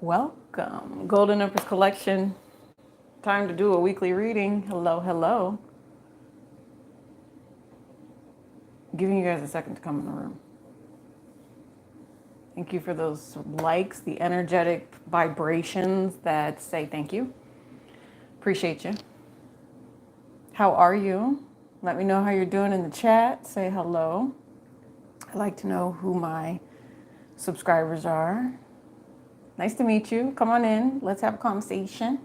Welcome, Golden Empress Collection. Time to do a weekly reading. Hello, hello. Giving you guys a second to come in the room. Thank you for those likes, the energetic vibrations that say thank you. Appreciate you. How are you? Let me know how you're doing in the chat. Say hello. I'd like to know who my subscribers are. Nice to meet you. Come on in. Let's have a conversation.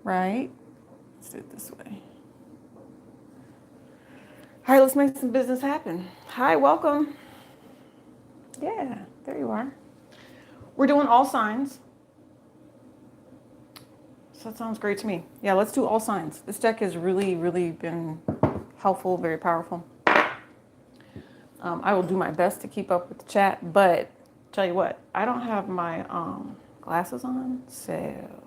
Right? Let's do it this way. All right, let's make some business happen. Hi, welcome. Yeah, there you are. We're doing all signs. So that sounds great to me. Yeah, let's do all signs. This deck has really, really been helpful, very powerful. I will do my best to keep up with the chat, but tell you what, I don't have my glasses on, so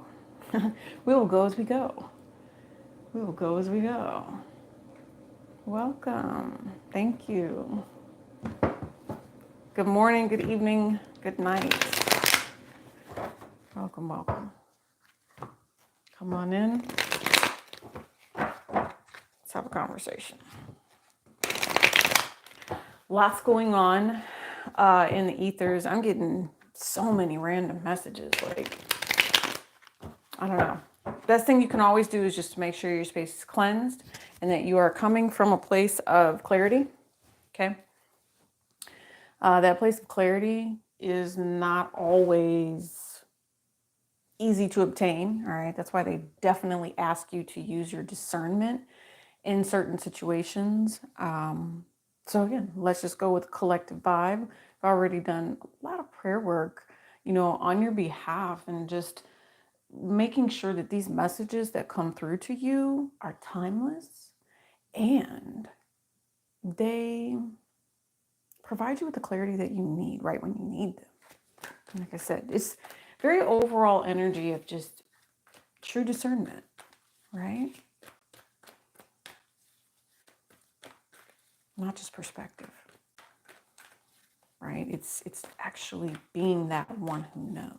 we will go as we go. We will go as we go. Welcome. Thank you. Good morning, good evening, good night. Welcome, welcome. Come on in. Let's have a conversation. Lots going on in the ethers. I'm getting so many random messages. Like, I don't know. Best thing you can always do is just to make sure your space is cleansed and that you are coming from a place of clarity. Okay. That place of clarity is not always easy to obtain. All right. That's why they definitely ask you to use your discernment in certain situations. So again, let's just go with collective vibe. I've already done a lot of prayer work, on your behalf, and just making sure that these messages that come through to you are timeless and they provide you with the clarity that you need right when you need them. And like I said, it's very overall energy of just true discernment, right? Not just perspective, right? It's actually being that one who knows.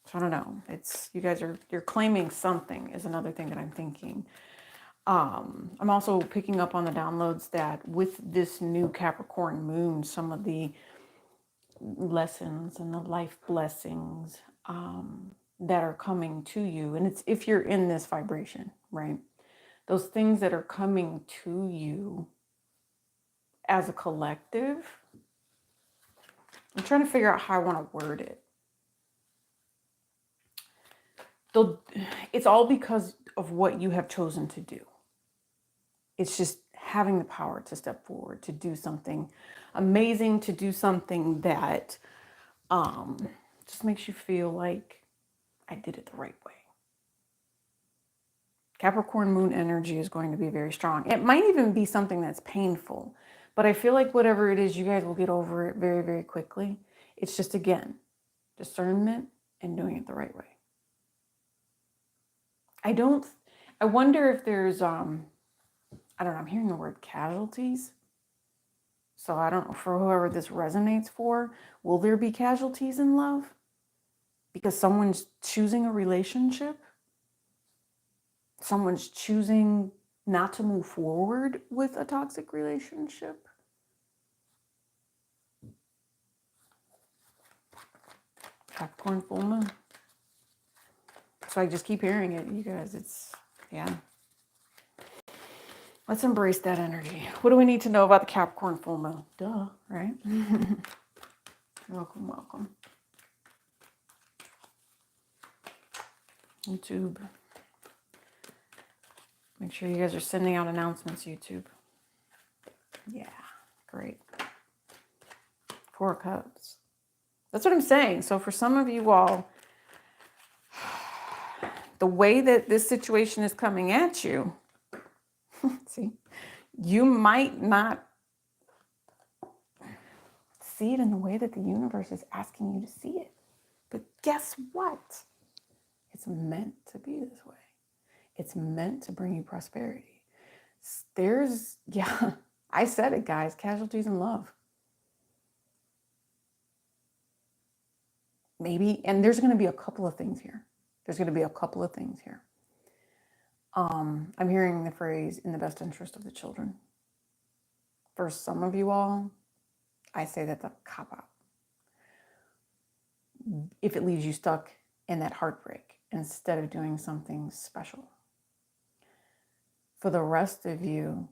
So I don't know. It's you guys you're claiming something is another thing that I'm thinking. I'm also picking up on the downloads that with this new Capricorn moon, some of the lessons and the life blessings that are coming to you, and it's if you're in this vibration, right? Those things that are coming to you as a collective. I'm trying to figure out how I want to word it. It's all because of what you have chosen to do. It's just having the power to step forward, to do something amazing, to do something that just makes you feel like I did it the right way. Capricorn moon energy is going to be very strong. It might even be something that's painful, but I feel like whatever it is, you guys will get over it very, very quickly. It's just, again, discernment and doing it the right way. I wonder if there's, I don't know, I'm hearing the word casualties. So I don't know, for whoever this resonates for, will there be casualties in love? Because someone's choosing a relationship? Someone's choosing not to move forward with a toxic relationship? Capricorn full moon. So I just keep hearing it, you guys. Yeah. Let's embrace that energy. What do we need to know about the Capricorn full moon? Duh, right? Welcome, welcome. YouTube. Make sure you guys are sending out announcements, YouTube. Yeah, great. 4 of Cups. That's what I'm saying. So for some of you all, the way that this situation is coming at you, see, you might not see it in the way that the universe is asking you to see it. But guess what? It's meant to be this way. It's meant to bring you prosperity. I said it, guys, casualties in love. maybe, and there's going to be a couple of things here. There's going to be a couple of things here. I'm hearing the phrase in the best interest of the children. For some of you all, I say that's a cop out. If it leaves you stuck in that heartbreak instead of doing something special. For the rest of you,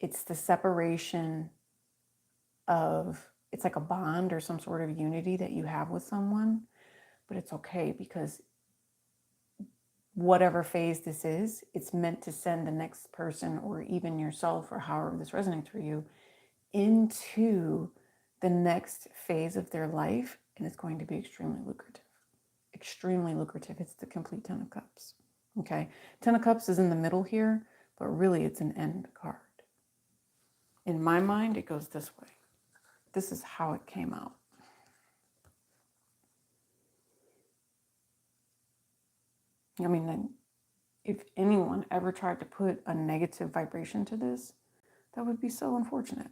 it's the separation of, it's like a bond or some sort of unity that you have with someone, but it's okay because whatever phase this is, it's meant to send the next person or even yourself or however this resonates for you into the next phase of their life. And it's going to be extremely lucrative. Extremely lucrative. It's the complete 10 of Cups. Okay. 10 of Cups is in the middle here, but really it's an end card. In my mind, it goes this way. This is how it came out. I mean, if anyone ever tried to put a negative vibration to this, that would be so unfortunate.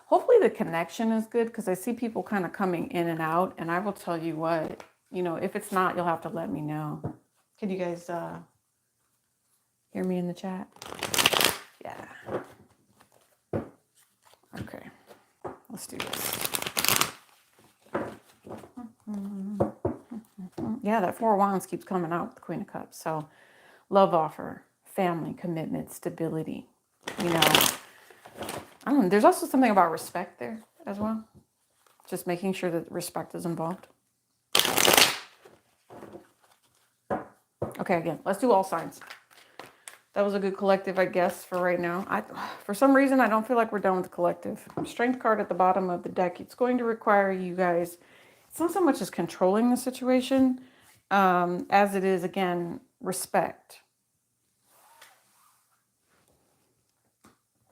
Hopefully the connection is good because I see people kind of coming in and out. And I will tell you what, if it's not, you'll have to let me know. Can you guys hear me in the chat? Yeah. Okay. Let's do this. Yeah, that Four of Wands keeps coming out with the Queen of Cups. So love offer, family, commitment, stability. I don't know. There's also something about respect there as well. Just making sure that respect is involved. Okay, again, let's do all signs. That was a good collective, I guess, for right now. For some reason, I don't feel like we're done with the collective. Strength card at the bottom of the deck. It's going to require you guys, it's not so much as controlling the situation, as it is, again, respect.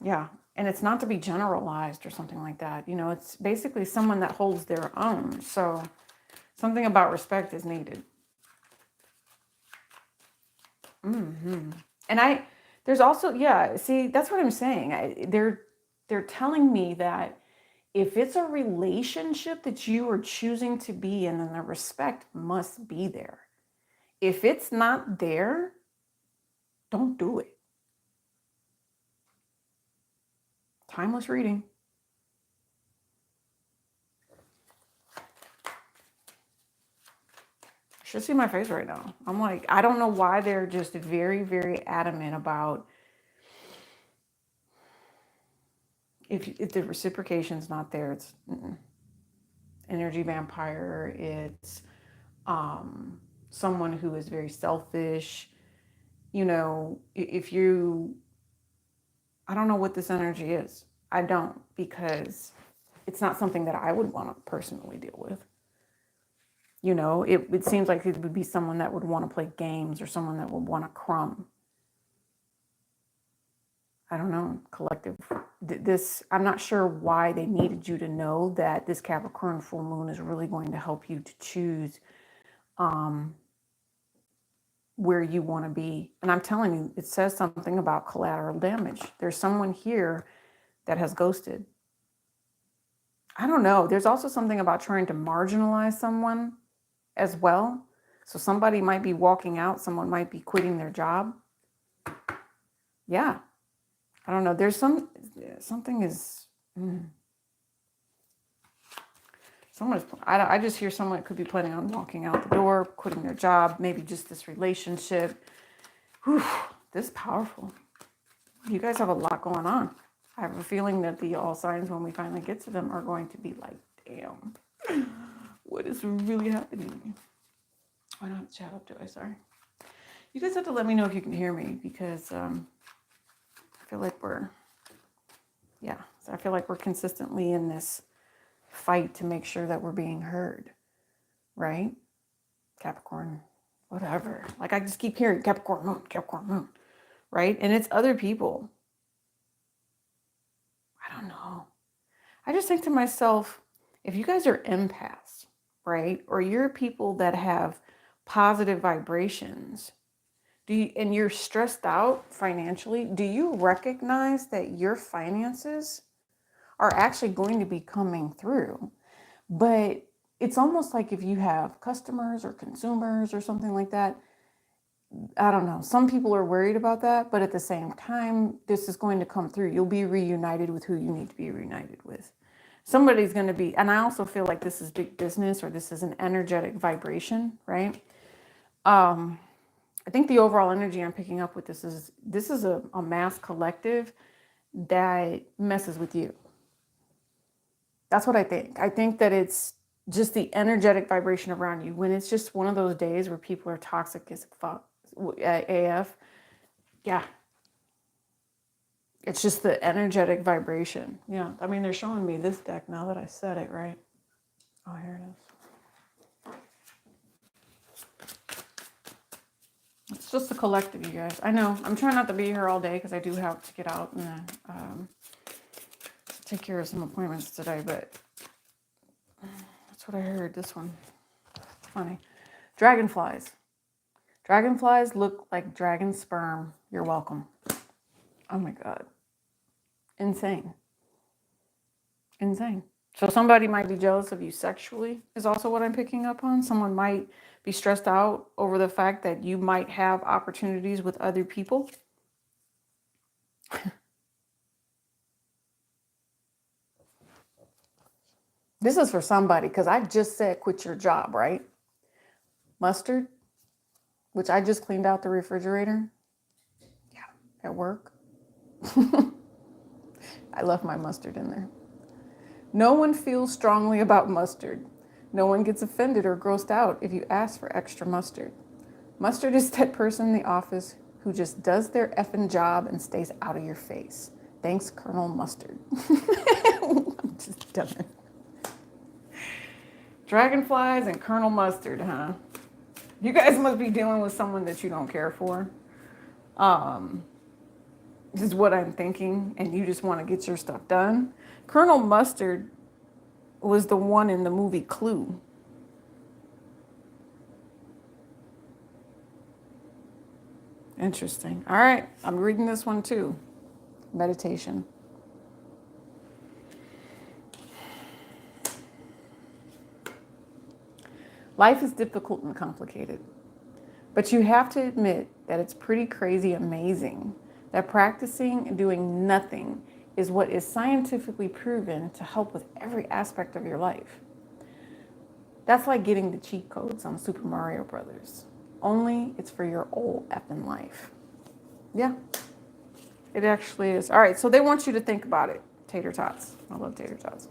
Yeah. And it's not to be generalized or something like that. It's basically someone that holds their own. So something about respect is needed. And there's also, yeah, see, that's what I'm saying. They're telling me that if it's a relationship that you are choosing to be in, then the respect must be there. If it's not there, don't do it. Timeless reading. You should see my face right now. I'm like, I don't know why they're just very, very adamant about if the reciprocation's not there, it's energy vampire. It's someone who is very selfish. If you, I don't know what this energy is. I don't, because it's not something that I would want to personally deal with. It seems like it would be someone that would want to play games or someone that would want to crumb. I don't know, collective. I'm not sure why they needed you to know that this Capricorn full moon is really going to help you to choose where you want to be. And I'm telling you, it says something about collateral damage. There's someone here that has ghosted. I don't know. There's also something about trying to marginalize someone as well. So somebody might be walking out. Someone might be quitting their job. Yeah. I don't know. There's something is... I just hear someone that could be planning on walking out the door, quitting their job, maybe just this relationship. Whew, this is powerful. You guys have a lot going on. I have a feeling that the all signs, when we finally get to them, are going to be like, damn, what is really happening? I don't have to chat up, do I? Sorry. You guys have to let me know if you can hear me, because I feel like I feel like we're consistently in this fight to make sure that we're being heard, right? Capricorn, whatever. Like, I just keep hearing Capricorn moon, right? And it's other people. I don't know. I just think to myself, if you guys are empaths, right? Or you're people that have positive vibrations, and you're stressed out financially, do you recognize that your finances are actually going to be coming through? But it's almost like if you have customers or consumers or something like that, I don't know. Some people are worried about that, but at the same time, this is going to come through. You'll be reunited with who you need to be reunited with. Somebody's going to be, and I also feel like this is big business, or this is an energetic vibration, right? I think the overall energy I'm picking up with this is a mass collective that messes with you. That's what I think. I think that it's just the energetic vibration around you. When it's just one of those days where people are toxic as fuck, AF, yeah. It's just the energetic vibration. Yeah, I mean, they're showing me this deck now that I said it, right? Oh, here it is. It's just the collective, you guys. I know. I'm trying not to be here all day because I do have to get out and take care of some appointments today, but that's what I heard. This one. Funny. Dragonflies. Dragonflies look like dragon sperm. You're welcome. Oh my God. Insane. Insane. So somebody might be jealous of you sexually is also what I'm picking up on. Someone might be stressed out over the fact that you might have opportunities with other people. This is for somebody, because I just said quit your job, right? Mustard, which I just cleaned out the refrigerator. Yeah, at work. I left my mustard in there. No one feels strongly about mustard. No one gets offended or grossed out if you ask for extra mustard. Mustard is that person in the office who just does their effing job and stays out of your face. Thanks, Colonel Mustard. I'm just done. Dragonflies and Colonel Mustard, huh? You guys must be dealing with someone that you don't care for. This is what I'm thinking, and you just want to get your stuff done. Colonel Mustard was the one in the movie Clue. Interesting. All right, I'm reading this one too. Meditation. Life is difficult and complicated, but you have to admit that it's pretty crazy amazing that practicing and doing nothing is what is scientifically proven to help with every aspect of your life. That's like getting the cheat codes on Super Mario Brothers. Only it's for your old effing life. Yeah, it actually is. All right, so they want you to think about it. Tater tots. I love tater tots.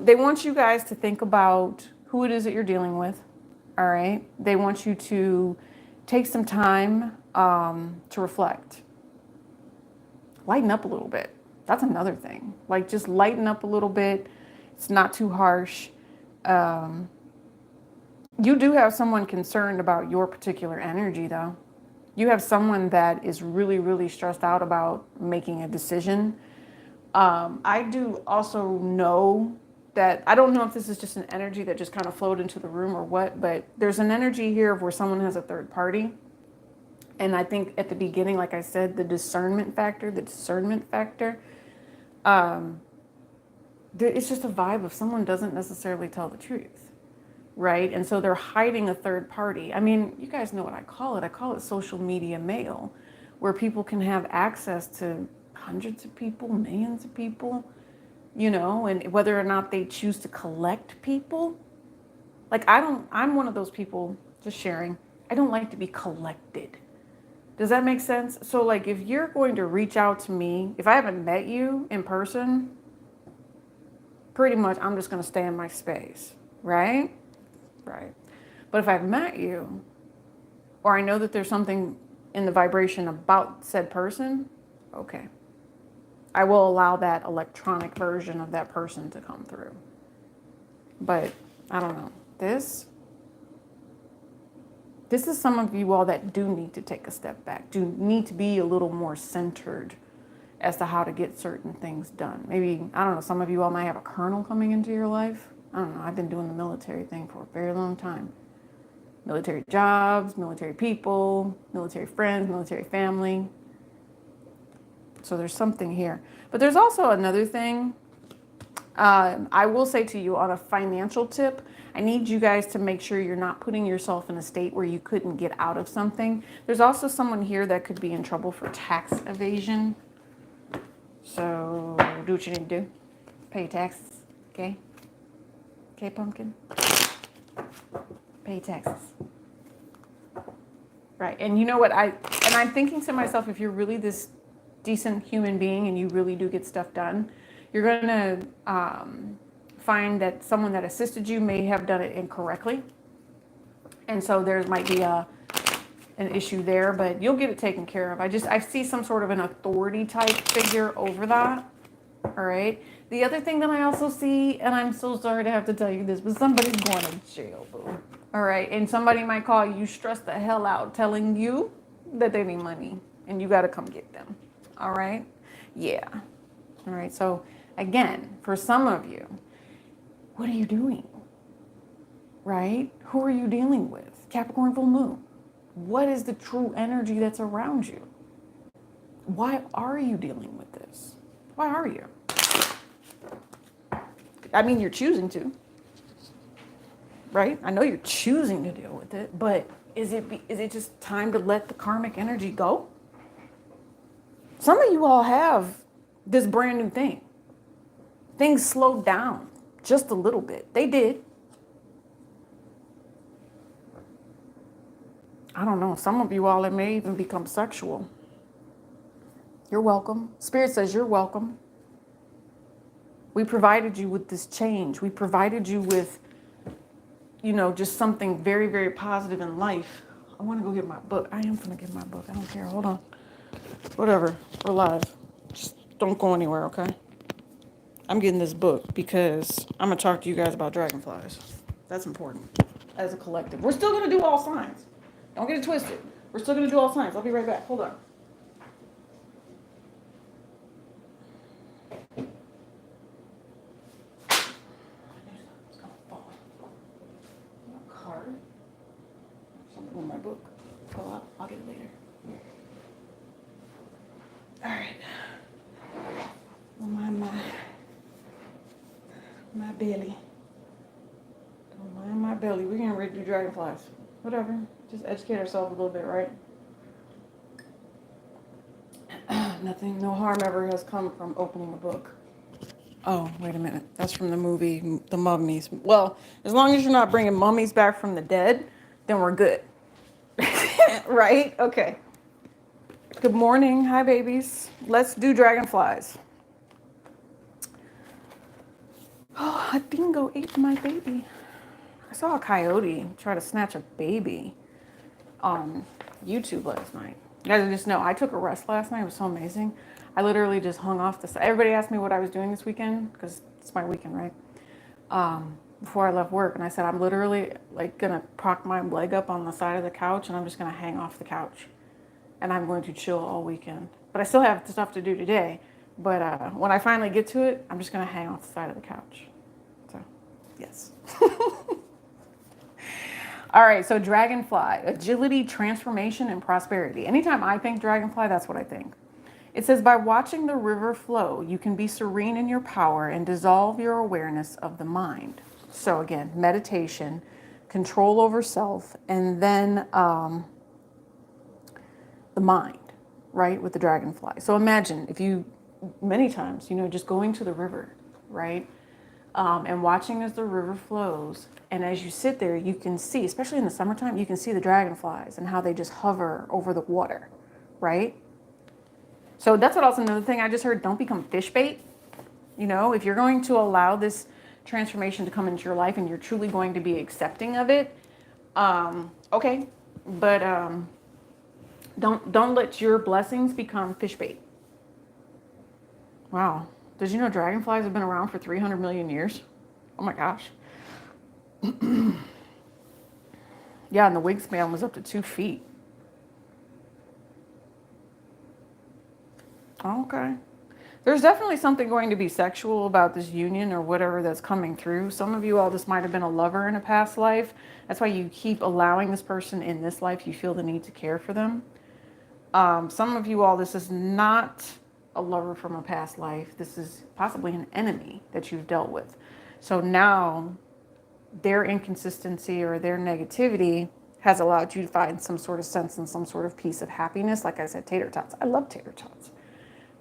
They want you guys to think about who it is that you're dealing with. All right. They want you to take some time to reflect. Lighten up a little bit. That's another thing. Like, just lighten up a little bit. It's not too harsh. You do have someone concerned about your particular energy, though. You have someone that is really, really stressed out about making a decision. I do also know that, I don't know if this is just an energy that just kind of flowed into the room or what, but there's an energy here of where someone has a third party. And I think at the beginning, like I said, the discernment factor, it's just a vibe of someone doesn't necessarily tell the truth, right? And so they're hiding a third party. I mean, you guys know what I call it. I call it social media mail, where people can have access to hundreds of people, millions of people, you know, and whether or not they choose to collect people. Like, I'm one of those people, just sharing, I don't like to be collected. Does that make sense? So like, if you're going to reach out to me, if I haven't met you in person, pretty much I'm just going to stay in my space, right? Right. But if I've met you, or I know that there's something in the vibration about said person, okay, I will allow that electronic version of that person to come through. But I don't know. This is some of you all that do need to take a step back, do need to be a little more centered as to how to get certain things done. Maybe, I don't know, some of you all might have a colonel coming into your life. I don't know. I've been doing the military thing for a very long time. Military jobs, military people, military friends, military family. So there's something here. But there's also another thing. I will say to you on a financial tip, I need you guys to make sure you're not putting yourself in a state where you couldn't get out of something. There's also someone here that could be in trouble for tax evasion. So do what you need to do. Pay your taxes, okay? Okay, pumpkin? Pay your taxes. Right, and you know what? I'm thinking to myself, if you're really this decent human being and you really do get stuff done, you're going to find that someone that assisted you may have done it incorrectly. And so there might be an issue there, but you'll get it taken care of. I see some sort of an authority type figure over that. All right. The other thing that I also see, and I'm so sorry to have to tell you this, but somebody's going to jail, boo. All right. And somebody might call you stressed the hell out telling you that they need money and you got to come get them. All right. Yeah. All right. So again, for some of you, what are you doing? Right? Who are you dealing with? Capricorn full moon. What is the true energy that's around you? Why are you dealing with this? Why are you? I mean, you're choosing to, right? I know you're choosing to deal with it, but is it just time to let the karmic energy go? Some of you all have this brand new thing. Things slowed down just a little bit. They did. I don't know. Some of you all, it may even become sexual. You're welcome. Spirit says you're welcome. We provided you with this change. We provided you with, just something very, very positive in life. I want to go get my book. I am going to get my book. I don't care. Hold on. Whatever. We're live. Just don't go anywhere, okay? I'm getting this book because I'm going to talk to you guys about dragonflies. That's important as a collective. We're still going to do all signs. Don't get it twisted. We're still going to do all signs. I'll be right back. Hold on. Something in my book. I'll get it later. All right. Don't mind my belly. Don't mind my belly. We're getting ready to do dragonflies. Whatever. Just educate ourselves a little bit, right? Nothing, no harm ever has come from opening a book. Oh, wait a minute. That's from the movie, The Mummies. Well, as long as you're not bringing mummies back from the dead, then we're good. Right? Okay. Good morning. Hi, babies. Let's do dragonflies. Oh, a dingo ate my baby. I saw a coyote try to snatch a baby on YouTube last night. You guys just know, I took a rest last night. It was so amazing. I literally just hung off the side. Everybody asked me what I was doing this weekend, because it's my weekend, right? Before I left work. And I said, I'm literally gonna prop my leg up on the side of the couch and I'm just gonna hang off the couch. And I'm going to chill all weekend. But I still have stuff to do today. But when I finally get to it, I'm just gonna hang off the side of the couch. So, yes. All right, so dragonfly, agility, transformation, and prosperity. Anytime I think dragonfly, that's what I think. It says, by watching the river flow, you can be serene in your power and dissolve your awareness of the mind. So again, meditation, control over self, and then the mind, right, with the dragonfly. So imagine if you, many times, just going to the river, right, and watching as the river flows. And as you sit there, you can see, especially in the summertime, you can see the dragonflies and how they just hover over the water, right? So that's what also another thing I just heard, don't become fish bait. If you're going to allow this transformation to come into your life and you're truly going to be accepting of it, okay. But don't let your blessings become fish bait. Wow. Did you know dragonflies have been around for 300 million years? Oh my gosh. Yeah, and the wingspan was up to 2 feet. Okay. There's definitely something going to be sexual about this union or whatever that's coming through. Some of you all, this might have been a lover in a past life. That's why you keep allowing this person in this life. You feel the need to care for them. Some of you all, this is not a lover from a past life. This is possibly an enemy that you've dealt with. So now their inconsistency or their negativity has allowed you to find some sort of sense and some sort of piece of happiness. Like I said, tater tots. I love tater tots,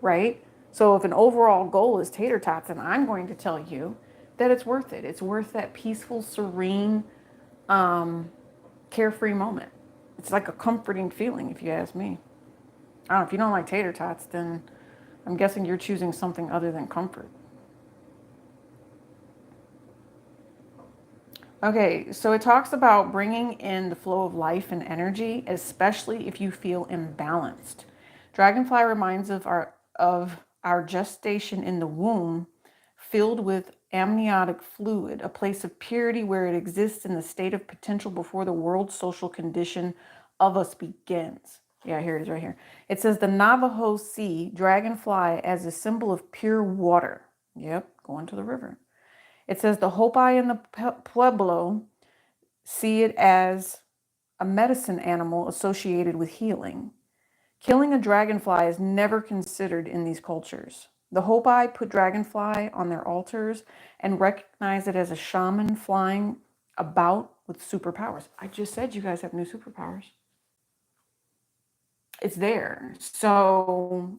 right? So if an overall goal is tater tots, then I'm going to tell you that it's worth it. It's worth that peaceful, serene, carefree moment. It's like a comforting feeling, if you ask me. I don't know, if you don't like tater tots, then I'm guessing you're choosing something other than comfort. Okay, so it talks about bringing in the flow of life and energy, especially if you feel imbalanced. Dragonfly reminds of our gestation in the womb, filled with amniotic fluid, a place of purity where it exists in the state of potential before the world's social condition of us begins. Yeah, here it is right here. It says the Navajo see dragonfly as a symbol of pure water. Yep, going to the river. It says the Hopi in the Pueblo see it as a medicine animal associated with healing. Killing a dragonfly is never considered in these cultures. The Hopi put dragonfly on their altars and recognize it as a shaman flying about with superpowers. I just said you guys have new superpowers. It's there. So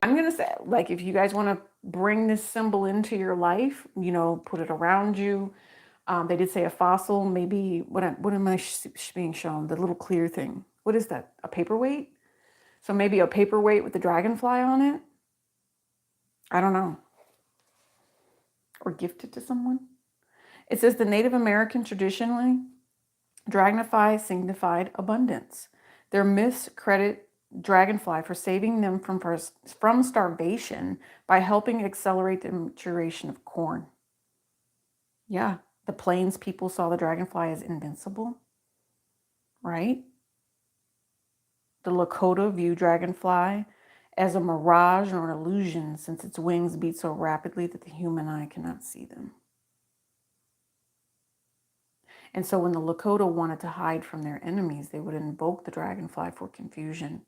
I'm going to say, like, if you guys want to bring this symbol into your life, you know, put it around you. They did say a fossil, maybe, what am I being shown? The little clear thing. What is that? A paperweight? So maybe a paperweight with the dragonfly on it? I don't know. Or gift it to someone? It says the Native American traditionally, dragonfly signified abundance. Their myths credit dragonfly for saving them from starvation by helping accelerate the maturation of corn. Yeah, the plains people saw the dragonfly as invincible, right? The Lakota view dragonfly as a mirage or an illusion since its wings beat so rapidly that the human eye cannot see them. And so when the Lakota wanted to hide from their enemies, they would invoke the dragonfly for confusion.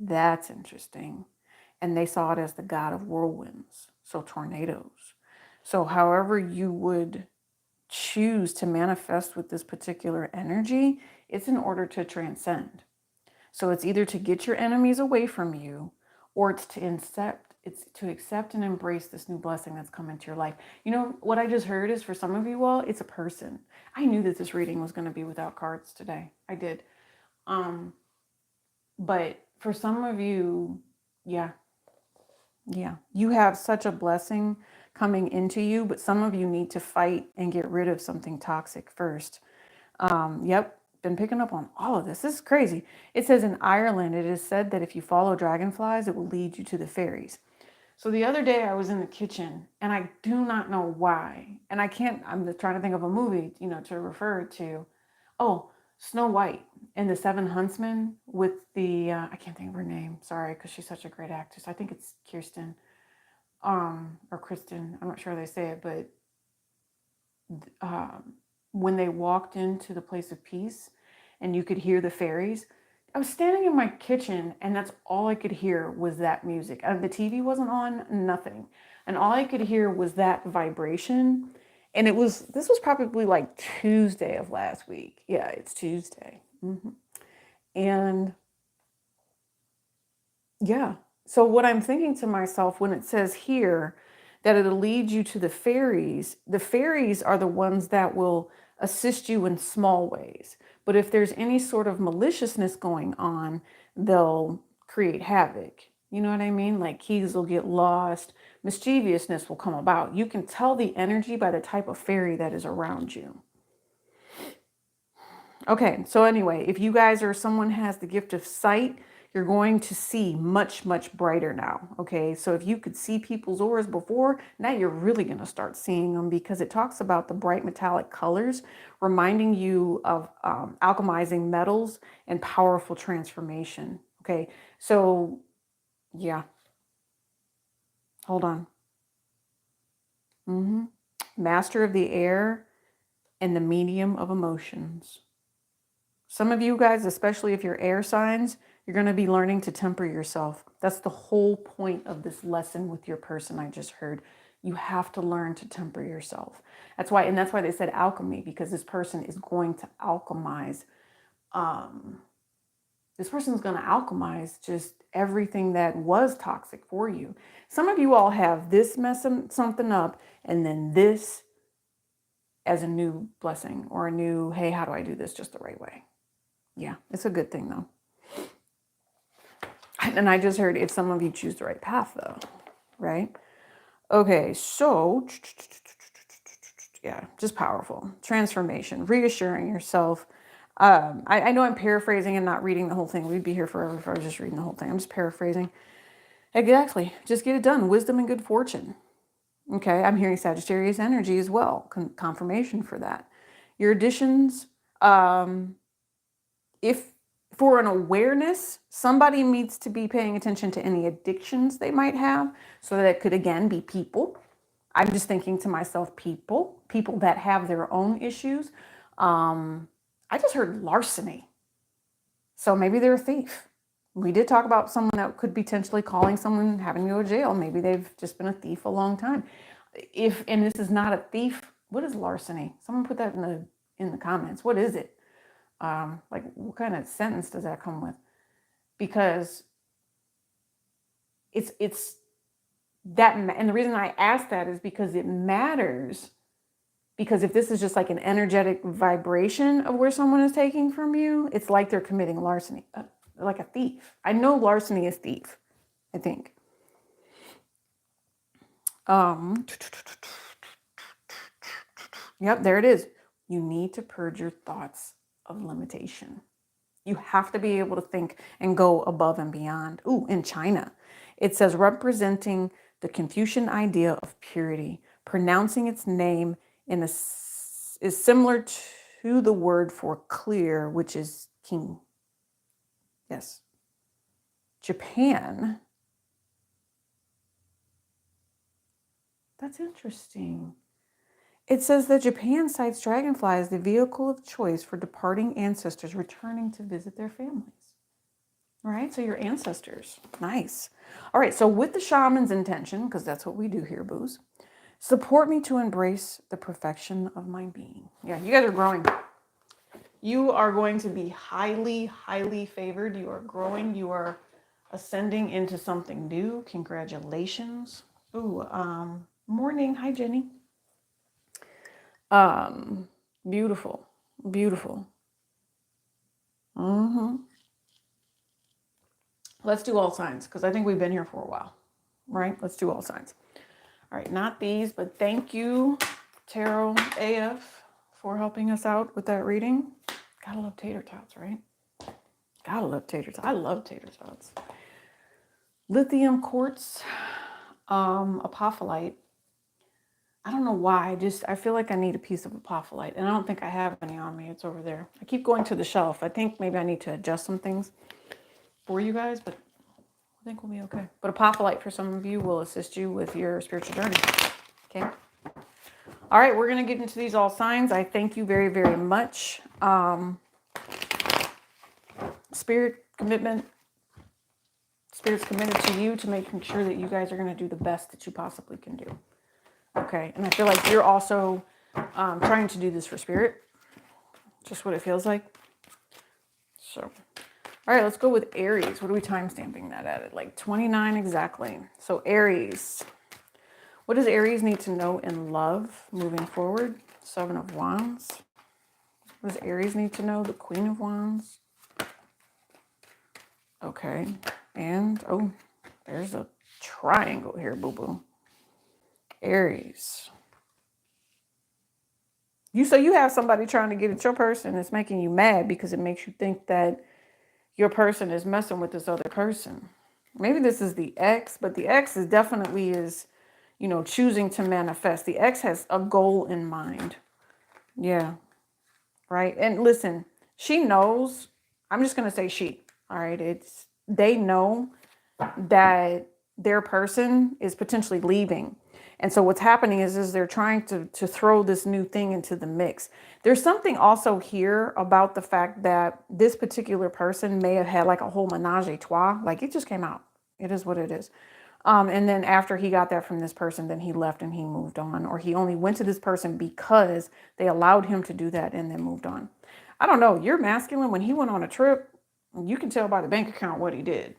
That's interesting. And they saw it as the god of whirlwinds, so tornadoes. So however you would choose to manifest with this particular energy, it's in order to transcend. So it's either to get your enemies away from you, or it's to accept and embrace this new blessing that's come into your life. You know, what I just heard is for some of you all, it's a person. I knew that this reading was going to be without cards today. I did. But for some of you, yeah, you have such a blessing coming into you, but some of you need to fight and get rid of something toxic first. Yep, been picking up on all of this. This is crazy. It says in Ireland, it is said that if you follow dragonflies, it will lead you to the fairies. So the other day I was in the kitchen and I do not know why. And I'm just trying to think of a movie, you know, to refer to. Oh, Snow White and the Seven Huntsmen with the, I can't think of her name. Sorry, because she's such a great actress. I think it's Kirsten, or Kristen. I'm not sure how they say it, but when they walked into the place of peace and you could hear the fairies, I was standing in my kitchen and that's all I could hear was that music. The TV wasn't on, nothing. And all I could hear was that vibration. And this was probably like Tuesday of last week. Yeah, it's Tuesday. And yeah, so what I'm thinking to myself when it says here that it'll lead you to the fairies are the ones that will assist you in small ways. But if there's any sort of maliciousness going on, they'll create havoc. You know what I mean? Like keys will get lost, mischievousness will come about. You can tell the energy by the type of fairy that is around you. Okay, so anyway, if you guys or someone has the gift of sight, you're going to see much, much brighter now. Okay, so if you could see people's auras before, now you're really going to start seeing them because it talks about the bright metallic colors, reminding you of alchemizing metals and powerful transformation. Okay, so yeah, hold on. Master of the air and the medium of emotions. Some of you guys, especially if you're air signs, you're going to be learning to temper yourself. That's the whole point of this lesson with your person I just heard. You have to learn to temper yourself. That's why they said alchemy, because this person is going to alchemize. This person's going to alchemize just everything that was toxic for you. Some of you all have this messing something up, and then this as a new blessing or a new, hey, how do I do this just the right way? Yeah, it's a good thing though. And I just heard if some of you choose the right path though, right? Okay, so yeah, just powerful. Transformation, reassuring yourself. I know I'm paraphrasing and not reading the whole thing. We'd be here forever if I was just reading the whole thing. I'm just paraphrasing. Exactly. Just get it done. Wisdom and good fortune. Okay, I'm hearing Sagittarius energy as well. Confirmation for that. Your additions, if for an awareness, somebody needs to be paying attention to any addictions they might have. So that could, again, be people. I'm just thinking to myself, people that have their own issues. I just heard larceny. So maybe they're a thief. We did talk about someone that could be potentially calling someone, having to go to jail. Maybe they've just been a thief a long time. And this is not a thief, what is larceny? Someone put that in the comments. What is it? Like, what kind of sentence does that come with? Because it's that, and the reason I ask that is because it matters. Because if this is just like an energetic vibration of where someone is taking from you, it's like they're committing larceny, like a thief. I know larceny is thief, I think. Yep, there it is. You need to purge your thoughts of limitation. You have to be able to think and go above and beyond. Ooh, in China, it says representing the Confucian idea of purity, pronouncing its name is similar to the word for clear, which is king. Yes. Japan. That's interesting. It says that Japan cites Dragonfly as the vehicle of choice for departing ancestors returning to visit their families. All right, so your ancestors. Nice. All right, so with the shaman's intention, because that's what we do here, boos, support me to embrace the perfection of my being. Yeah, you guys are growing. You are going to be highly, highly favored. You are growing. You are ascending into something new. Congratulations. Ooh, morning. Hi, Jenny. Beautiful, beautiful. Let's do all signs, because I think we've been here for a while, right? Let's do all signs. All right, not these, but thank you, Tarot AF, for helping us out with that reading. Gotta love tater tots, right? Gotta love tater tots. I love tater tots. Lithium quartz, apophyllite. I don't know why. I feel like I need a piece of apophyllite, and I don't think I have any on me. It's over there. I keep going to the shelf. I think maybe I need to adjust some things for you guys, but I think we'll be okay. But apophyllite for some of you will assist you with your spiritual journey. Okay. All right, we're going to get into these all signs. I thank you very, very much. Spirit commitment. Spirit's committed to you to making sure that you guys are going to do the best that you possibly can do. Okay, and I feel like you're also trying to do this for Spirit. Just what it feels like. So, all right, let's go with Aries. What are we time stamping that at? Like 29 exactly. So Aries. What does Aries need to know in love moving forward? 7 of Wands. What does Aries need to know? The Queen of Wands. Okay, and oh, there's a triangle here, boo-boo. Aries. You have somebody trying to get at your person. It's making you mad because it makes you think that your person is messing with this other person. Maybe this is the ex, but the ex is definitely choosing to manifest. The ex has a goal in mind. Yeah. Right. And listen, she knows, I'm just going to say she, all right. They know that their person is potentially leaving. And so what's happening is they're trying to throw this new thing into the mix. There's something also here about the fact that this particular person may have had like a whole menage a trois. Like it just came out. It is what it is. And then after he got that from this person, then he left and he moved on. Or he only went to this person because they allowed him to do that and then moved on. I don't know. You're masculine. When he went on a trip, you can tell by the bank account what he did.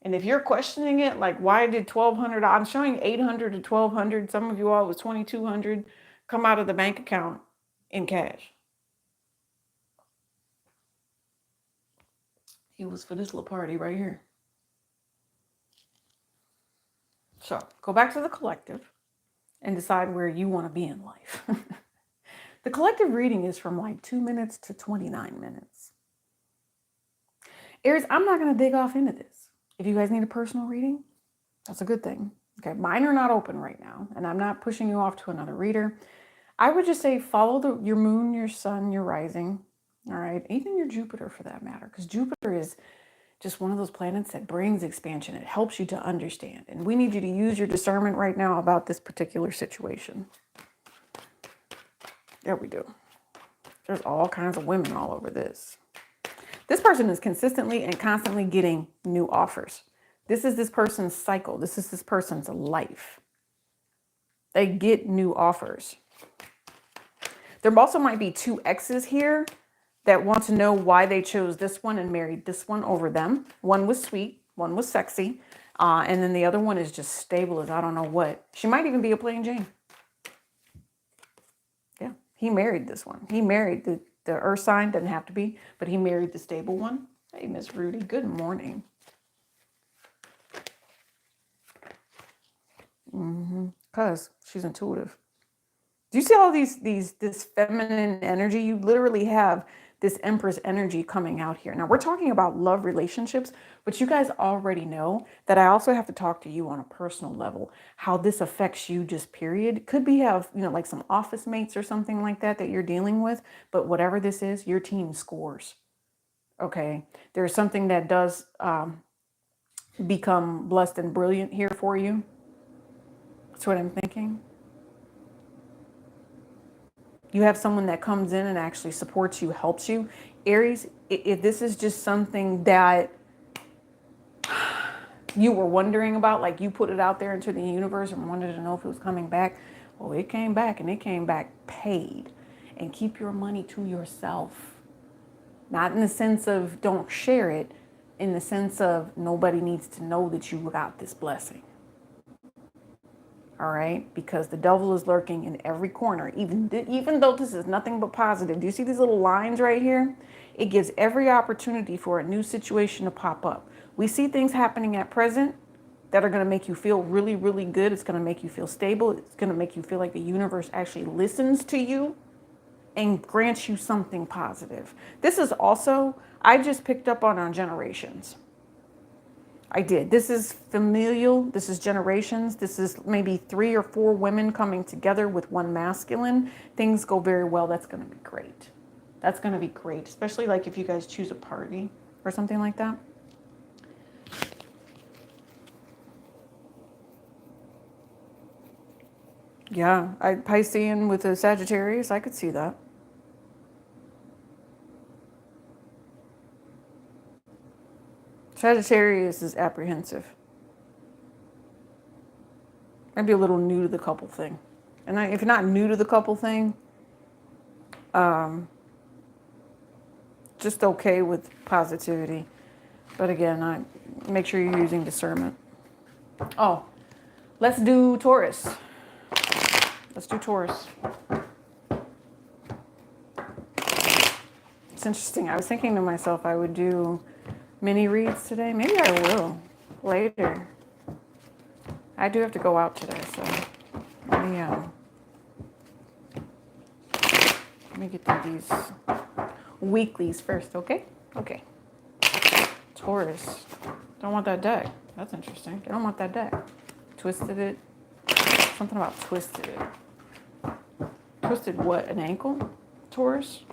And if you're questioning it, like why did 1,200, I'm showing 800 to 1,200, some of you all it was 2,200 come out of the bank account in cash. He was for this little party right here. So go back to the collective and decide where you want to be in life. The collective reading is from like 2 minutes to 29 minutes. Aries, I'm not going to dig off into this. If you guys need a personal reading, that's a good thing. Okay, mine are not open right now, and I'm not pushing you off to another reader. I would just say follow your moon, your sun, your rising, all right? Even your Jupiter for that matter, because Jupiter is just one of those planets that brings expansion. It helps you to understand, and we need you to use your discernment right now about this particular situation. There we do. There's all kinds of women all over this. This person is consistently and constantly getting new offers. This is this person's cycle. This is this person's life. They get new offers. There also might be two exes here that want to know why they chose this one and married this one over them. One was sweet, one was sexy, and then the other one is just stable as I don't know what. She might even be a plain Jane. Yeah, he married this one. He married the earth sign, doesn't have to be, but he married the stable one. Hey, Miss Rudy, good morning. Because she's intuitive. Do you see all this feminine energy? You literally have this Empress energy coming out here. Now we're talking about love relationships, but you guys already know that I also have to talk to you on a personal level, how this affects you just period. Could be have, like some office mates or something like that you're dealing with, but whatever this is, your team scores. Okay. There's something that does become blessed and brilliant here for you. That's what I'm thinking. You have someone that comes in and actually supports you, helps you. Aries, if this is just something that you were wondering about, like you put it out there into the universe and wanted to know if it was coming back, well, it came back and it came back paid. And keep your money to yourself. Not in the sense of don't share it, in the sense of nobody needs to know that you got this blessing. All right, because the devil is lurking in every corner, even though this is nothing but positive. Do you see these little lines right here? It gives every opportunity for a new situation to pop up. We see things happening at present that are going to make you feel really, really good. It's going to make you feel stable. It's going to make you feel like the universe actually listens to you and grants you something positive. This is also, I just picked up on generations. I did. This is familial. This is generations. This is maybe 3 or 4 women coming together with one masculine. Things go very well. That's going to be great. That's going to be great, especially like if you guys choose a party or something like that. Yeah, Piscean with a Sagittarius, I could see that. Sagittarius is apprehensive. Maybe a little new to the couple thing. And if you're not new to the couple thing, just okay with positivity. But again, I make sure you're using discernment. Oh, let's do Taurus. Let's do Taurus. It's interesting. I was thinking to myself I would do mini reads today. Maybe I will later. I do have to go out today, so let me get through these weeklies first, okay? Okay. Taurus. Don't want that deck. That's interesting. I don't want that deck. Twisted it. Something about twisted it. Twisted what? An ankle? Taurus?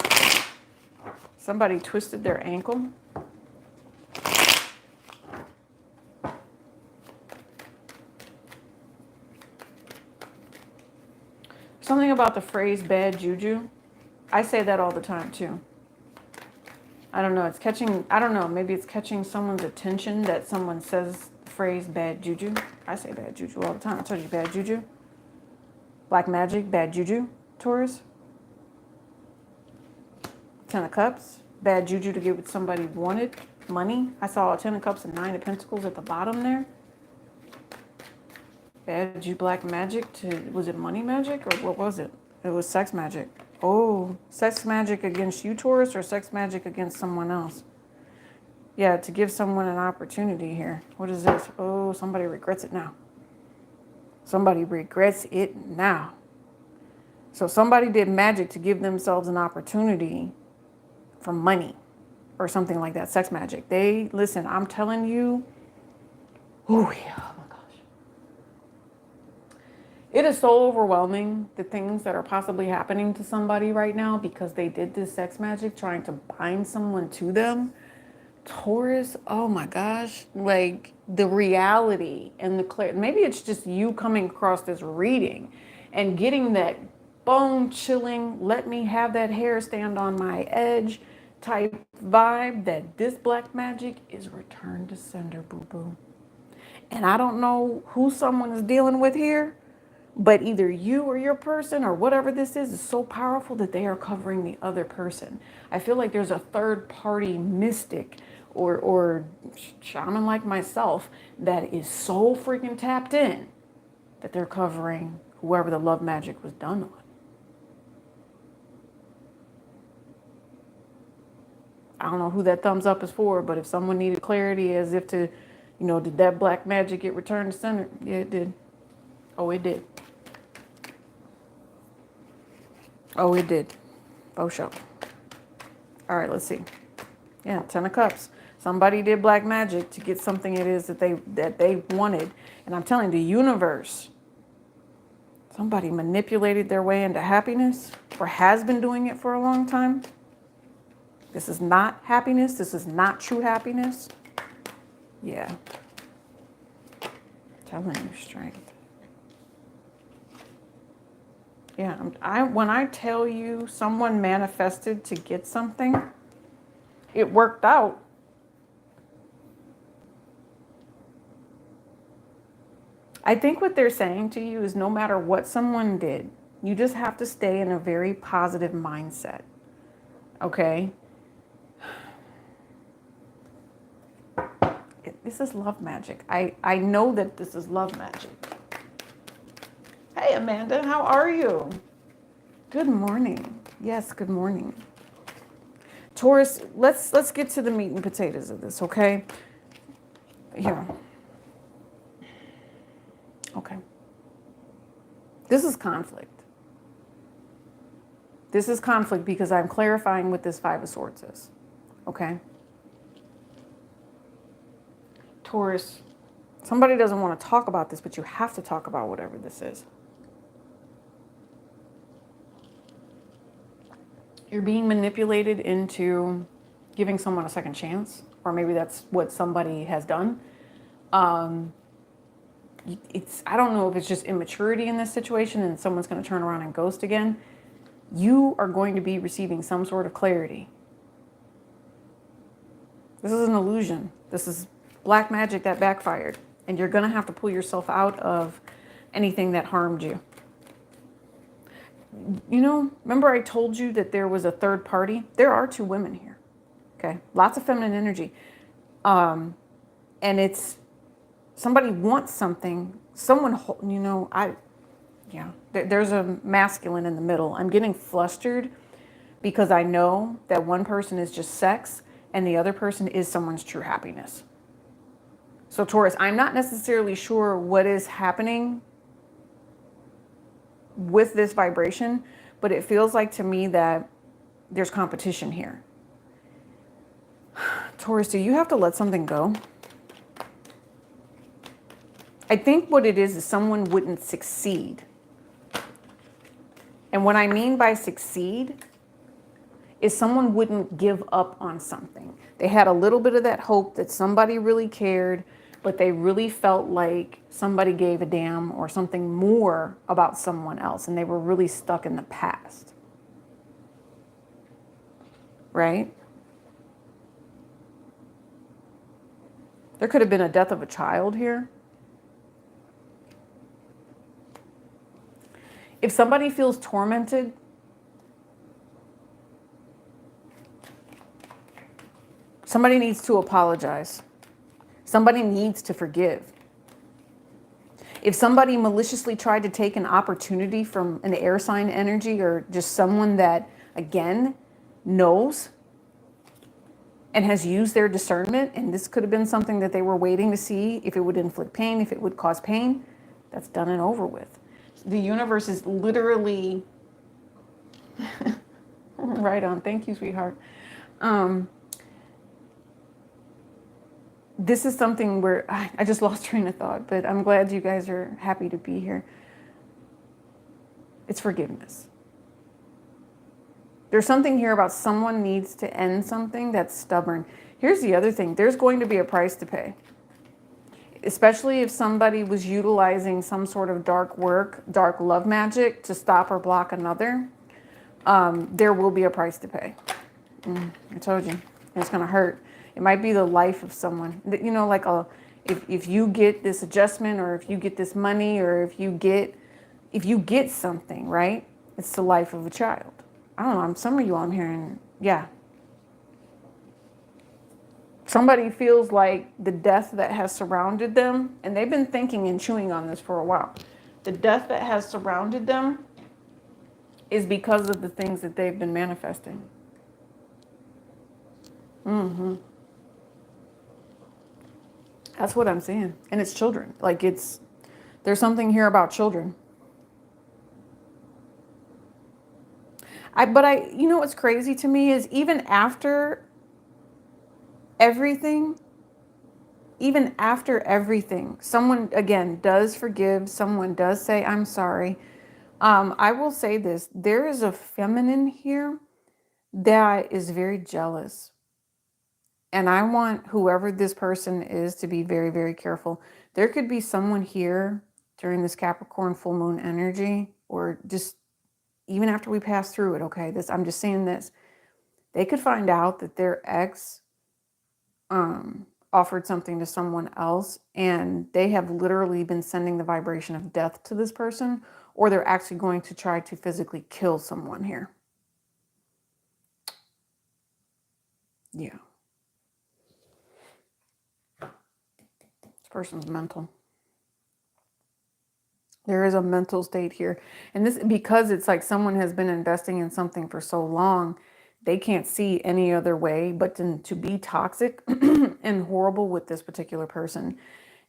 Somebody twisted their ankle? Something about the phrase bad juju. I say that all the time too. I don't know. It's catching, I don't know. Maybe it's catching someone's attention that someone says the phrase bad juju. I say bad juju all the time. I told you bad juju. Black magic, bad juju. Taurus. 10 of Cups. Bad juju to get what somebody wanted. Money. I saw a 10 of Cups and 9 of Pentacles at the bottom there. Bad juju, black magic to, was it money magic or what was it? It was sex magic. Oh, sex magic against you, Taurus, or sex magic against someone else? Yeah, to give someone an opportunity here. What is this? Oh, somebody regrets it now. Somebody regrets it now. So somebody did magic to give themselves an opportunity for money or something like that. Sex magic. They, listen, I'm telling you. Oh, yeah. Oh, my gosh. It is so overwhelming, the things that are possibly happening to somebody right now because they did this sex magic trying to bind someone to them. Taurus, oh my gosh, like the reality and the clear, maybe it's just you coming across this reading and getting that bone chilling, let me have that hair stand on my edge type vibe that this black magic is return to sender, boo-boo. And I don't know who someone is dealing with here, but either you or your person or whatever this is so powerful that they are covering the other person. I feel like there's a third party mystic or shaman like myself that is so freaking tapped in that they're covering whoever the love magic was done on. I don't know who that thumbs up is for, but if someone needed clarity as if to, you know, did that black magic get returned to center? Yeah, it did. Oh, it did. Oh, it did. Oh, show. All right, let's see. Yeah, 10 of Cups. Somebody did black magic to get something it is that they wanted. And I'm telling you, the universe, somebody manipulated their way into happiness or has been doing it for a long time. This is not happiness. This is not true happiness. Yeah. Telling you strength. Yeah, when I tell you someone manifested to get something, it worked out. I think what they're saying to you is no matter what someone did, you just have to stay in a very positive mindset. Okay? This is love magic. I know that this is love magic. Hey, Amanda, how are you? Good morning. Yes, good morning. Taurus, let's get to the meat and potatoes of this, okay? Here. Okay. This is conflict. This is conflict because I'm clarifying what this Five of Swords is, okay? Taurus, somebody doesn't want to talk about this, but you have to talk about whatever this is. You're being manipulated into giving someone a second chance, or maybe that's what somebody has done. I don't know if it's just immaturity in this situation and someone's going to turn around and ghost again. You are going to be receiving some sort of clarity. This is an illusion. This is black magic that backfired, and you're going to have to pull yourself out of anything that harmed you. You know, remember I told you that there was a third party? There are two women here, okay? Lots of feminine energy. And it's somebody wants something, someone, you know, there's a masculine in the middle. I'm getting flustered because I know that one person is just sex and the other person is someone's true happiness. So Taurus, I'm not necessarily sure what is happening with this vibration, but it feels like to me that there's competition here. Taurus, do you have to let something go? I think what it is someone wouldn't succeed. And what I mean by succeed is someone wouldn't give up on something. They had a little bit of that hope that somebody really cared, but they really felt like somebody gave a damn or something more about someone else, and they were really stuck in the past, right? There could have been a death of a child here. If somebody feels tormented, somebody needs to apologize. Somebody needs to forgive. If somebody maliciously tried to take an opportunity from an air sign energy or just someone that, again, knows and has used their discernment, and this could have been something that they were waiting to see if it would inflict pain, if it would cause pain, that's done and over with. The universe is literally right on. Thank you, sweetheart. This is something where I just lost train of thought, but I'm glad you guys are happy to be here. It's forgiveness. There's something here about someone needs to end something that's stubborn. Here's the other thing. There's going to be a price to pay. Especially if somebody was utilizing some sort of dark work, dark love magic to stop or block another. There will be a price to pay. I told you. It's going to hurt. It might be the life of someone. You know, like if you get this adjustment, or if you get this money, or if you get something, right? It's the life of a child. I don't know. Some of you I'm hearing, yeah. Somebody feels like the death that has surrounded them, and they've been thinking and chewing on this for a while. The death that has surrounded them is because of the things that they've been manifesting. That's what I'm seeing. And it's children. Like there's something here about children. You know what's crazy to me is even after everything, someone, again, does forgive. Someone does say, I'm sorry. I will say this. There is a feminine here that is very jealous. And I want whoever this person is to be very, very careful. There could be someone here during this Capricorn full moon energy, or just even after we pass through it, okay? I'm just saying this. They could find out that their ex offered something to someone else, and they have literally been sending the vibration of death to this person, or they're actually going to try to physically kill someone here. Yeah. This person's mental. There is a mental state here. And this, because it's like someone has been investing in something for so long, they can't see any other way but to be toxic and horrible with this particular person.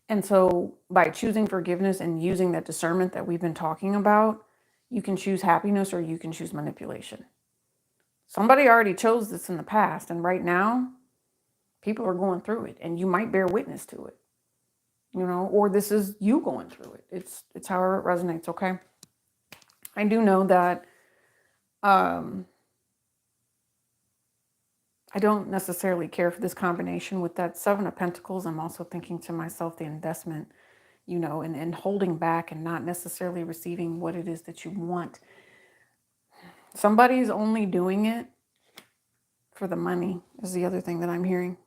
And so by choosing forgiveness and using that discernment that we've been talking about, you can choose happiness or you can choose manipulation. Somebody already chose this in the past, and right now people are going through it, and you might bear witness to it. You know, or this is you going through it. It's however it resonates, okay? I do know that I don't necessarily care for this combination with that Seven of Pentacles. I'm also thinking to myself the investment, you know, and holding back and not necessarily receiving what it is that you want. Somebody's only doing it for the money is the other thing that I'm hearing.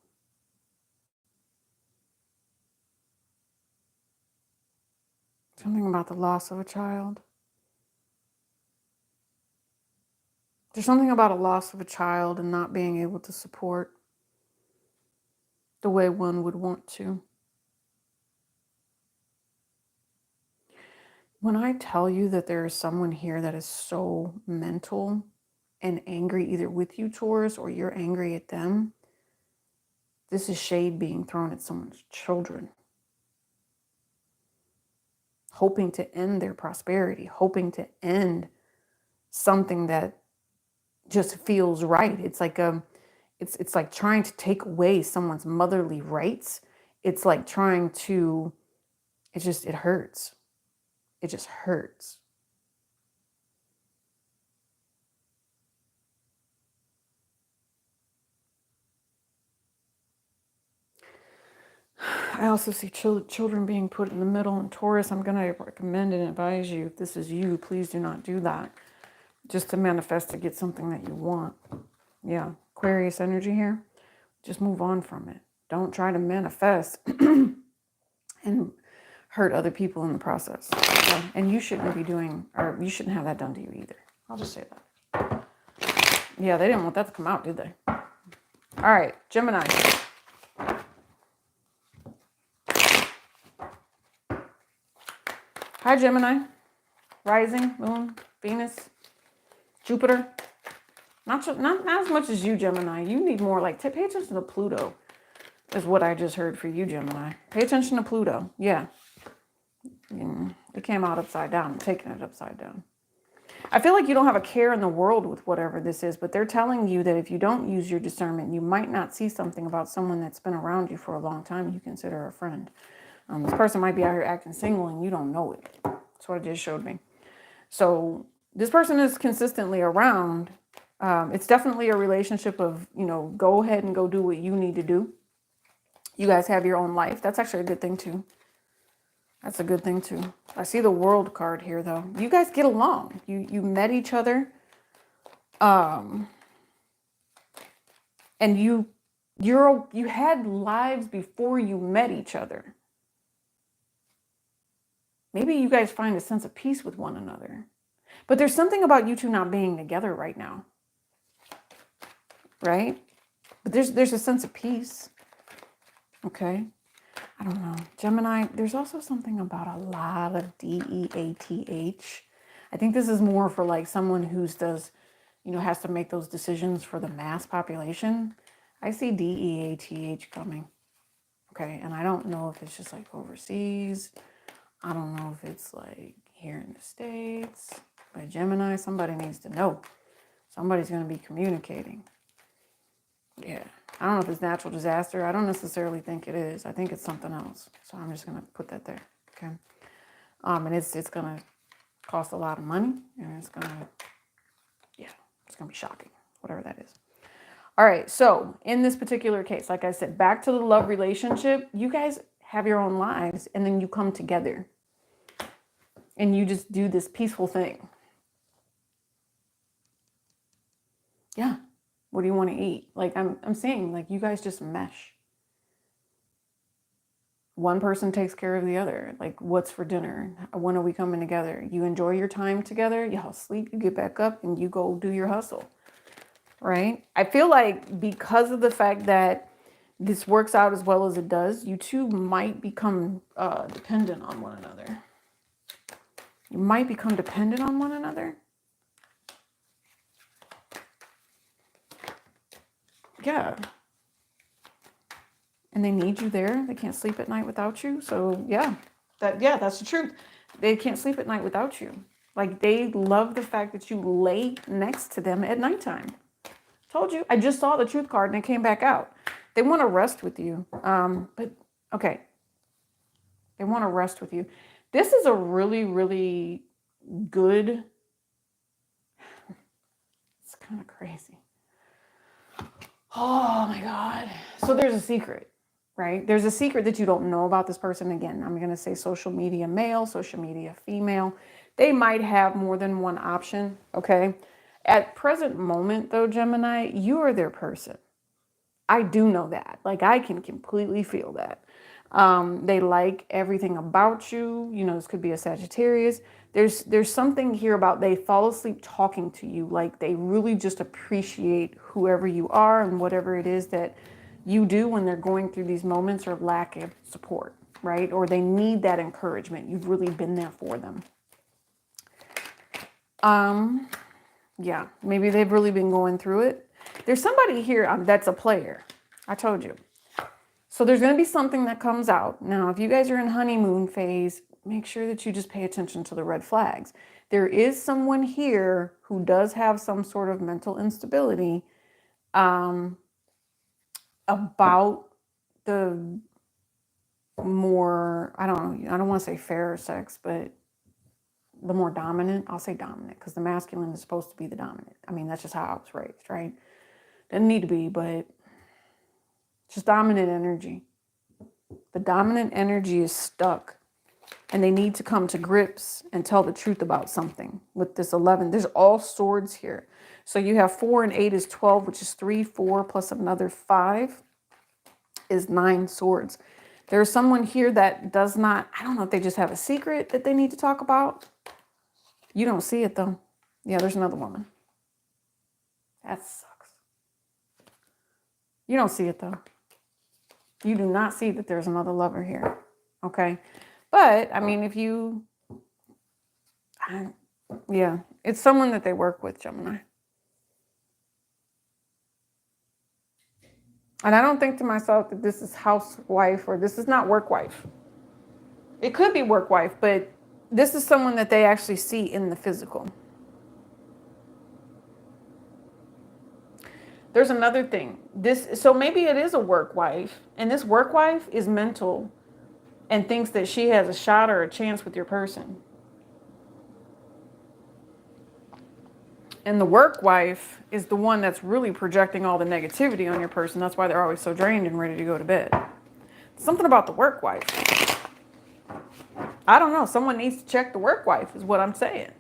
Something about the loss of a child. There's something about a loss of a child and not being able to support the way one would want to. When I tell you that there is someone here that is so mental and angry either with you, Taurus, or you're angry at them, this is shade being thrown at someone's children. Hoping to end their prosperity, hoping to end something that just feels right. It's like it's like trying to take away someone's motherly rights. It's like trying to, it hurts. It just hurts. I also see children being put in the middle. And Taurus, I'm going to recommend and advise you, if this is you, please do not do that. Just to manifest to get something that you want. Yeah, Aquarius energy here. Just move on from it. Don't try to manifest and hurt other people in the process. Okay? And you shouldn't be doing, or you shouldn't have that done to you either. I'll just say that. Yeah, they didn't want that to come out, did they? All right, Gemini. Hi, Gemini. Rising, Moon, Venus, Jupiter. Not as much as you, Gemini. You need more like, pay attention to Pluto is what I just heard for you, Gemini. Pay attention to Pluto. Yeah. It came out upside down. I'm taking it upside down. I feel like you don't have a care in the world with whatever this is, but they're telling you that if you don't use your discernment, you might not see something about someone that's been around you for a long time you consider a friend. This person might be out here acting single and you don't know it. That's what it just showed me. So this person is consistently around. It's definitely a relationship of, go ahead and go do what you need to do. You guys have your own life. That's actually a good thing too. That's a good thing too. I see the World card here though. You guys get along. You met each other. And you had lives before you met each other. Maybe you guys find a sense of peace with one another. But there's something about you two not being together right now. Right? But there's a sense of peace. Okay? I don't know. Gemini, there's also something about a lot of DEATH. I think this is more for like someone who does, has to make those decisions for the mass population. I see DEATH coming. Okay? And I don't know if it's just like overseas. I don't know if it's like here in the States. But Gemini, somebody needs to know. Somebody's going to be communicating. Yeah. I don't know if it's natural disaster. I don't necessarily think it is. I think it's something else. So I'm just going to put that there. Okay. And it's going to cost a lot of money. And it's going to be shocking. Whatever that is. All right. So in this particular case, like I said, back to the love relationship, you guys have your own lives and then you come together. And you just do this peaceful thing. Yeah. What do you want to eat? Like I'm saying, like you guys just mesh. One person takes care of the other. Like what's for dinner? When are we coming together? You enjoy your time together. Y'all sleep, you get back up and you go do your hustle. Right? I feel like because of the fact that this works out as well as it does, you two might become dependent on one another. You might become dependent on one another. Yeah. And they need you there. They can't sleep at night without you. So that's the truth. They can't sleep at night without you. Like they love the fact that you lay next to them at nighttime. Told you. I just saw the truth card and it came back out. They want to rest with you. But okay. They want to rest with you. This is a really, really good. It's kind of crazy. Oh my God. So there's a secret, right? There's a secret that you don't know about this person. Again, I'm going to say social media male, social media female. They might have more than one option, okay? At present moment though, Gemini, you are their person. I do know that. Like I can completely feel that. They like everything about you. This could be a Sagittarius. There's something here about they fall asleep talking to you. Like they really just appreciate whoever you are and whatever it is that you do when they're going through these moments or lack of support, right? Or they need that encouragement. You've really been there for them. Yeah, maybe they've really been going through it. There's somebody here that's a player. I told you. So there's going to be something that comes out. Now, if you guys are in honeymoon phase, make sure that you just pay attention to the red flags. There is someone here who does have some sort of mental instability about the more, I don't want to say fairer sex, but the more dominant. I'll say dominant because the masculine is supposed to be the dominant. I mean, that's just how I was raised, right? Doesn't need to be, but just dominant energy. The dominant energy is stuck and they need to come to grips and tell the truth about something with this 11. There's all swords here. So you have 4 and 8 is 12, which is 3, 4 plus another 5 is 9 swords. There's someone here that does not, I don't know if they just have a secret that they need to talk about. You don't see it though. Yeah, there's another woman. That sucks. You don't see it though. You do not see that there's another lover here. Okay. But I mean, if you, yeah, it's someone that they work with, Gemini. And I don't think to myself that this is housewife or this is not work wife. It could be work wife, but this is someone that they actually see in the physical. There's another thing. So maybe it is a work wife, and this work wife is mental and thinks that she has a shot or a chance with your person. And the work wife is the one that's really projecting all the negativity on your person. That's why they're always so drained and ready to go to bed. Something about the work wife. I don't know. Someone needs to check the work wife is what I'm saying.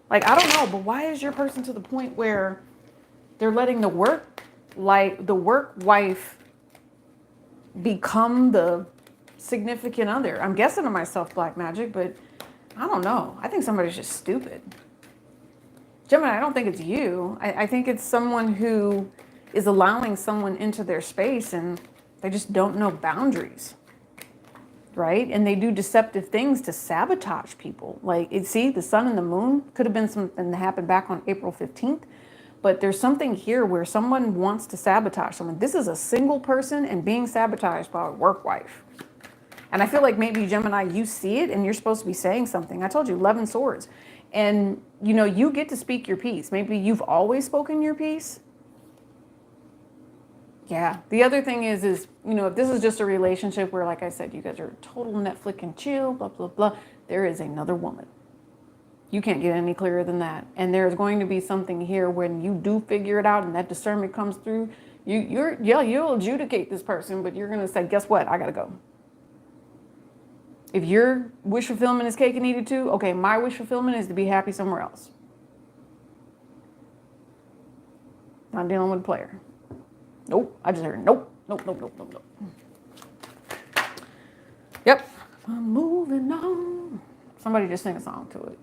Like, I don't know, but why is your person to the point where they're letting the work wife become the significant other? I'm guessing to myself, black magic, but I don't know. I think somebody's just stupid. Gemini, I don't think it's you. I think it's someone who is allowing someone into their space and they just don't know boundaries, right? And they do deceptive things to sabotage people. Like, see, the sun and the moon could have been something that happened back on April 15th. But there's something here where someone wants to sabotage someone. This is a single person and being sabotaged by a work wife. And I feel like maybe, Gemini, you see it and you're supposed to be saying something. I told you, 11 swords. And, you know, you get to speak your piece. Maybe you've always spoken your piece. Yeah. The other thing is, you know, if this is just a relationship where, like I said, you guys are total Netflix and chill, blah, blah, blah, there is another woman. You can't get any clearer than that. And there's going to be something here when you do figure it out and that discernment comes through. You'll adjudicate this person, but you're going to say, guess what? I got to go. If your wish fulfillment is cake and eat it too, okay, my wish fulfillment is to be happy somewhere else. Not dealing with a player. Nope. I just heard nope, nope, nope, nope, nope, nope. Yep. I'm moving on. Somebody just sing a song to it.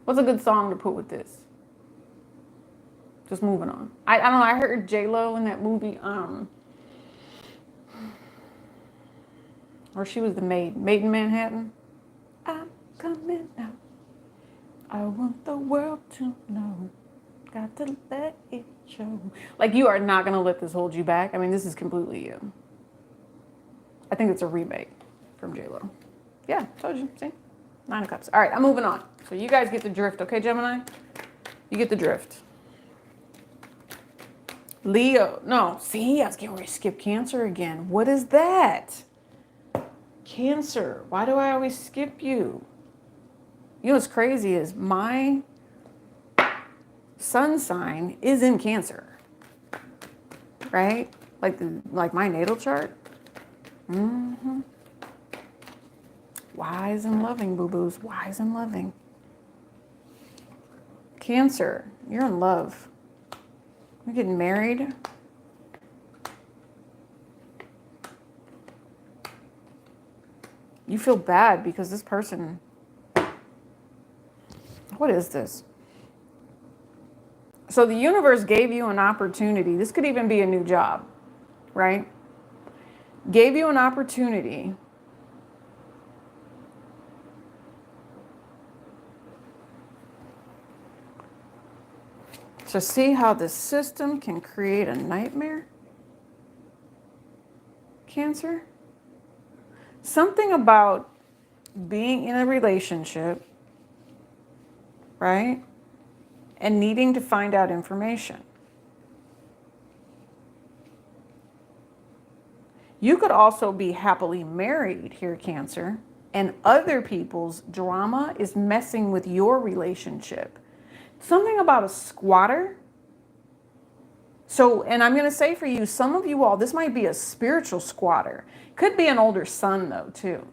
What's a good song to put with this? Just moving on. I don't know. I heard J-Lo in that movie, or she was the maid in Manhattan. I'm coming out. I want the world to know. Got to let it show. Like, you are not going to let this hold you back. I mean, this is completely you. I think it's a remake from J-Lo. Yeah, told you. See? 9 of Cups. All right, I'm moving on. So you guys get the drift, okay, Gemini? You get the drift. Leo. No, see, I was getting ready to skip Cancer again. What is that? Cancer. Why do I always skip you? You know what's crazy is my sun sign is in Cancer, right? Like my natal chart. Mm-hmm. Wise and loving, boo-boos. Wise and loving. Cancer, you're in love. You're getting married. You feel bad because this person... What is this? So the universe gave you an opportunity. This could even be a new job, right? Gave you an opportunity to see how the system can create a nightmare. Cancer. Something about being in a relationship, right? And needing to find out information. You could also be happily married here, Cancer, and other people's drama is messing with your relationship. Something about a squatter. So, and I'm going to say for you, some of you all, this might be a spiritual squatter. Could be an older son though, too.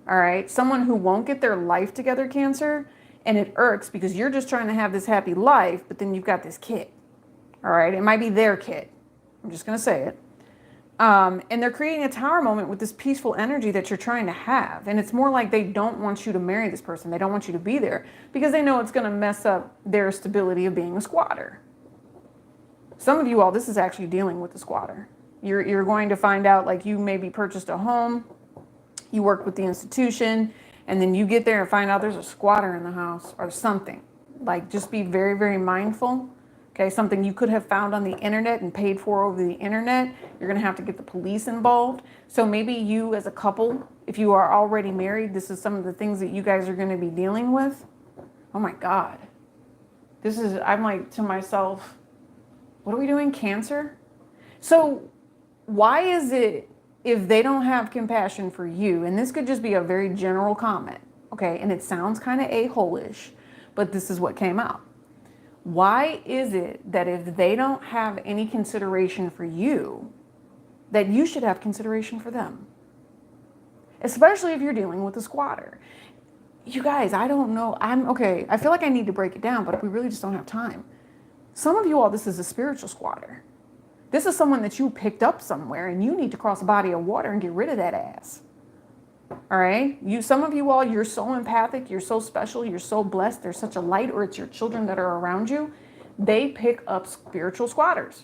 All right. Someone who won't get their life together, Cancer. And it irks because you're just trying to have this happy life, but then you've got this kid. All right. It might be their kid. I'm just going to say it. And they're creating a tower moment with this peaceful energy that you're trying to have. And it's more like they don't want you to marry this person. They don't want you to be there because they know it's going to mess up their stability of being a squatter. Some of you all, this is actually dealing with the squatter. You're going to find out, like, you maybe purchased a home, you worked with the institution, and then you get there and find out there's a squatter in the house or something. Like, just be very, very mindful. Okay, something you could have found on the internet and paid for over the internet. You're going to have to get the police involved. So maybe you as a couple, if you are already married, this is some of the things that you guys are going to be dealing with. Oh my God. I'm like to myself, what are we doing, Cancer? So why is it if they don't have compassion for you, and this could just be a very general comment, okay, and it sounds kind of a-hole-ish, but this is what came out. Why is it that if they don't have any consideration for you, that you should have consideration for them? Especially if you're dealing with a squatter. You guys, I don't know. Okay. I feel like I need to break it down, but we really just don't have time. Some of you all, this is a spiritual squatter. This is someone that you picked up somewhere and you need to cross a body of water and get rid of that ass. All right. Some of you all, you're so empathic. You're so special. You're so blessed. There's such a light, or it's your children that are around you. They pick up spiritual squatters.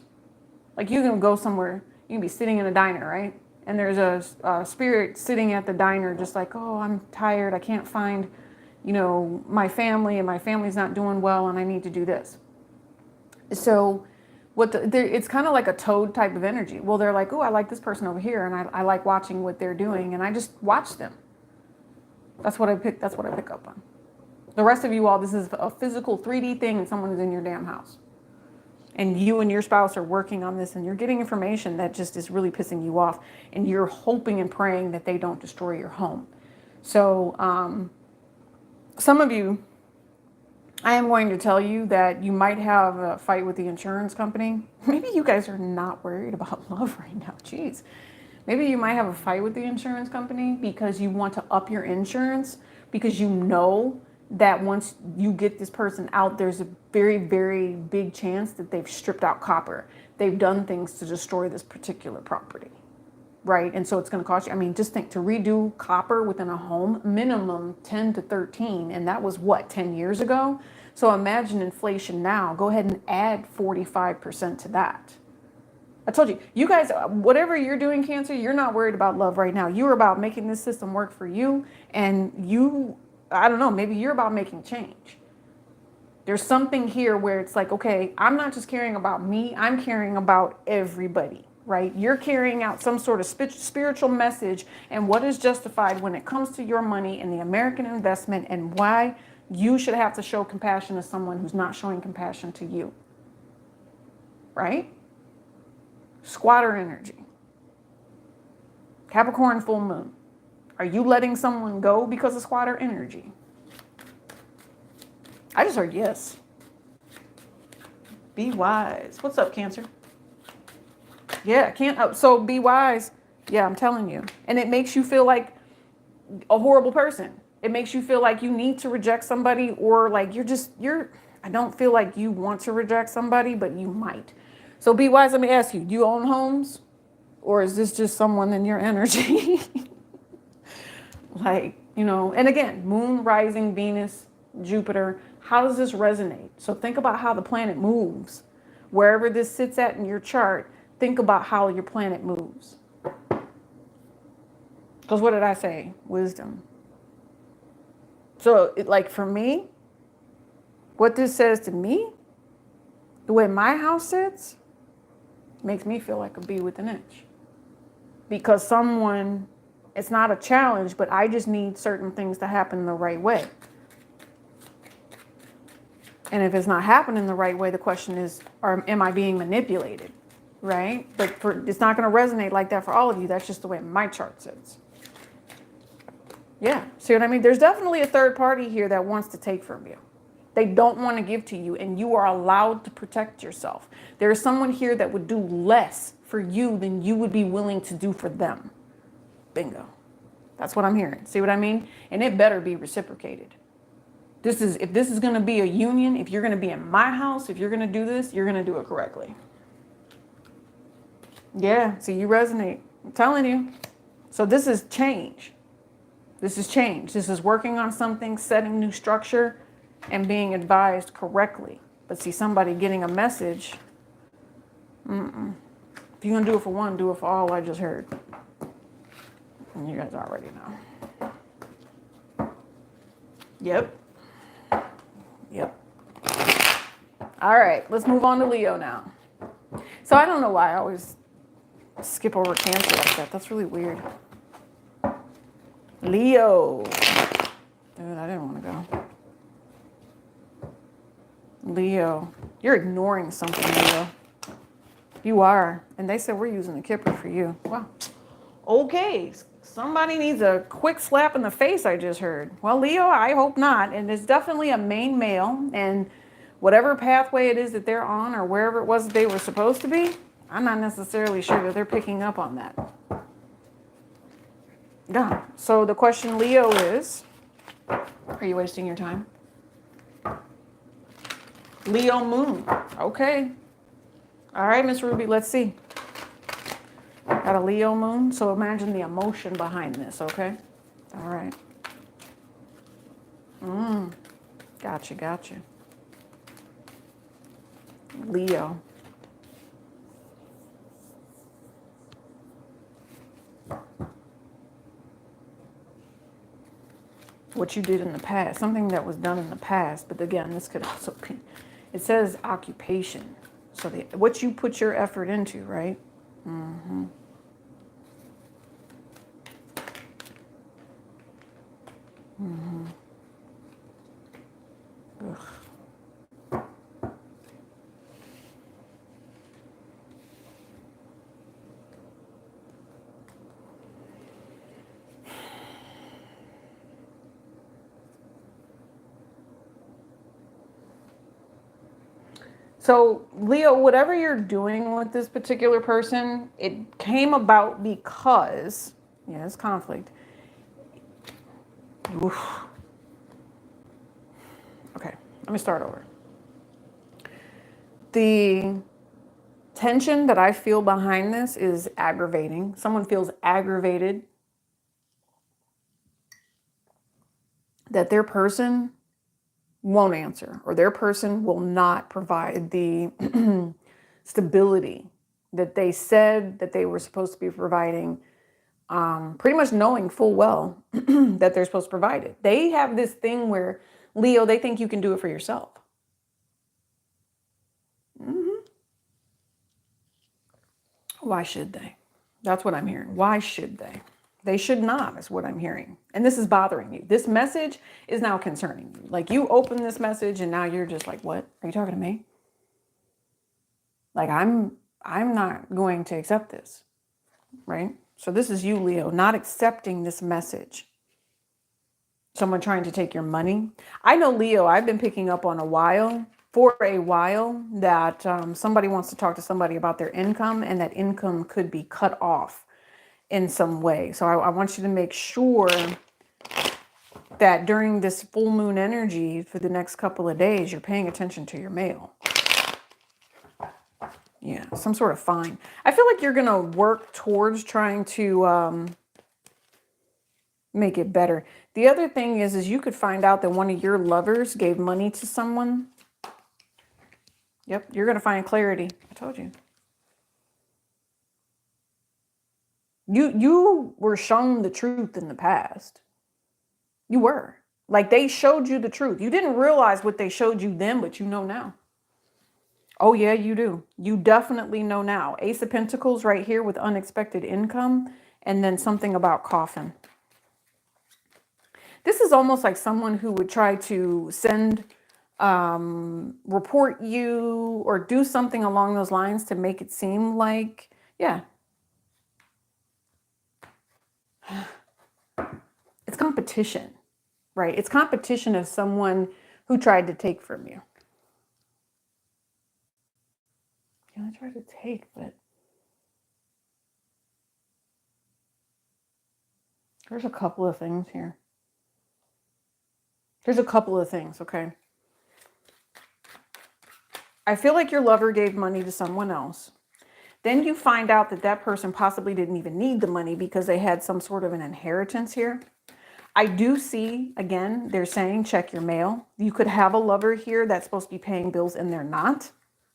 Like, you can go somewhere, you can be sitting in a diner, right? And there's a spirit sitting at the diner just like, oh, I'm tired. I can't find, my family, and my family's not doing well, and I need to do this. So it's kind of like a toad type of energy. Well, they're like, oh, I like this person over here, and I like watching what they're doing, and I just watch them. That's what I pick up on. The rest of you all, this is a physical 3D thing, and someone is in your damn house. And you and your spouse are working on this, and you're getting information that just is really pissing you off, and you're hoping and praying that they don't destroy your home. So some of you, I am going to tell you that you might have a fight with the insurance company. Maybe you guys are not worried about love right now. Jeez. Maybe you might have a fight with the insurance company because you want to up your insurance, because you know that once you get this person out, there's a very, very big chance that they've stripped out copper. They've done things to destroy this particular property, right? And so it's going to cost you, just think, to redo copper within a home, minimum 10 to 13. And that was what, 10 years ago? So imagine inflation now. Go ahead and add 45% to that. I told you, you guys, whatever you're doing, Cancer, you're not worried about love right now. You're about making this system work for you. And I don't know, maybe you're about making change. There's something here where it's like, okay, I'm not just caring about me. I'm caring about everybody, right? You're carrying out some sort of spiritual message, and what is justified when it comes to your money and the American investment, and why you should have to show compassion to someone who's not showing compassion to you, right? Squatter energy. Capricorn full moon. Are you letting someone go because of squatter energy? I just heard yes. Be wise. What's up, Cancer? Yeah, so be wise. Yeah, I'm telling you. And it makes you feel like a horrible person. It makes you feel like you need to reject somebody, or like I don't feel like you want to reject somebody, but you might. So be wise. Let me ask you, do you own homes? Or is this just someone in your energy? And again, moon, rising, Venus, Jupiter, how does this resonate? So think about how the planet moves. Wherever this sits at in your chart, think about how your planet moves. Because what did I say? Wisdom. So for me, what this says to me, the way my house sits, makes me feel like a bee with an itch. Because it's not a challenge, but I just need certain things to happen the right way. And if it's not happening the right way, the question is, am I being manipulated, right? But it's not going to resonate like that for all of you. That's just the way my chart sits. Yeah, see what I mean? There's definitely a third party here that wants to take from you. They don't want to give to you, and you are allowed to protect yourself. There is someone here that would do less for you than you would be willing to do for them. Bingo. That's what I'm hearing. See what I mean? And it better be reciprocated. If this is going to be a union, if you're going to be in my house, if you're going to do this, you're going to do it correctly. Yeah, see, you resonate. I'm telling you. So this is change. This is change. This is working on something, setting new structure, and being advised correctly. But see, somebody getting a message. If you're going to do it for one, do it for all, I just heard. And you guys already know. Yep. All right, let's move on to Leo now. So I don't know why I always skip over Cancer like that. That's really weird. Leo. Dude, I didn't want to go. Leo. You're ignoring something, Leo. You are. And they said we're using the Kipper for you. Wow. Okay. Somebody needs a quick slap in the face, I just heard. Well, Leo, I hope not. And it's definitely a main male. And whatever pathway it is that they're on or wherever it was that they were supposed to be, I'm not necessarily sure that they're picking up on that. Yeah. So the question, Leo, is, are you wasting your time? Leo moon. Okay. All right, Miss Ruby, let's see. Got a Leo moon, so imagine the emotion behind this, okay? All right. Gotcha. Leo. What you did in the past, something that was done in the past, but again, this could also be, it says occupation. So what you put your effort into, right? Ugh. So, Leo, whatever you're doing with this particular person, it came about because, yeah, it's conflict. Oof. Okay, let me start over. The tension that I feel behind this is aggravating. Someone feels aggravated that their person won't answer, or their person will not provide the stability that they said that they were supposed to be providing, pretty much knowing full well that they're supposed to provide it. They have this thing where, Leo, they think you can do it for yourself. Why should they? That's what I'm hearing. Why should they? They should not, is what I'm hearing. And this is bothering you. This message is now concerning you. Like, you open this message and now you're just like, what? Are you talking to me? Like, I'm not going to accept this, right? So this is you, Leo, not accepting this message. Someone trying to take your money. I know, Leo, I've been picking up on for a while that somebody wants to talk to somebody about their income, and that income could be cut off in some way. So I want you to make sure that during this full moon energy for the next couple of days, you're paying attention to your mail. Yeah, some sort of fine. I feel like you're going to work towards trying to make it better. The other thing is you could find out that one of your lovers gave money to someone. Yep, you're going to find clarity. I told you. You were shown the truth in the past. You were. Like, they showed you the truth. You didn't realize what they showed you then, but you know now. Oh, yeah, you do. You definitely know now. Ace of Pentacles right here with unexpected income, and then something about coffin. This is almost like someone who would try to send, report you or do something along those lines to make it seem like, yeah. It's competition, right? It's competition of someone who tried to take from you. Yeah, I tried to take, but there's a couple of things here. There's a couple of things, okay? I feel like your lover gave money to someone else. Then you find out that that person possibly didn't even need the money because they had some sort of an inheritance here. I do see, again, they're saying check your mail. You could have a lover here that's supposed to be paying bills and they're not.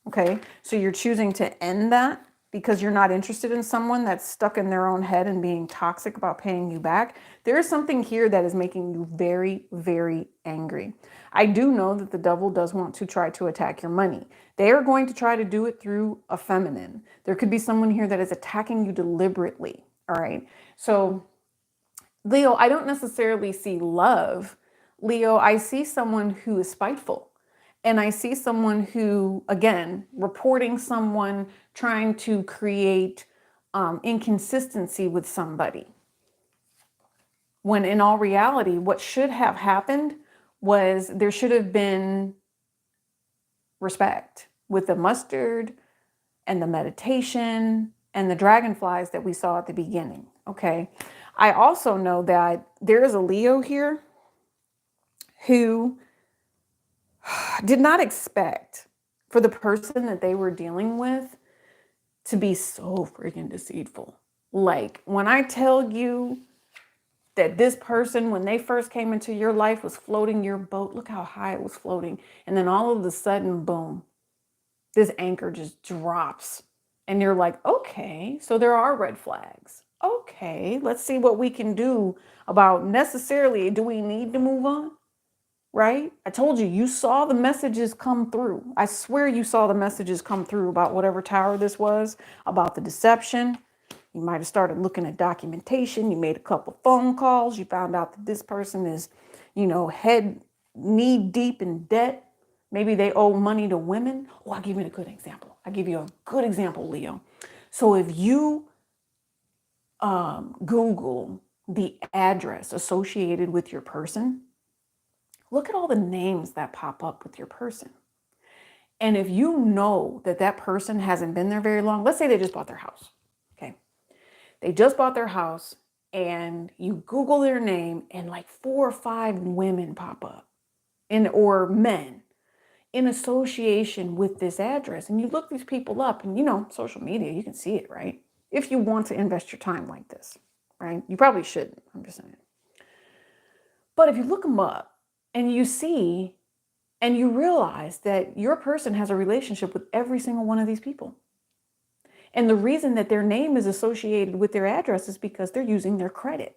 Okay, so you're choosing to end that because you're not interested in someone that's stuck in their own head and being toxic about paying you back. There is something here that is making you very, very angry. I do know that the devil does want to try to attack your money. They are going to try to do it through a feminine. There could be someone here that is attacking you deliberately. All right, so Leo, I don't necessarily see love. Leo, I see someone who is spiteful. And I see someone who, again, reporting someone, trying to create inconsistency with somebody. When in all reality, what should have happened was there should have been respect with the mustard and the meditation and the dragonflies that we saw at the beginning. Okay. I also know that there is a Leo here who did not expect for the person that they were dealing with to be so freaking deceitful. Like when I tell you that this person, when they first came into your life, was floating your boat, look how high it was floating. And then all of a sudden, boom, this anchor just drops. And you're like, okay, so there are red flags. Okay, let's see what we can do about necessarily, do we need to move on? Right? I told you, you saw the messages come through. I swear you saw the messages come through about whatever tower this was, about the deception. You might have started looking at documentation. You made a couple phone calls. You found out that this person is, head knee deep in debt. Maybe they owe money to women. Oh, I'll give you a good example. I'll give you a good example, Leo. So if you Google the address associated with your person, look at all the names that pop up with your person. And if you know that that person hasn't been there very long, let's say they just bought their house. Okay. They just bought their house and you Google their name and like 4 or 5 women pop up or men in association with this address. And you look these people up and social media, you can see it, right? If you want to invest your time like this, right? You probably shouldn't, I'm just saying. But if you look them up, and you see and you realize that your person has a relationship with every single one of these people. And the reason that their name is associated with their address is because they're using their credit.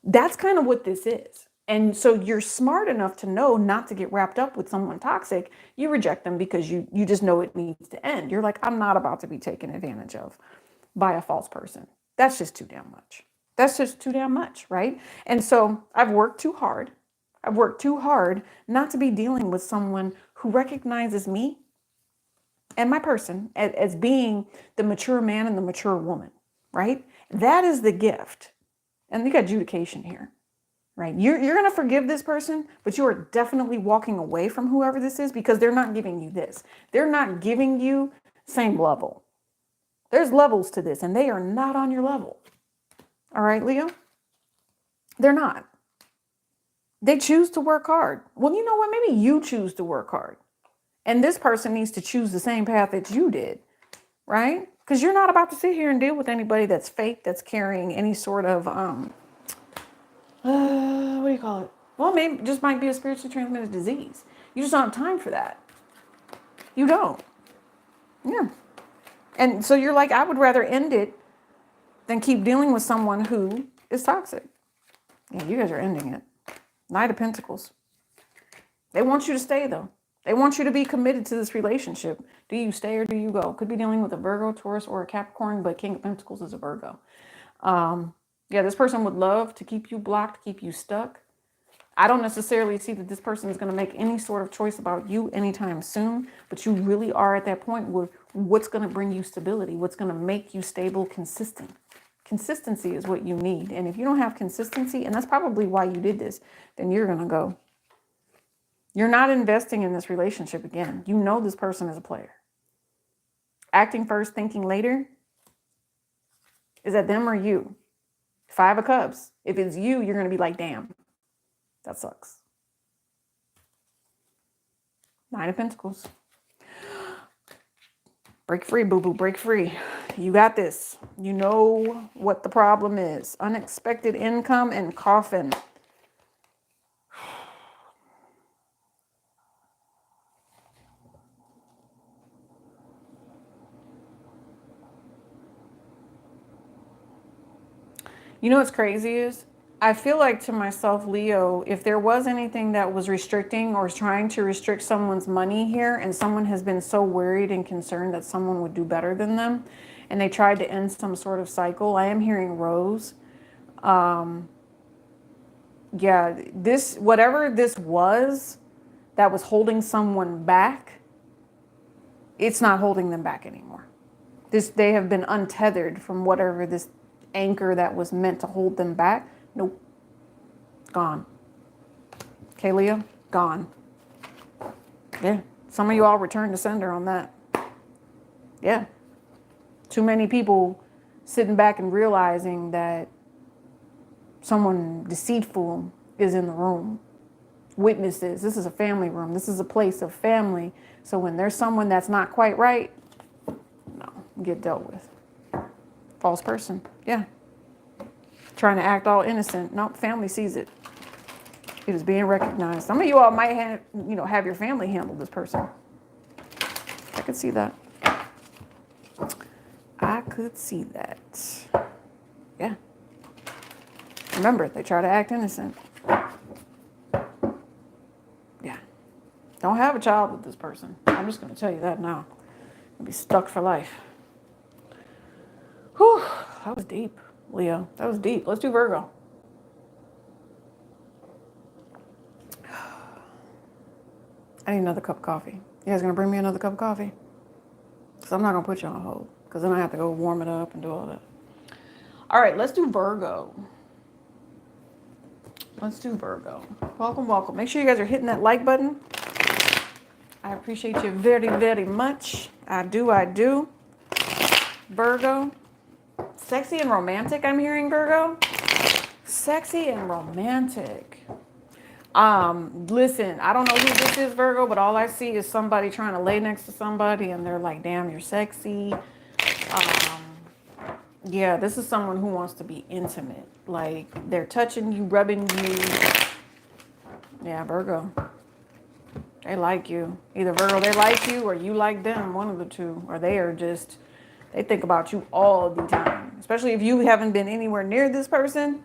That's kind of what this is. And so you're smart enough to know not to get wrapped up with someone toxic. You reject them because you just know it needs to end. You're like, I'm not about to be taken advantage of by a false person. That's just too damn much. That's just too damn much, right? And so I've worked too hard. I've worked too hard not to be dealing with someone who recognizes me and my person as being the mature man and the mature woman, right? That is the gift. And you got adjudication here, right? You're going to forgive this person, but you are definitely walking away from whoever this is because they're not giving you this. They're not giving you same level. There's levels to this and they are not on your level. All right, Leo? They're not. They choose to work hard. Well, you know what? Maybe you choose to work hard. And this person needs to choose the same path that you did, right? Because you're not about to sit here and deal with anybody that's fake, that's carrying any sort of, what do you call it? Well, maybe it just might be a spiritually transmitted disease. You just don't have time for that. You don't. Yeah. And so you're like, I would rather end it than keep dealing with someone who is toxic. Yeah, you guys are ending it. Knight of Pentacles. They want you to stay, though. They want you to be committed to this relationship. Do you stay or do you go? Could be dealing with a Virgo, Taurus, or a Capricorn, but King of Pentacles is a Virgo. Yeah, this person would love to keep you blocked, keep you stuck. I don't necessarily see that this person is going to make any sort of choice about you anytime soon, but you really are at that point where what's going to bring you stability, what's going to make you stable, consistent. Consistency is what you need. And if you don't have consistency, and that's probably why you did this, then you're going to go. You're not investing in this relationship again. You know this person is a player. Acting first, thinking later. Is that them or you? 5 of Cups. If it's you, you're going to be like, damn, that sucks. 9 of Pentacles. Break free, boo-boo, break free. You got this. You know what the problem is. Unexpected income and coffin. You know what's crazy is? I feel like to myself, Leo, if there was anything that was restricting or trying to restrict someone's money here, and someone has been so worried and concerned that someone would do better than them, and they tried to end some sort of cycle, I am hearing Rose. Yeah, this, whatever this was that was holding someone back, it's not holding them back anymore. They have been untethered from whatever this anchor that was meant to hold them back. Nope. Gone. Okay, Leo? Gone. Yeah. Some of you all returned to sender on that. Yeah. Too many people sitting back and realizing that someone deceitful is in the room. Witnesses. This is a family room. This is a place of family. So when there's someone that's not quite right, no, get dealt with. False person. Yeah. Trying to act all innocent. No, family sees it. It is being recognized. Some of you all might have, have your family handle this person. I could see that. I could see that. Yeah. Remember, they try to act innocent. Yeah. Don't have a child with this person. I'm just going to tell you that now. You'll be stuck for life. Whew. That was deep, Leo. That was deep. Let's do Virgo. I need another cup of coffee. You guys going to bring me another cup of coffee? Because I'm not going to put you on hold. Because then I have to go warm it up and do all that. All right, let's do Virgo. Let's do Virgo. Welcome, welcome. Make sure you guys are hitting that like button. I appreciate you very, very much. I do. Virgo. Sexy and romantic, I'm hearing, Virgo. Sexy and romantic. Listen, I don't know who this is, Virgo, but all I see is somebody trying to lay next to somebody and they're like, damn, you're sexy. Yeah, this is someone who wants to be intimate. Like, they're touching you, rubbing you. Yeah, Virgo. They like you. Either Virgo, they like you, or you like them, one of the two. Or they think about you all the time. Especially if you haven't been anywhere near this person,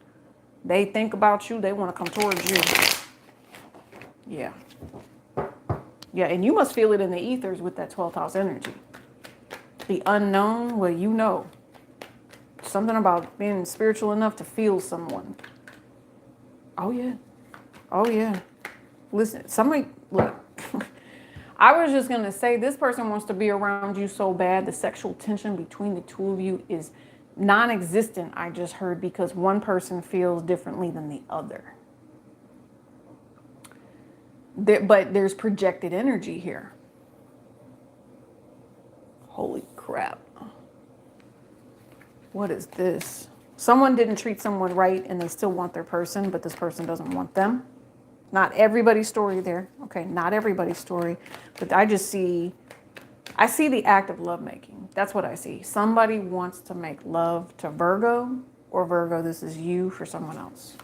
they think about you. They want to come towards you. Yeah. Yeah, and you must feel it in the ethers with that 12th house energy. The unknown, well, you know. Something about being spiritual enough to feel someone. Oh, yeah. Oh, yeah. Listen, look. I was just going to say, this person wants to be around you so bad, the sexual tension between the two of you is non-existent, I just heard, because one person feels differently than the other. But there's projected energy here. Holy crap. What is this? Someone didn't treat someone right and they still want their person, but this person doesn't want them. Not everybody's story there. Okay, not everybody's story. But I see the act of lovemaking. That's what I see. Somebody wants to make love to Virgo, or Virgo, this is you for someone else.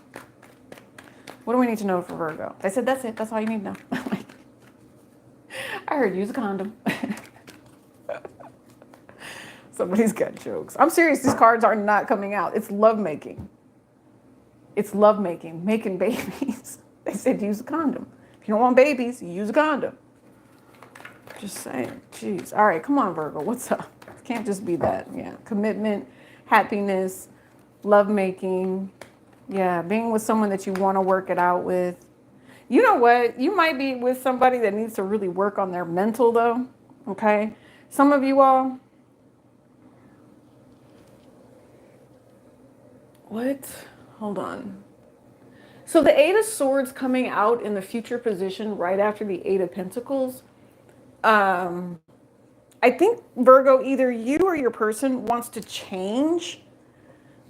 What do we need to know for Virgo? They said, that's it. That's all you need to know. I heard use a condom. Somebody's got jokes. I'm serious. These cards are not coming out. It's lovemaking. It's lovemaking. Making babies. They said use a condom. If you don't want babies, use a condom. Just saying. Jeez. All right. Come on, Virgo. What's up? It can't just be that. Yeah. Commitment, happiness, lovemaking. Yeah. Being with someone that you want to work it out with. You know what? You might be with somebody that needs to really work on their mental, though. Okay. Some of you all. What? Hold on. So the Eight of Swords coming out in the future position right after the Eight of Pentacles. I think, Virgo, either you or your person wants to change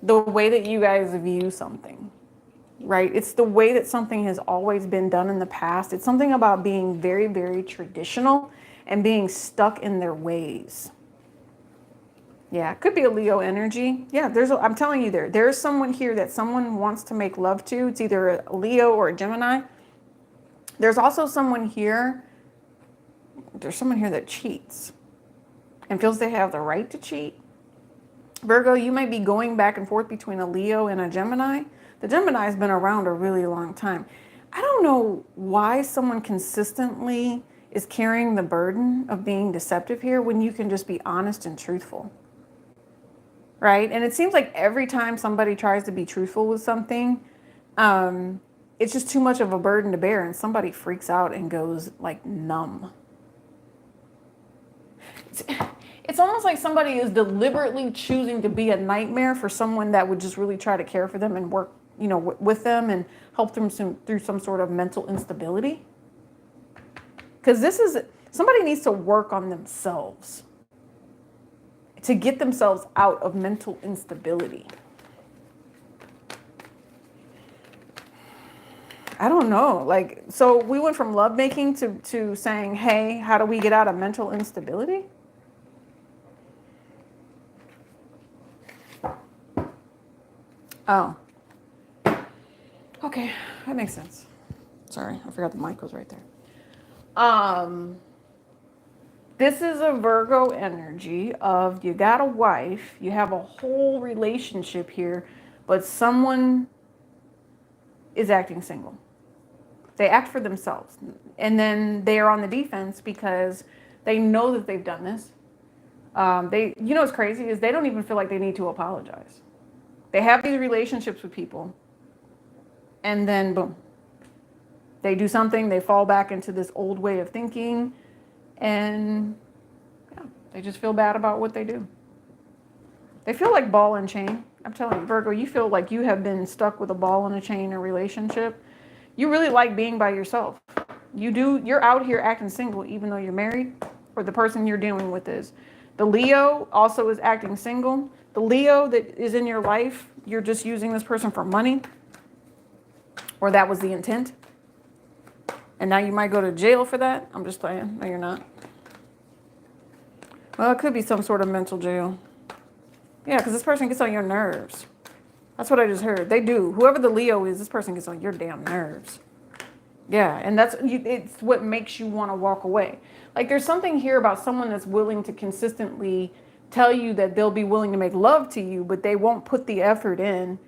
the way that you guys view something, right? It's the way that something has always been done in the past. It's something about being very, very traditional and being stuck in their ways. Yeah, it could be a Leo energy. Yeah, I'm telling you, there's someone here that someone wants to make love to. It's either a Leo or a Gemini. There's also someone here. There's someone here that cheats and feels they have the right to cheat. Virgo, you might be going back and forth between a Leo and a Gemini. The Gemini has been around a really long time. I don't know why someone consistently is carrying the burden of being deceptive here when you can just be honest and truthful, right? And it seems like every time somebody tries to be truthful with something, it's just too much of a burden to bear, and somebody freaks out and goes like numb. It's almost like somebody is deliberately choosing to be a nightmare for someone that would just really try to care for them and work, with them and help them through some sort of mental instability. Because somebody needs to work on themselves to get themselves out of mental instability. I don't know. So we went from lovemaking to saying, hey, how do we get out of mental instability? Oh. Okay, that makes sense. Sorry, I forgot the mic was right there. This is a Virgo energy of you got a wife, you have a whole relationship here, but someone is acting single. They act for themselves. And then they are on the defense because they know that they've done this. What's crazy is they don't even feel like they need to apologize. They have these relationships with people, and then boom, they do something, they fall back into this old way of thinking, and yeah, they just feel bad about what they do. They feel like ball and chain. I'm telling you, Virgo, you feel like you have been stuck with a ball and a chain in a relationship. You really like being by yourself. You're out here acting single even though you're married, or the person you're dealing with is. The Leo also is acting single. The Leo that is in your life, you're just using this person for money, or that was the intent. And now you might go to jail for that. I'm just playing. No, you're not. Well, it could be some sort of mental jail. Yeah, because this person gets on your nerves. That's what I just heard. They do. Whoever the Leo is, this person gets on your damn nerves. Yeah, and it's what makes you want to walk away. Like there's something here about someone that's willing to consistently tell you that they'll be willing to make love to you, but they won't put the effort in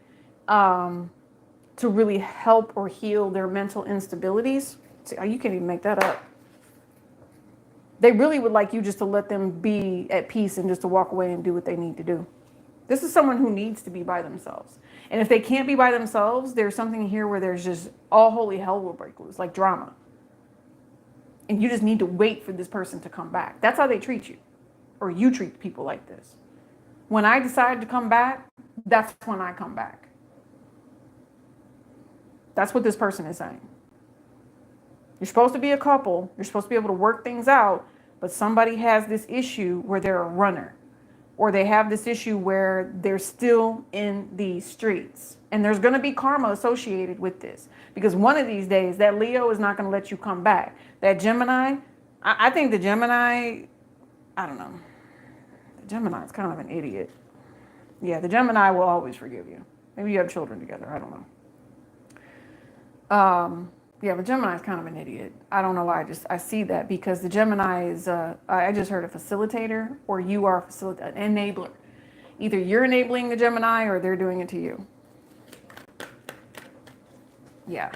to really help or heal their mental instabilities. See, you can't even make that up. They really would like you just to let them be at peace and just to walk away and do what they need to do. This is someone who needs to be by themselves. And if they can't be by themselves, there's something here where there's just all holy hell will break loose, like drama. And you just need to wait for this person to come back. That's how they treat you. Or you treat people like this. When I decide to come back, that's when I come back. That's what this person is saying. You're supposed to be a couple. You're supposed to be able to work things out. But somebody has this issue where they're a runner. Or they have this issue where they're still in the streets. And there's going to be karma associated with this. Because one of these days, that Leo is not going to let you come back. That Gemini, I think the Gemini, I don't know. The Gemini is kind of an idiot. Yeah, the Gemini will always forgive you. Maybe you have children together. I don't know. Yeah, but Gemini is kind of an idiot. I don't know why I see that because the Gemini is, I just heard a facilitator, or you are an enabler. Either you're enabling the Gemini or they're doing it to you. Yeah.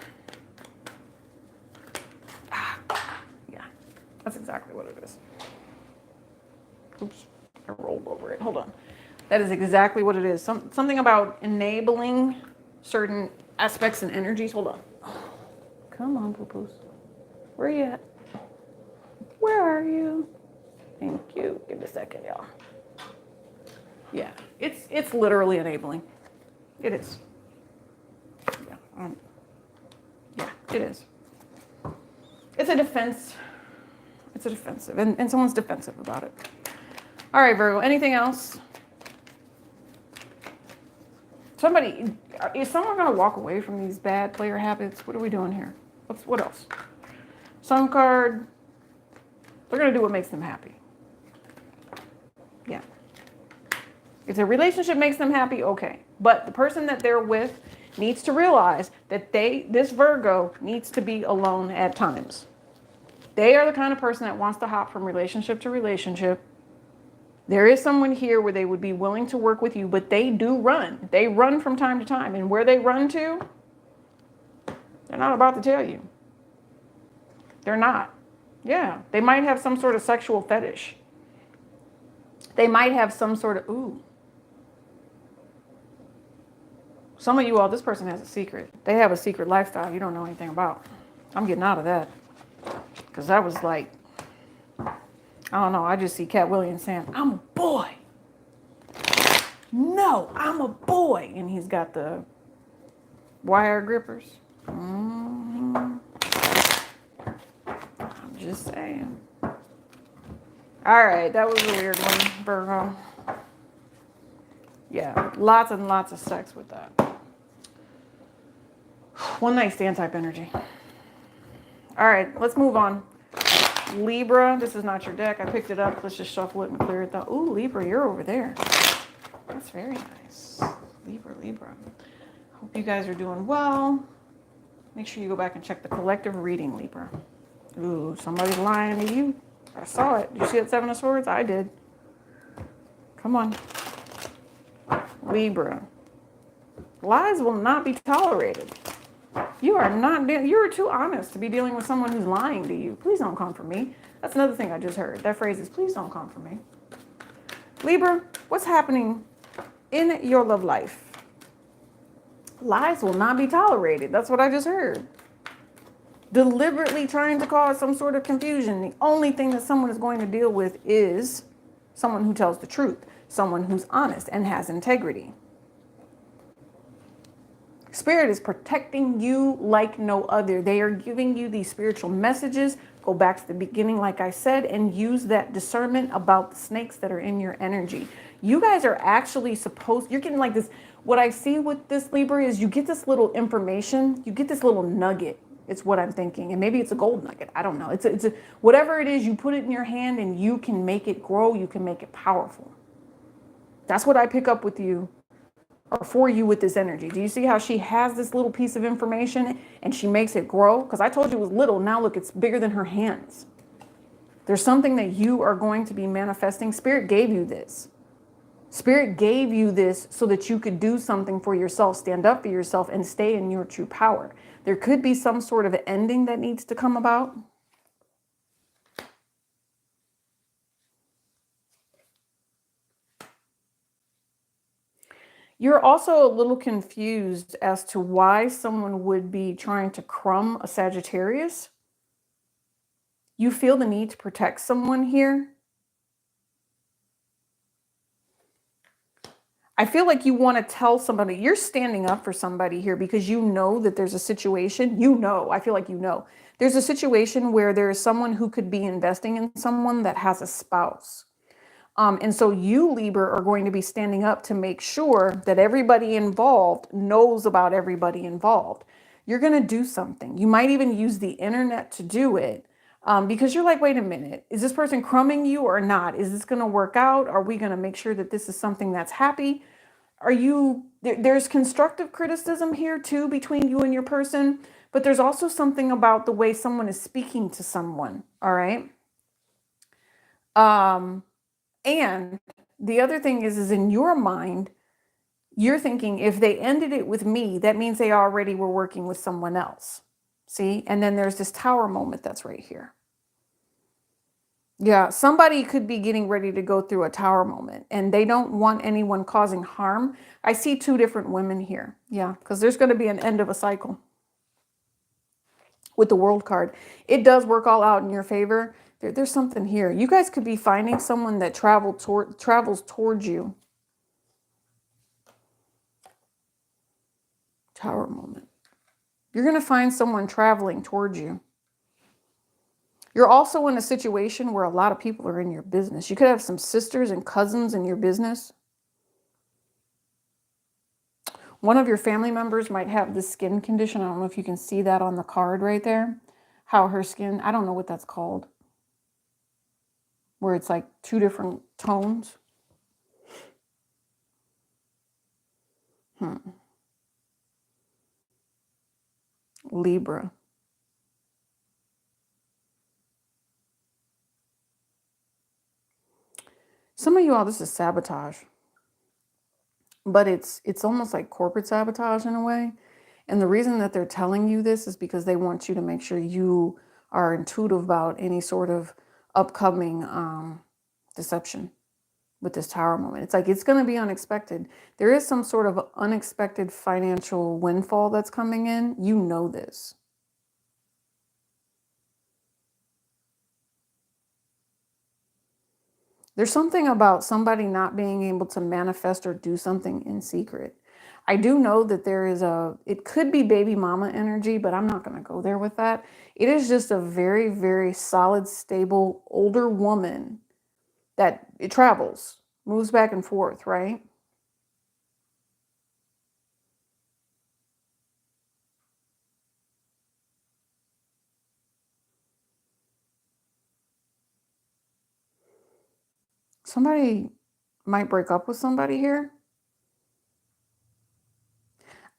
Yeah, that's exactly what it is. Oops, I rolled over it. Hold on. That is exactly what it is. Something about enabling certain aspects and energies. Hold on. Come on, poo-poos. Where you at? Where are you? Thank you. Give me a second, y'all. Yeah, it's literally enabling. It is. Yeah. It is. It's a defense. It's a defensive. And someone's defensive about it. All right, Virgo. Anything else? Is someone going to walk away from these bad player habits? What are we doing here? What else? Sun card. They're going to do what makes them happy. Yeah. If their relationship makes them happy, okay. But the person that they're with needs to realize that this Virgo needs to be alone at times. They are the kind of person that wants to hop from relationship to relationship. There is someone here where they would be willing to work with you, but they do run. They run from time to time. And where they run to, they're not about to tell you. They're not. Yeah. They might have some sort of sexual fetish. They might have some sort of, ooh. Some of you all, this person has a secret. They have a secret lifestyle you don't know anything about. I'm getting out of that. Because that was like, I don't know. I just see Cat Williams saying, I'm a boy. No, I'm a boy. And he's got the wire grippers. I'm just saying. All right. That was a weird one, Virgo. Yeah. Lots and lots of sex with that. One night stand type energy. All right. Let's move on. Libra, this is not your deck. I picked it up. Let's just shuffle it and clear it out. Ooh, Libra, you're over there. That's very nice. Libra. Hope you guys are doing well. Make sure you go back and check the collective reading, Libra. Ooh, somebody's lying to you. I saw it. Did you see that Seven of Swords? I did. Come on. Libra. Lies will not be tolerated. You are too honest to be dealing with someone who's lying to you. Please don't come for me. That's another thing I just heard. That phrase is, please don't come for me. Libra, what's happening in your love life? Lies will not be tolerated. That's what I just heard. Deliberately trying to cause some sort of confusion. The only thing that someone is going to deal with is someone who tells the truth, someone who's honest and has integrity. Spirit is protecting you like no other. They are giving you these spiritual messages. Go back to the beginning, like I said, and use that discernment about the snakes that are in your energy. You guys are actually you're getting like this. What I see with this Libra is you get this little information. You get this little nugget. It's what I'm thinking. And maybe it's a gold nugget. I don't know. It's whatever it is, you put it in your hand and you can make it grow. You can make it powerful. That's what I pick up with you. Or for you with this energy. Do you see how she has this little piece of information and she makes it grow? Because I told you it was little. Now look, it's bigger than her hands. There's something that you are going to be manifesting. Spirit gave you this. Spirit gave you this so that you could do something for yourself, stand up for yourself, and stay in your true power. There could be some sort of ending that needs to come about. You're also a little confused as to why someone would be trying to crumb a Sagittarius. You feel the need to protect someone here. I feel like you want to tell somebody, you're standing up for somebody here because you know that there's a situation, I feel like there's a situation where there is someone who could be investing in someone that has a spouse. And so you, Libra, are going to be standing up to make sure that everybody involved knows about everybody involved. You're going to do something. You might even use the internet to do it because you're like, wait a minute, is this person crumbing you or not? Is this going to work out? Are we going to make sure that this is something that's happy? There's constructive criticism here too between you and your person, but there's also something about the way someone is speaking to someone. All right. And the other thing is in your mind, you're thinking if they ended it with me, that means they already were working with someone else. See? And then there's this tower moment that's right here. Yeah, somebody could be getting ready to go through a tower moment and they don't want anyone causing harm. I see two different women here. Yeah, because there's going to be an end of a cycle with the World card. It does work all out in your favor. There's something here. You guys could be finding someone that travels towards you. Tower moment. You're going to find someone traveling towards you. You're also in a situation where a lot of people are in your business. You could have some sisters and cousins in your business. One of your family members might have this skin condition. I don't know if you can see that on the card right there. How her skin, I don't know what that's called. Where it's like two different tones. Libra. Some of you all, this is sabotage. But it's almost like corporate sabotage in a way. And the reason that they're telling you this is because they want you to make sure you are intuitive about any sort of upcoming deception with this Tower moment. It's like it's going to be unexpected. There is some sort of unexpected financial windfall that's coming in. You know this. There's something about somebody not being able to manifest or do something in secret. I do know that there is it could be baby mama energy, but I'm not going to go there with that. It is just a very, very solid, stable, older woman that it travels, moves back and forth, right? Somebody might break up with somebody here.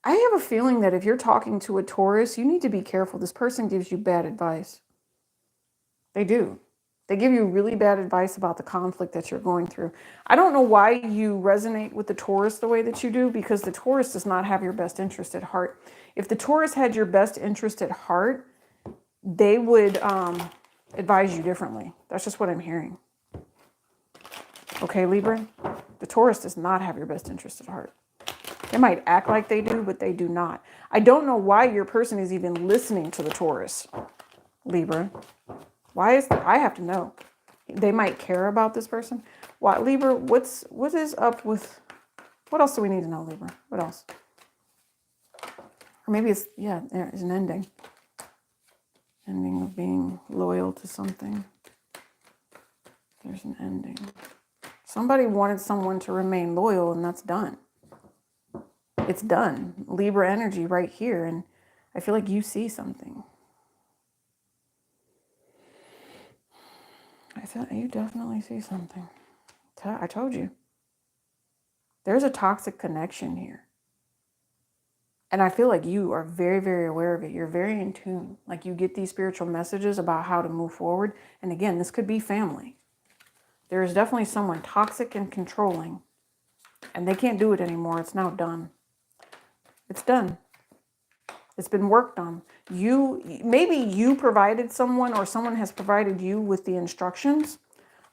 I have a feeling that if you're talking to a Taurus, you need to be careful. This person gives you bad advice. They do. They give you really bad advice about the conflict that you're going through. I don't know why you resonate with the Taurus the way that you do, because the Taurus does not have your best interest at heart. If the Taurus had your best interest at heart, they would advise you differently. That's just what I'm hearing. Okay, Libra? The Taurus does not have your best interest at heart. They might act like they do, but they do not. I don't know why your person is even listening to the Taurus, Libra. Why is that? I have to know. They might care about this person. Why, Libra, what is up with, what else do we need to know, Libra? What else? Or maybe it's, yeah, there is an ending. Ending of being loyal to something. There's an ending. Somebody wanted someone to remain loyal, and that's done. It's done. Libra energy right here, and I feel like you see something. I thought you definitely see something. I told you. There's a toxic connection here. And I feel like you are very, very aware of it. You're very in tune. Like you get these spiritual messages about how to move forward. And again, this could be family. There is definitely someone toxic and controlling. And they can't do it anymore. It's now done. It's done. It's been worked on. Maybe you provided someone, or someone has provided you with the instructions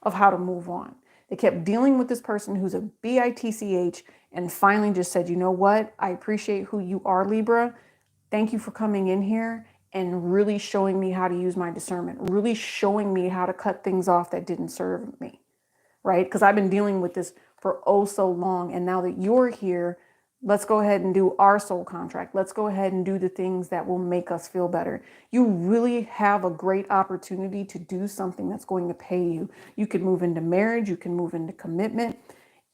of how to move on. They kept dealing with this person who's a bitch and finally just said, you know what? I appreciate who you are, Libra. Thank you for coming in here and really showing me how to use my discernment, really showing me how to cut things off that didn't serve me, right? Because I've been dealing with this for oh so long. And now that you're here, let's go ahead and do our soul contract. Let's go ahead and do the things that will make us feel better. You really have a great opportunity to do something that's going to pay you. You can move into marriage. You can move into commitment.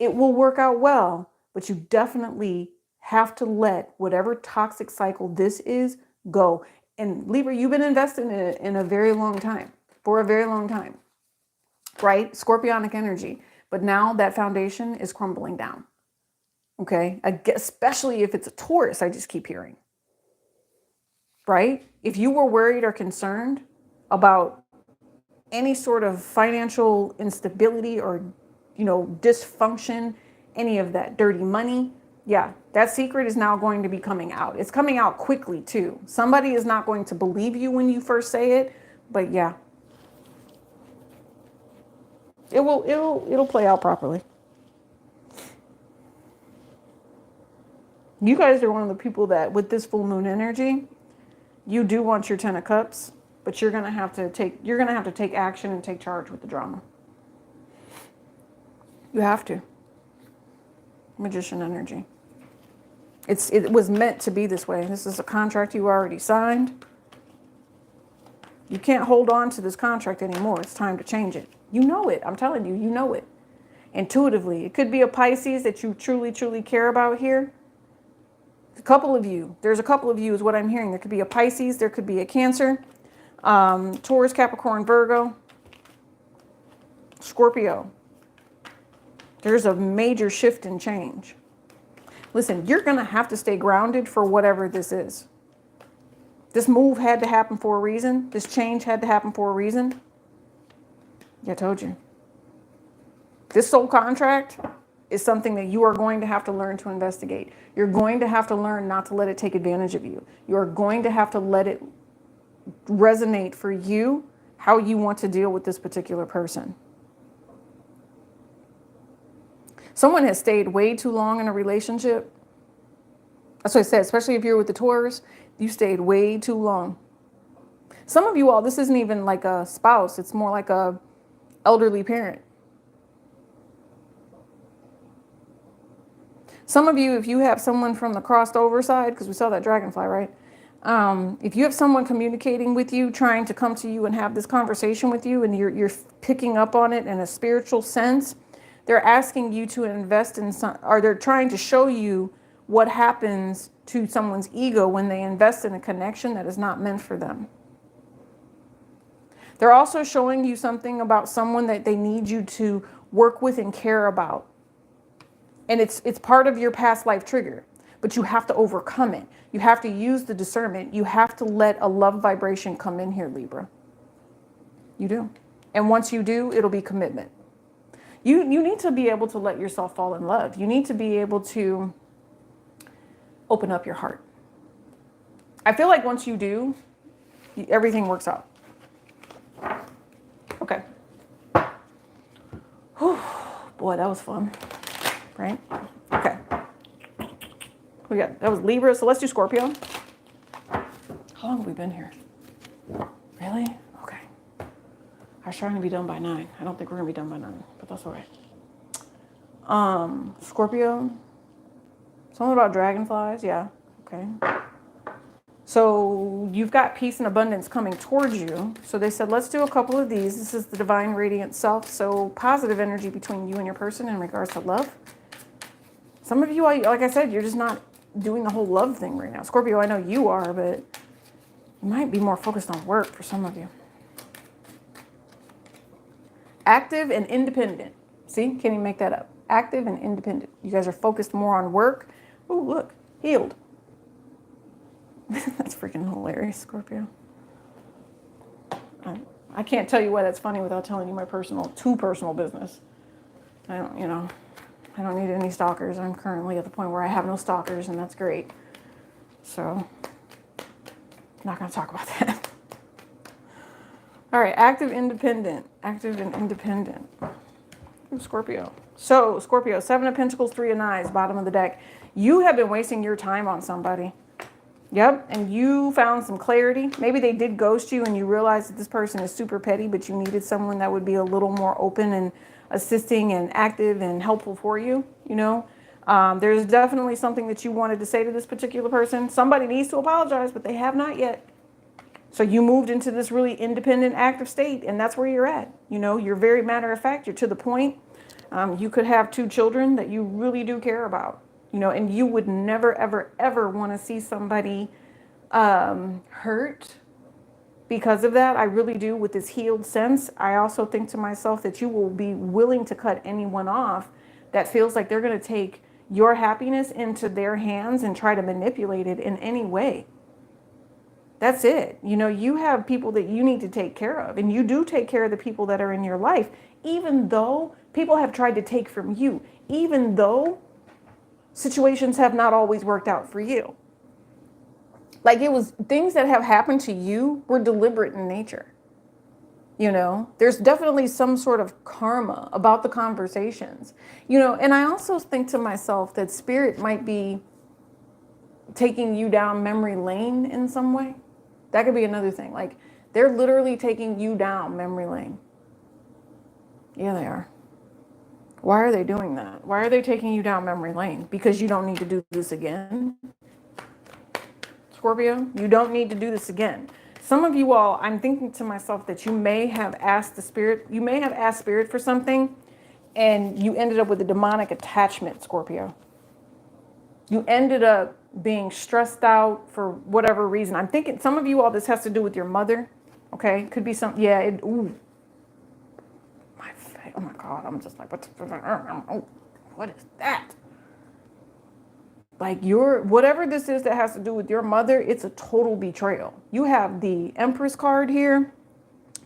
It will work out well, but you definitely have to let whatever toxic cycle this is go. And Libra, you've been invested in it in a very long time, for a very long time, right? Scorpionic energy. But now that foundation is crumbling down. Okay, especially if it's a Taurus, I just keep hearing, right? If you were worried or concerned about any sort of financial instability or, dysfunction, any of that dirty money, yeah, that secret is now going to be coming out. It's coming out quickly too. Somebody is not going to believe you when you first say it, but yeah, it'll play out properly. You guys are one of the people that, with this full moon energy, you do want your 10 of cups, but you're gonna have to take action and take charge with the drama. You have to. Magician energy. It was meant to be this way. This is a contract you already signed. You can't hold on to this contract anymore. It's time to change it. You know it. I'm telling you, you know it. Intuitively. It could be a Pisces that you truly, truly care about here. A couple of you. There's a couple of you is what I'm hearing. There could be a Pisces. There could be a Cancer. Taurus, Capricorn, Virgo. Scorpio. There's a major shift and change. Listen, you're going to have to stay grounded for whatever this is. This move had to happen for a reason. This change had to happen for a reason. Yeah, I told you. This soul contract is something that you are going to have to learn to investigate. You're going to have to learn not to let it take advantage of you. You're going to have to let it resonate for you how you want to deal with this particular person. Someone has stayed way too long in a relationship. That's what I said, especially if you're with the Taurus, you stayed way too long. Some of you all, this isn't even like a spouse. It's more like a elderly parent. Some of you, if you have someone from the crossed over side, because we saw that dragonfly, right? If you have someone communicating with you, trying to come to you and have this conversation with you, and you're picking up on it in a spiritual sense, they're asking you to invest in some, or they're trying to show you what happens to someone's ego when they invest in a connection that is not meant for them. They're also showing you something about someone that they need you to work with and care about. And it's part of your past life trigger, but you have to overcome it. You have to use the discernment. You have to let a love vibration come in here, Libra. You do. And once you do, it'll be commitment. You need to be able to let yourself fall in love. You need to be able to open up your heart. I feel like once you do, everything works out. Okay. Whew. Boy, that was fun. Right? Okay. We got, that was Libra, so let's do Scorpio. How long have we been here? Really? Okay. I was trying to be done by 9. I don't think we're gonna be done by 9, but that's all right. Scorpio. Something about dragonflies, yeah. Okay. So you've got peace and abundance coming towards you. So they said, let's do a couple of these. This is the divine radiant self. So positive energy between you and your person in regards to love. Some of you, like I said, you're just not doing the whole love thing right now. Scorpio, I know you are, but you might be more focused on work for some of you. Active and independent. See, can't even make that up. Active and independent. You guys are focused more on work. Oh, look, healed. That's freaking hilarious, Scorpio. I can't tell you why that's funny without telling you my too personal business. I don't need any stalkers. I'm currently at the point where I have no stalkers, and that's great. So, not going to talk about that. All right, active, independent. Active and independent. Ooh, Scorpio. So, Scorpio, 7 of Pentacles, 3 of Knives, bottom of the deck. You have been wasting your time on somebody. Yep, and you found some clarity. Maybe they did ghost you and you realized that this person is super petty, but you needed someone that would be a little more open and assisting and active and helpful for you, you know. There's definitely something that you wanted to say to this particular person. Somebody needs to apologize, but they have not yet. So you moved into this really independent, active state, and that's where you're at. You know, you're very matter of fact. You're to the point. You could have 2 children that you really do care about. You know, and you would never, ever, ever want to see somebody hurt because of that. I really do, with this healed sense. I also think to myself that you will be willing to cut anyone off that feels like they're going to take your happiness into their hands and try to manipulate it in any way. That's it. You know, you have people that you need to take care of, and you do take care of the people that are in your life, even though people have tried to take from you, even though situations have not always worked out for you. Like, it was things that have happened to you were deliberate in nature. You know, there's definitely some sort of karma about the conversations, you know, and I also think to myself that spirit might be taking you down memory lane in some way. That could be another thing. Like, they're literally taking you down memory lane. Yeah, they are. Why are they doing that? Why are they taking you down memory lane? Because you don't need to do this again. Scorpio, you don't need to do this again. Some of you all, I'm thinking to myself that you may have asked the spirit, you may have asked spirit for something and you ended up with a demonic attachment, Scorpio. You ended up being stressed out for whatever reason. I'm thinking some of you all, this has to do with your mother. Okay. Could be something. Yeah. Ooh, my face. Oh my God. I'm just like, what is that? Like whatever this is that has to do with your mother, it's a total betrayal. You have the Empress card here,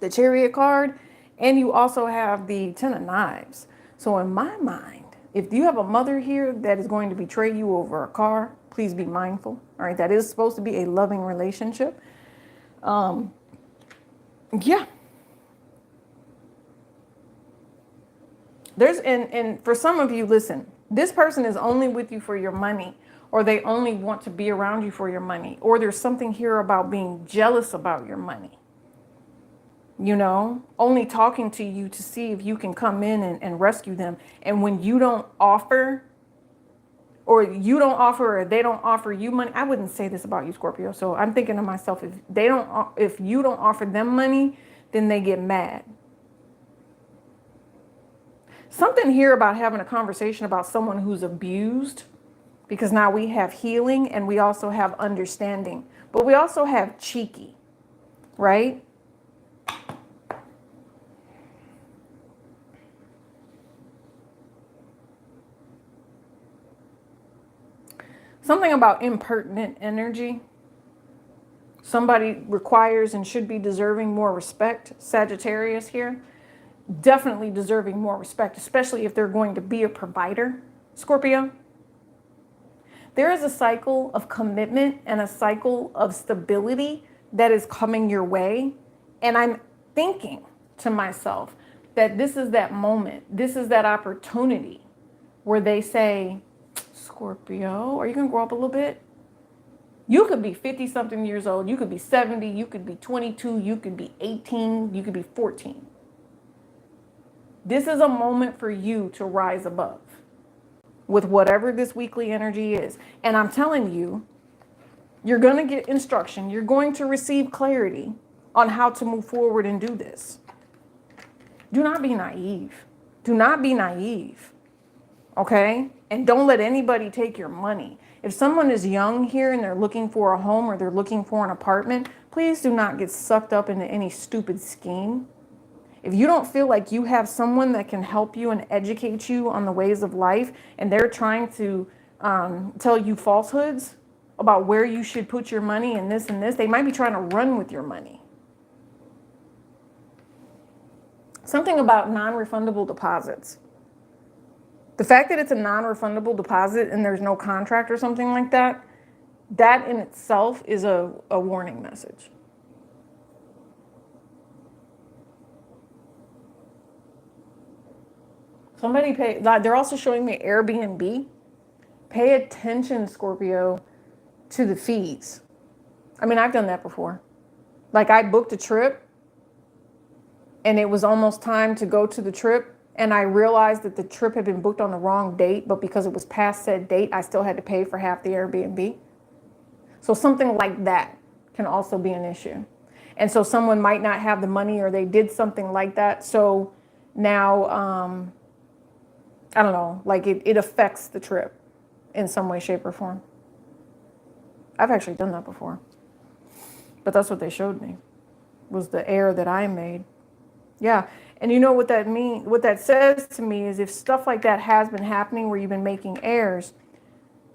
the Chariot card, and you also have the Ten of Knives. So in my mind, if you have a mother here that is going to betray you over a car, please be mindful. All right, that is supposed to be a loving relationship. Yeah. And for some of you, listen, this person is only with you for your money, or they only want to be around you for your money, or there's something here about being jealous about your money. You know, only talking to you to see if you can come in and rescue them. And when you don't offer, or they don't offer you money, I wouldn't say this about you, Scorpio. So I'm thinking to myself, if you don't offer them money, then they get mad. Something here about having a conversation about someone who's abused, because now we have healing and we also have understanding, but we also have cheeky, right? Something about impertinent energy. Somebody requires and should be deserving more respect. Sagittarius here. Definitely deserving more respect, especially if they're going to be a provider. Scorpio. There is a cycle of commitment and a cycle of stability that is coming your way. And I'm thinking to myself that this is that moment. This is that opportunity where they say, Scorpio, are you going to grow up a little bit? You could be 50 something years old. You could be 70. You could be 22. You could be 18. You could be 14. This is a moment for you to rise above with whatever this weekly energy is. And I'm telling you, you're going to get instruction. You're going to receive clarity on how to move forward and do this. Do not be naive. Do not be naive. Okay? And don't let anybody take your money. If someone is young here and they're looking for a home or they're looking for an apartment, please do not get sucked up into any stupid scheme. If you don't feel like you have someone that can help you and educate you on the ways of life, and they're trying to tell you falsehoods about where you should put your money and this, they might be trying to run with your money. Something about non-refundable deposits. The fact that it's a non-refundable deposit and there's no contract or something like that, that in itself is a warning message. They're also showing me Airbnb. Pay attention, Scorpio, to the fees. I mean, I've done that before. Like I booked a trip and it was almost time to go to the trip. And I realized that the trip had been booked on the wrong date, but because it was past said date, I still had to pay for half the Airbnb. So something like that can also be an issue. And so someone might not have the money or they did something like that. So now, I don't know, like it affects the trip in some way, shape, or form. I've actually done that before. But that's what they showed me, was the error that I made. Yeah. And you know what that means? What that says to me is if stuff like that has been happening where you've been making errors,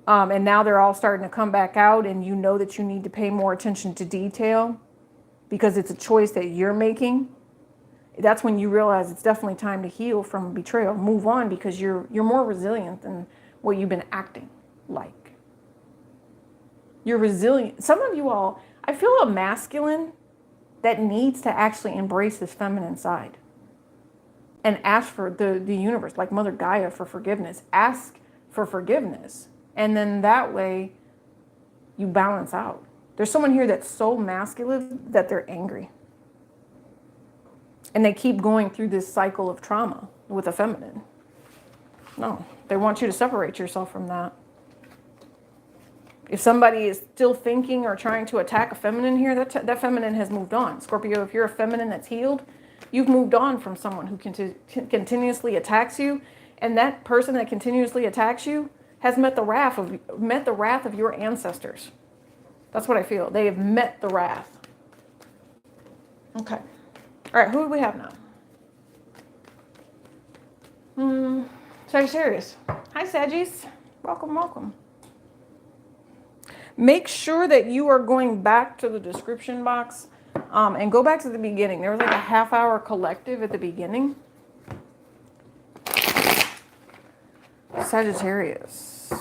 and now they're all starting to come back out and you know that you need to pay more attention to detail because it's a choice that you're making, that's when you realize it's definitely time to heal from betrayal. Move on because you're more resilient than what you've been acting like. You're resilient. Some of you all, I feel a masculine that needs to actually embrace his feminine side and ask for the universe, like Mother Gaia, for forgiveness. Ask for forgiveness. And then that way you balance out. There's someone here that's so masculine that they're angry. And they keep going through this cycle of trauma with a feminine. No, they want you to separate yourself from that. If somebody is still thinking or trying to attack a feminine here, that feminine has moved on. Scorpio, if you're a feminine that's healed, you've moved on from someone who continuously attacks you. And that person that continuously attacks you has met the wrath of your ancestors. That's what I feel. They have met the wrath. Okay. All right, who do we have now? Sagittarius. Hi, Saggies. Welcome, welcome. Make sure that you are going back to the description box and go back to the beginning. There was like a half-hour collective at the beginning. Sagittarius.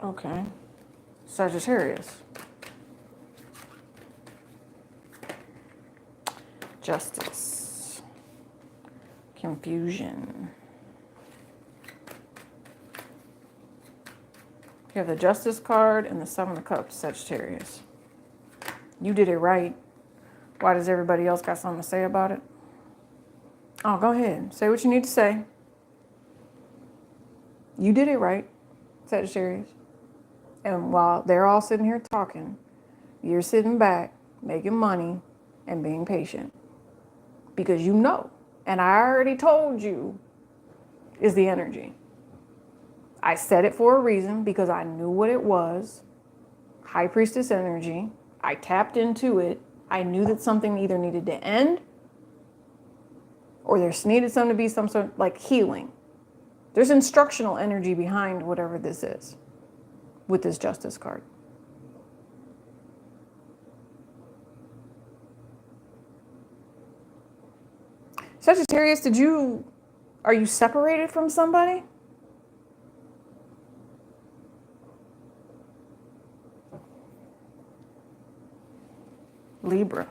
Okay. Sagittarius. Justice. Confusion. You have the Justice card and the Seven of Cups, Sagittarius. You did it right. Why does everybody else got something to say about it? Oh, go ahead. Say what you need to say. You did it right, Sagittarius. And while they're all sitting here talking, you're sitting back, making money, and being patient. Because you know, and I already told you, is the energy. I said it for a reason because I knew what it was. High Priestess energy. I tapped into it. I knew that something either needed to end or there needed some to be some sort of like healing. There's instructional energy behind whatever this is with this Justice card. Sagittarius, are you separated from somebody? Libra.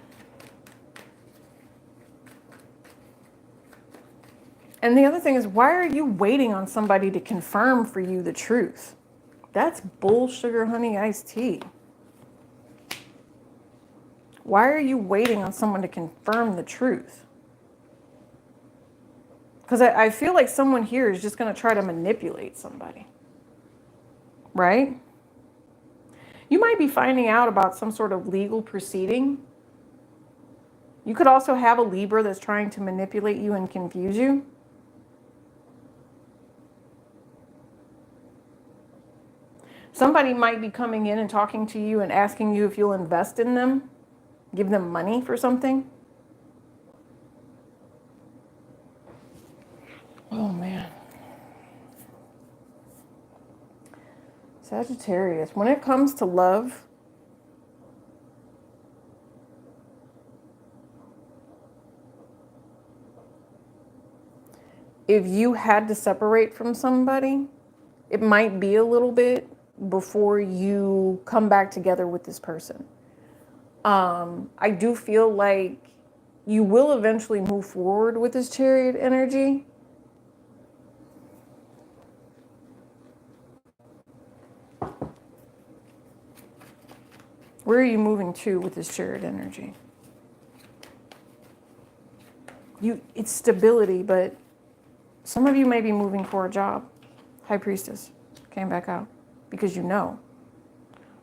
And the other thing is, why are you waiting on somebody to confirm for you the truth? That's bull sugar honey iced tea. Why are you waiting on someone to confirm the truth? Because I feel like someone here is just going to try to manipulate somebody. Right? You might be finding out about some sort of legal proceeding. You could also have a Libra that's trying to manipulate you and confuse you. Somebody might be coming in and talking to you and asking you if you'll invest in them, give them money for something. Oh, man. Sagittarius, when it comes to love, if you had to separate from somebody, it might be a little bit before you come back together with this person. I do feel like you will eventually move forward with this Chariot energy. Where are you moving to with this Chariot energy? It's stability, but some of you may be moving for a job. High Priestess came back out because you know.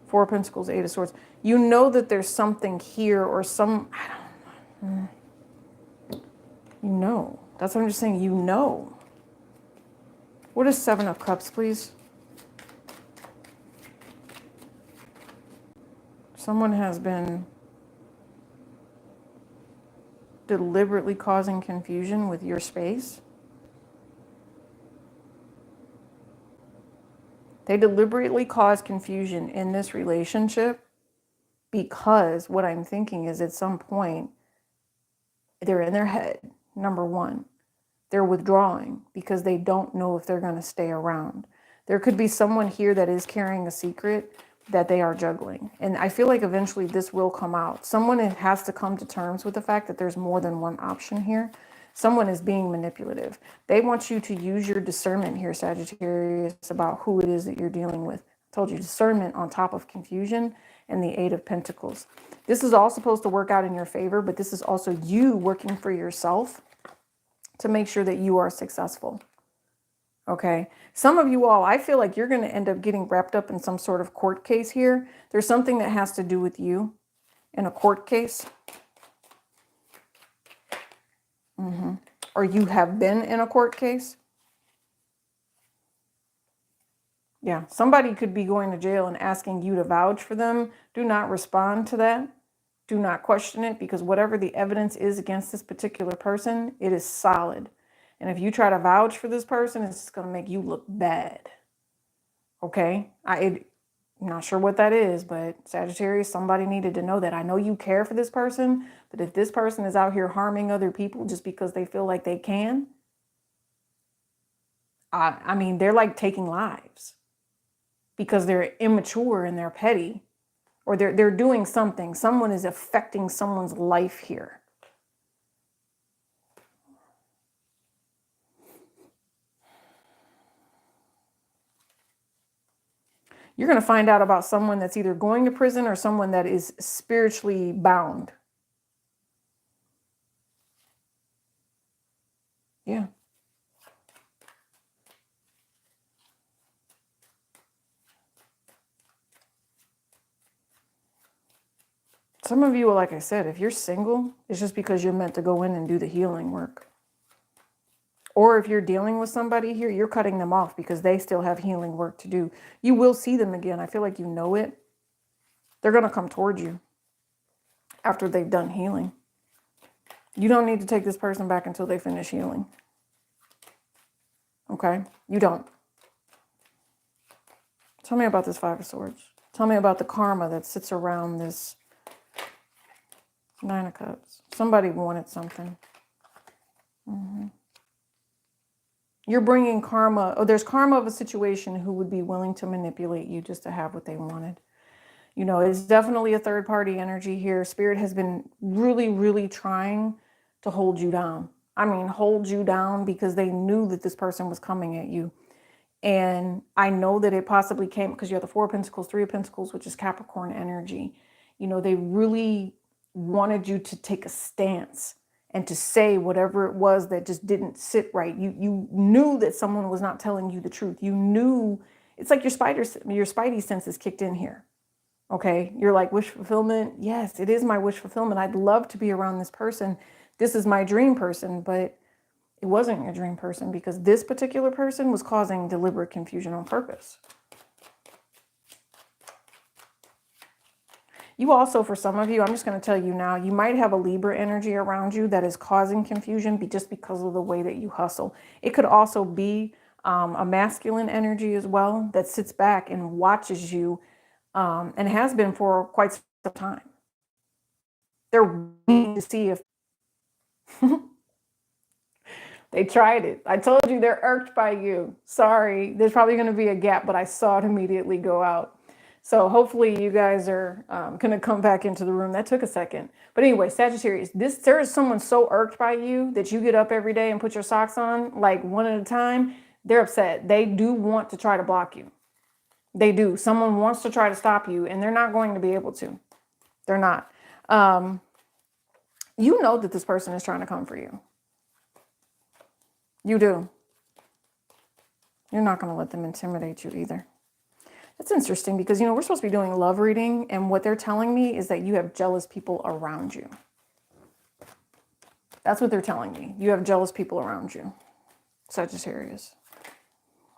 Four of Pentacles, Eight of Swords. You know that there's something here or some, I don't know. You know. That's what I'm just saying. You know. What is Seven of Cups, please? Someone has been deliberately causing confusion with your space. They deliberately cause confusion in this relationship because what I'm thinking is at some point, they're in their head, number one. They're withdrawing because they don't know if they're going to stay around. There could be someone here that is carrying a secret that they are juggling. And I feel like eventually this will come out. Someone has to come to terms with the fact that there's more than one option here. Someone is being manipulative. They want you to use your discernment here, Sagittarius, about who it is that you're dealing with. I told you, discernment on top of confusion and the Eight of Pentacles. This is all supposed to work out in your favor, but this is also you working for yourself to make sure that you are successful. Okay. Some of you all, I feel like you're going to end up getting wrapped up in some sort of court case here. There's something that has to do with you in a court case. Or you have been in a court case. Yeah. Somebody could be going to jail and asking you to vouch for them. Do not respond to that. Do not question it, because whatever the evidence is against this particular person, it is solid. And if you try to vouch for this person, it's just going to make you look bad. Okay? I'm not sure what that is, but Sagittarius, somebody needed to know that. I know you care for this person, but if this person is out here harming other people just because they feel like they can, I mean, they're like taking lives because they're immature and they're petty, or they're doing something. Someone is affecting someone's life here. You're going to find out about someone that's either going to prison or someone that is spiritually bound. Yeah. Some of you, like I said, if you're single, it's just because you're meant to go in and do the healing work. Or if you're dealing with somebody here, you're cutting them off because they still have healing work to do. You will see them again. I feel like you know it. They're going to come towards you after they've done healing. You don't need to take this person back until they finish healing. Okay? You don't. Tell me about this Five of Swords. Tell me about the karma that sits around this Nine of Cups. Somebody wanted something. You're bringing karma. Oh, there's karma of a situation who would be willing to manipulate you just to have what they wanted. You know, it's definitely a third party energy here. Spirit has been really, really trying to hold you down. I mean, hold you down because they knew that this person was coming at you. And I know that it possibly came because you have the Four of Pentacles, Three of Pentacles, which is Capricorn energy. You know, they really wanted you to take a stance and to say whatever it was that just didn't sit right. You knew that someone was not telling you the truth. You knew, it's like your spidey senses kicked in here. Okay, you're like, wish fulfillment. Yes, it is my wish fulfillment. I'd love to be around this person. This is my dream person, but it wasn't your dream person because this particular person was causing deliberate confusion on purpose. You also, for some of you, I'm just going to tell you now, you might have a Libra energy around you that is causing confusion just because of the way that you hustle. It could also be a masculine energy as well that sits back and watches you and has been for quite some time. They're waiting to see if they tried it. I told you they're irked by you. Sorry, there's probably going to be a gap, but I saw it immediately go out. So hopefully you guys are going to come back into the room. That took a second. But anyway, Sagittarius, there is someone so irked by you that you get up every day and put your socks on like one at a time. They're upset. They do want to try to block you. They do. Someone wants to try to stop you and they're not going to be able to. They're not. You know that this person is trying to come for you. You do. You're not going to let them intimidate you either. That's interesting because, you know, we're supposed to be doing love reading. And what they're telling me is that you have jealous people around you. That's what they're telling me. You have jealous people around you. Sagittarius.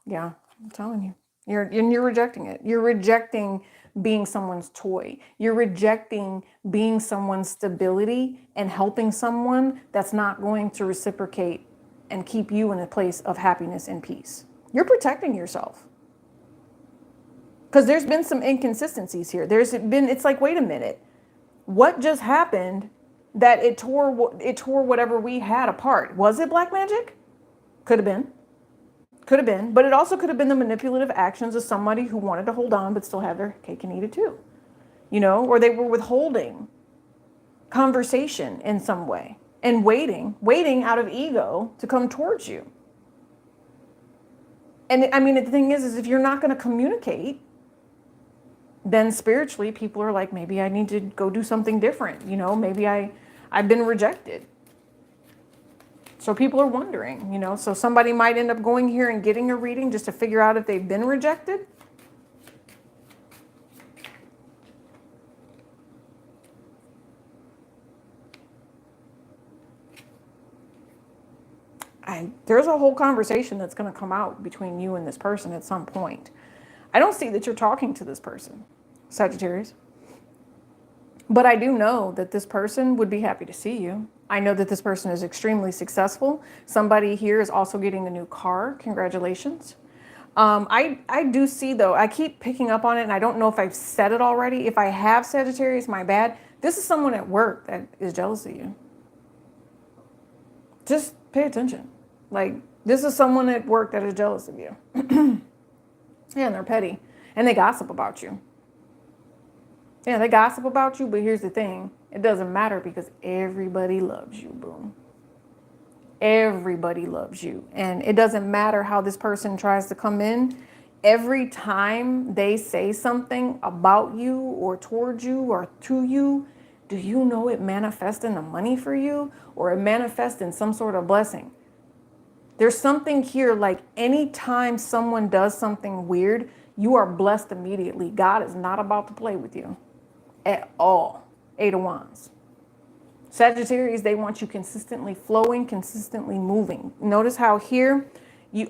Yeah, I'm telling you. You're rejecting it. You're rejecting being someone's toy. You're rejecting being someone's stability and helping someone that's not going to reciprocate and keep you in a place of happiness and peace. You're protecting yourself. Because there's been some inconsistencies here. It's like, wait a minute. What just happened that it tore whatever we had apart? Was it black magic? Could have been. Could have been. But it also could have been the manipulative actions of somebody who wanted to hold on but still have their cake and eat it too. You know, or they were withholding conversation in some way. and waiting out of ego to come towards you. And I mean, the thing is if you're not going to communicate, then spiritually people are like, maybe I need to go do something different. You know, maybe I've been rejected. So people are wondering, you know, so somebody might end up going here and getting a reading just to figure out if they've been rejected. There's a whole conversation that's going to come out between you and this person at some point. I don't see that you're talking to this person, Sagittarius. But I do know that this person would be happy to see you. I know that this person is extremely successful. Somebody here is also getting a new car. Congratulations. I do see, though, I keep picking up on it, and I don't know if I've said it already. If I have, Sagittarius, my bad. This is someone at work that is jealous of you. Just pay attention. Like, this is someone at work that is jealous of you. Yeah, and they're petty. And they gossip about you. Yeah, they gossip about you, but here's the thing. It doesn't matter because everybody loves you, boom. Everybody loves you. And it doesn't matter how this person tries to come in. Every time they say something about you or towards you or to you, do you know it manifests in the money for you or it manifests in some sort of blessing? There's something here like anytime someone does something weird, you are blessed immediately. God is not about to play with you at all. 8 of Wands. Sagittarius, they want you consistently flowing, consistently moving. Notice how here,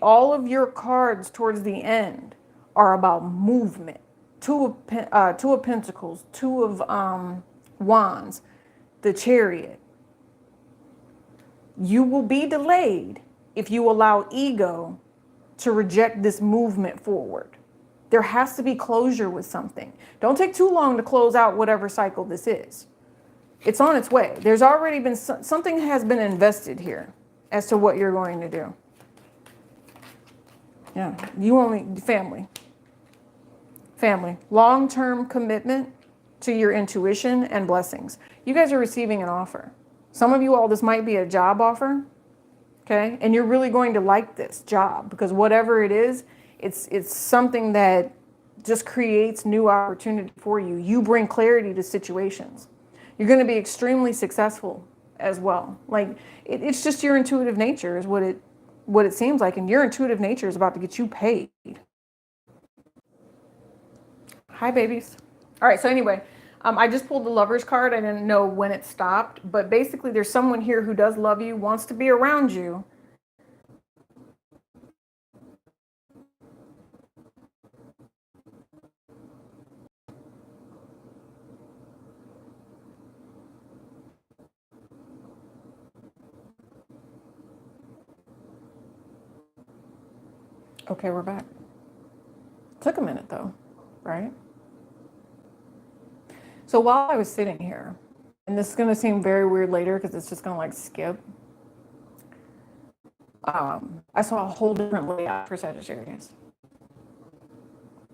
all of your cards towards the end are about movement. Two of Pentacles, 2 of Wands, the Chariot. You will be delayed if you allow ego to reject this movement forward. There has to be closure with something. Don't take too long to close out whatever cycle this is. It's on its way. There's already been something has been invested here as to what you're going to do. Yeah, family. Long-term commitment to your intuition and blessings. You guys are receiving an offer. Some of you all, this might be a job offer. Okay, and you're really going to like this job because whatever it is, it's something that just creates new opportunity for you. You bring clarity to situations. You're going to be extremely successful as well. Like it's just your intuitive nature is what it seems like, and your intuitive nature is about to get you paid. Hi, babies. All right, so anyway. I just pulled the Lover's card. I didn't know when it stopped, but basically there's someone here who does love you, wants to be around you. Okay, we're back. Took a minute though, right? So while I was sitting here, and this is going to seem very weird later because it's just going to like skip. I saw a whole different layout for Sagittarius.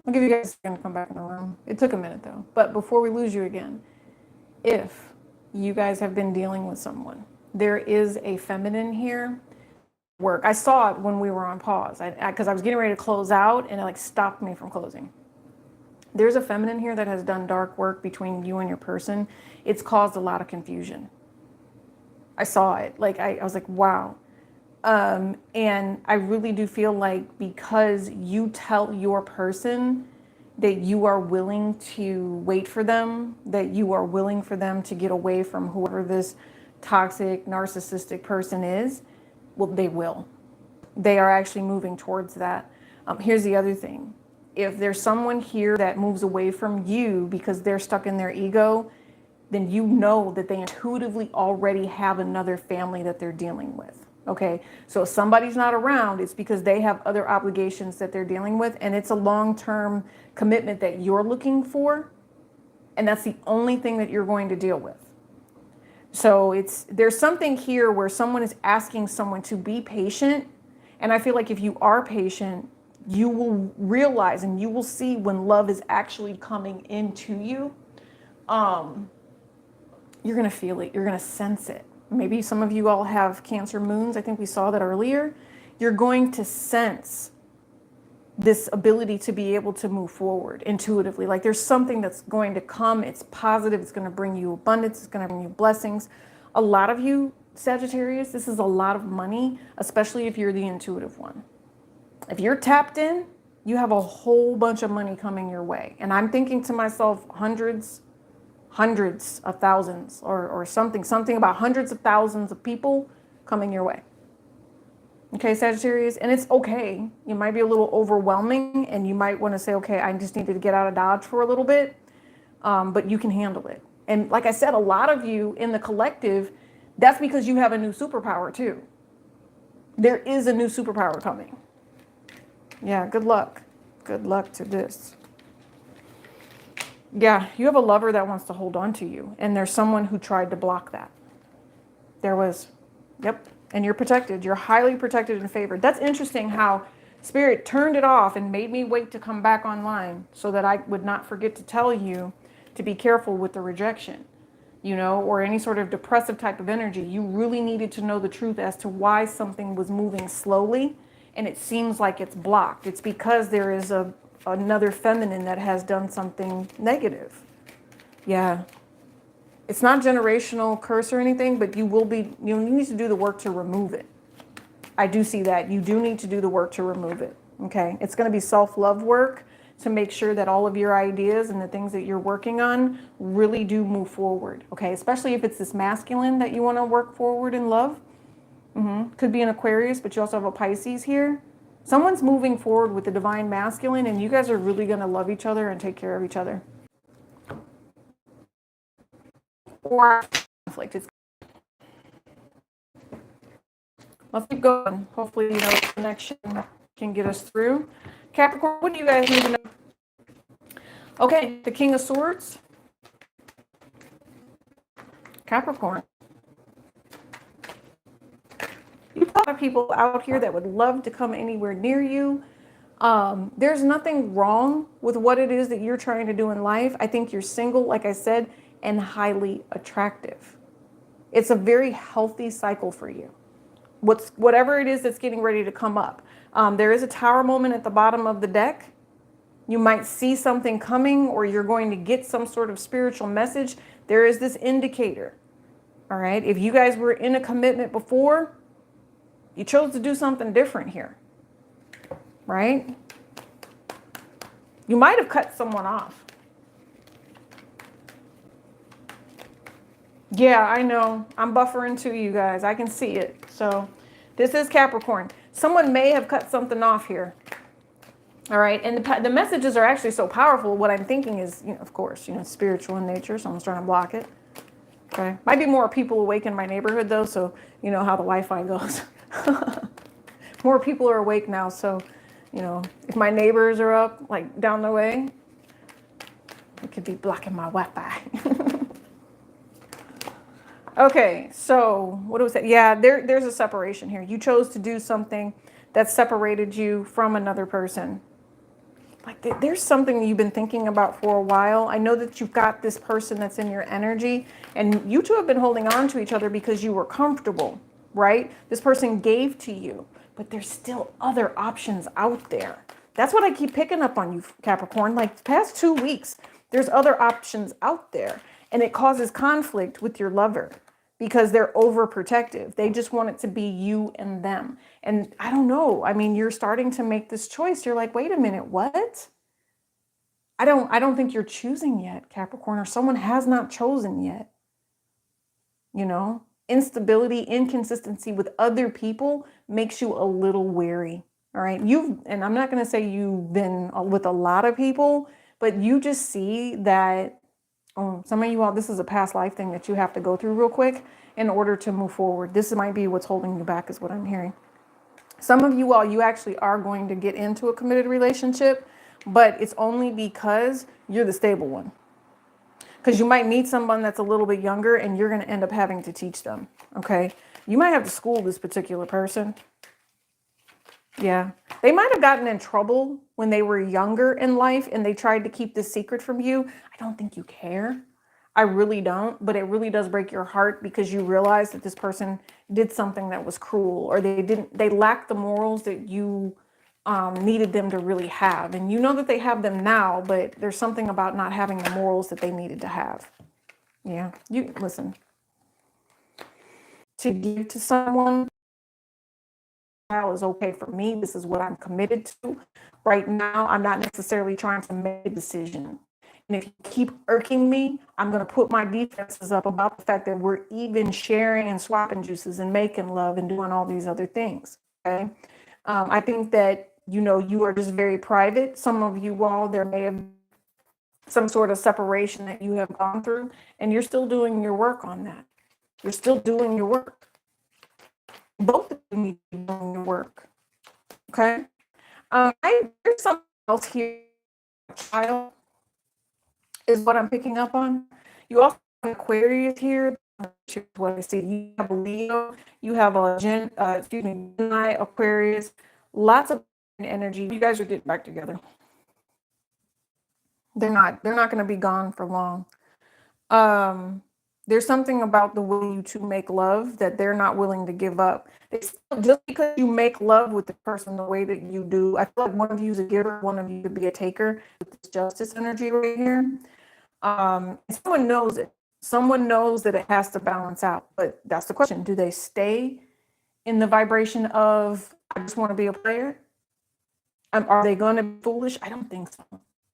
I'll give you guys a second to come back in the room. It took a minute though. But before we lose you again, if you guys have been dealing with someone, there is a feminine here. Work. I saw it when we were on pause because I was getting ready to close out and it like stopped me from closing. There's a feminine here that has done dark work between you and your person. It's caused a lot of confusion. I saw it. Like, I was like, wow. And I really do feel like because you tell your person that you are willing to wait for them, that you are willing for them to get away from whoever this toxic, narcissistic person is, well, they will. They are actually moving towards that. Here's the other thing. If there's someone here that moves away from you because they're stuck in their ego, then you know that they intuitively already have another family that they're dealing with. Okay, so if somebody's not around, it's because they have other obligations that they're dealing with, and it's a long-term commitment that you're looking for, and that's the only thing that you're going to deal with. So there's something here where someone is asking someone to be patient, and I feel like if you are patient, you will realize and you will see when love is actually coming into you. You're going to feel it. You're going to sense it. maybe some of you all have Cancer moons. I think we saw that earlier. You're going to sense this ability to be able to move forward intuitively. Like there's something that's going to come. It's positive. It's going to bring you abundance. It's going to bring you blessings. A lot of you, Sagittarius, this is a lot of money, especially if you're the intuitive one. If you're tapped in, you have a whole bunch of money coming your way. And I'm thinking to myself, hundreds of thousands or something about hundreds of thousands of people coming your way. Okay, Sagittarius, and it's okay. You might be a little overwhelming and you might want to say, okay, I just needed to get out of Dodge for a little bit, but you can handle it. And like I said, a lot of you in the collective, that's because you have a new superpower too. There is a new superpower coming. Yeah, good luck. Good luck to this. Yeah, you have a lover that wants to hold on to you, and there's someone who tried to block that. There was, yep. And you're protected. You're highly protected and favored. That's interesting how Spirit turned it off and made me wait to come back online so that I would not forget to tell you to be careful with the rejection, you know, or any sort of depressive type of energy. You really needed to know the truth as to why something was moving slowly and it seems like it's blocked. It's because there is another feminine that has done something negative. Yeah. It's not generational curse or anything, but you need to do the work to remove it. I do see that. You do need to do the work to remove it. Okay. It's going to be self-love work to make sure that all of your ideas and the things that you're working on really do move forward. Okay. Especially if it's this masculine that you want to work forward in love. Could be an Aquarius, but you also have a Pisces here. Someone's moving forward with the divine masculine and you guys are really going to love each other and take care of each other. Or conflict. Let's keep going. Hopefully, you know, the connection can get us through. Capricorn, what do you guys need to know? Okay, the King of Swords. Capricorn. You have a lot of people out here that would love to come anywhere near you. There's nothing wrong with what it is that you're trying to do in life. I think you're single, like I said, and highly attractive. It's a very healthy cycle for you. Whatever it is that's getting ready to come up. There is a Tower moment at the bottom of the deck. You might see something coming or you're going to get some sort of spiritual message. There is this indicator. All right. If you guys were in a commitment before, you chose to do something different here. Right? You might have cut someone off. Yeah, I know. I'm buffering too, you guys. I can see it. So this is Capricorn. Someone may have cut something off here. All right. And the messages are actually so powerful. What I'm thinking is, you know, of course, you know, spiritual in nature. Someone's trying to block it. Okay. Might be more people awake in my neighborhood, though. So you know how the Wi-Fi goes. More people are awake now. So, you know, if my neighbors are up, like down the way, it could be blocking my Wi-Fi. Okay, so what was that? Yeah, there's a separation here. You chose to do something that separated you from another person. Like there's something you've been thinking about for a while. I know that you've got this person that's in your energy and you two have been holding on to each other because you were comfortable, right? This person gave to you, but there's still other options out there. That's what I keep picking up on you, Capricorn. Like the past 2 weeks, there's other options out there and it causes conflict with your lover. Because they're overprotective. They just want it to be you and them. And I don't know. I mean, you're starting to make this choice. You're like, wait a minute, what? I don't think you're choosing yet, Capricorn, or someone has not chosen yet. You know, instability, inconsistency with other people makes you a little wary. All right. And I'm not going to say you've been with a lot of people, but you just see that. Some of you all, this is a past life thing that you have to go through real quick in order to move forward. This might be what's holding you back is what I'm hearing. Some of you all, you actually are going to get into a committed relationship, but it's only because you're the stable one. Because you might meet someone that's a little bit younger and you're going to end up having to teach them. Okay. You might have to school this particular person. Yeah. They might have gotten in trouble when they were younger in life and they tried to keep this secret from you. I don't think you care. I really don't, but it really does break your heart because you realize that this person did something that was cruel, or they lacked the morals that you needed them to really have. And you know that they have them now, but there's something about not having the morals that they needed to have. Yeah, you listen, to give to someone now is okay for me. This is what I'm committed to. Right now, I'm not necessarily trying to make a decision. And if you keep irking me, I'm going to put my defenses up about the fact that we're even sharing and swapping juices and making love and doing all these other things. Okay. I think that, you know, you are just very private. Some of you all, there may have some sort of separation that you have gone through, and you're still doing your work on that. You're still doing your work. Both of you need to be doing your work. Okay. There's something else here. Child is what I'm picking up on. You also have Aquarius here. What I see, you have a Leo, you have a Gemini, Aquarius, lots of energy. You guys are getting back together. They're not going to be gone for long. There's something about the way you two make love that they're not willing to give up. Just because you make love with the person the way that you do, I feel like one of you is a giver, one of you could be a taker with this justice energy right here. Someone knows it. Someone knows that it has to balance out. But that's the question. Do they stay in the vibration of, I just want to be a player? Are they going to be foolish? I don't think so.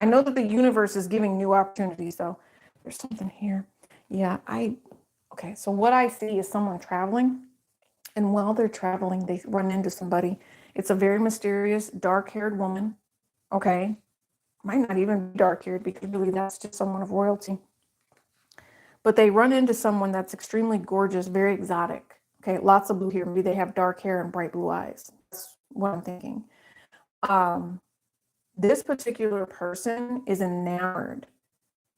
I know that the universe is giving new opportunities, though. There's something here. Yeah, okay, so what I see is someone traveling, and while they're traveling, they run into somebody. It's a very mysterious, dark-haired woman, okay? Might not even be dark-haired because really that's just someone of royalty. But they run into someone that's extremely gorgeous, very exotic, okay? Lots of blue here. Maybe they have dark hair and bright blue eyes. That's what I'm thinking. This particular person is enamored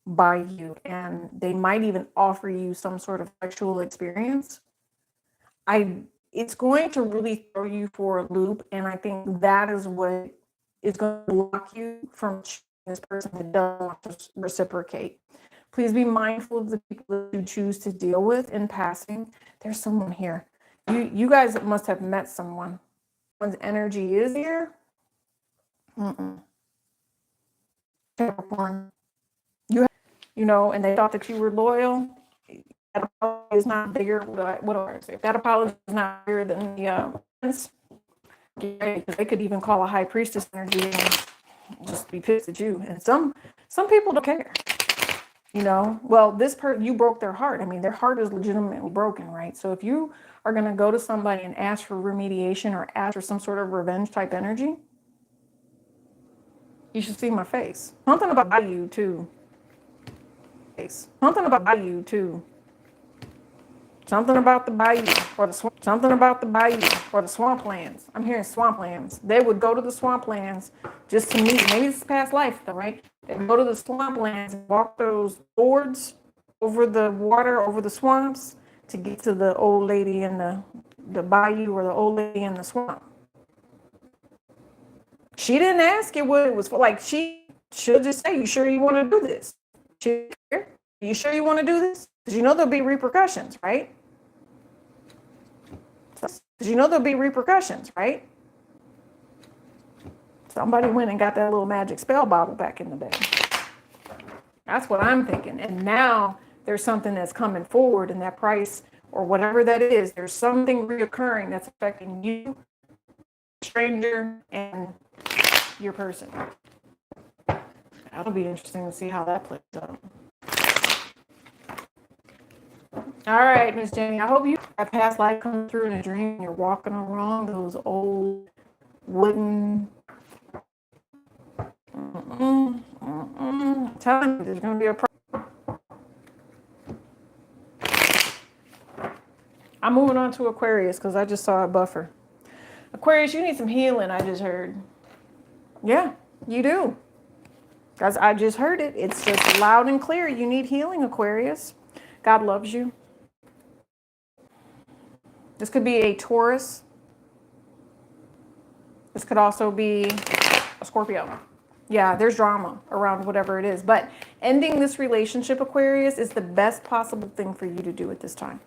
by you, and they might even offer you some sort of sexual experience. It's going to really throw you for a loop, and I think that is what is going to block you from this person that doesn't want to reciprocate. Please be mindful of the people that you choose to deal with in passing. There's someone here. You guys must have met someone. Someone's energy is here. Capricorn. You know, and they thought that you were loyal. That apology is not bigger. What do I say? If that apology is not bigger than the because they could even call a high priestess energy and just be pissed at you. And some people don't care. You know, well, this person, you broke their heart. I mean, their heart is legitimately broken, right? So if you are going to go to somebody and ask for remediation or ask for some sort of revenge type energy, you should see my face. Something about you too. Something about you too. Something about the bayou or the swamp. Something about the bayou or the swamplands. I'm hearing swamplands. They would go to the swamplands just to meet. Maybe it's past life though, right? They'd go to the swamplands and walk those boards over the water, over the swamps to get to the old lady in the bayou or the old lady in the swamp. She didn't ask you what it was for. Like she should just say, "You sure you want to do this? You sure you want to do this? Because you know there'll be repercussions, right? Because you know there'll be repercussions, right? Somebody went and got that little magic spell bottle back in the day. That's what I'm thinking. And now there's something that's coming forward, and that price or whatever that is, there's something reoccurring that's affecting you, stranger, and your person. That'll be interesting to see how that plays out. All right, Miss Jenny, I hope you have past life come through in a dream and you're walking along those old wooden. I'm telling you, there's going to be a problem. I'm moving on to Aquarius because I just saw a buffer. Aquarius, you need some healing, I just heard. Yeah, you do. Guys, I just heard it. It's just loud and clear. You need healing, Aquarius. God loves you. This could be a Taurus. This could also be a Scorpio. Yeah, there's drama around whatever it is. But ending this relationship, Aquarius, is the best possible thing for you to do at this time.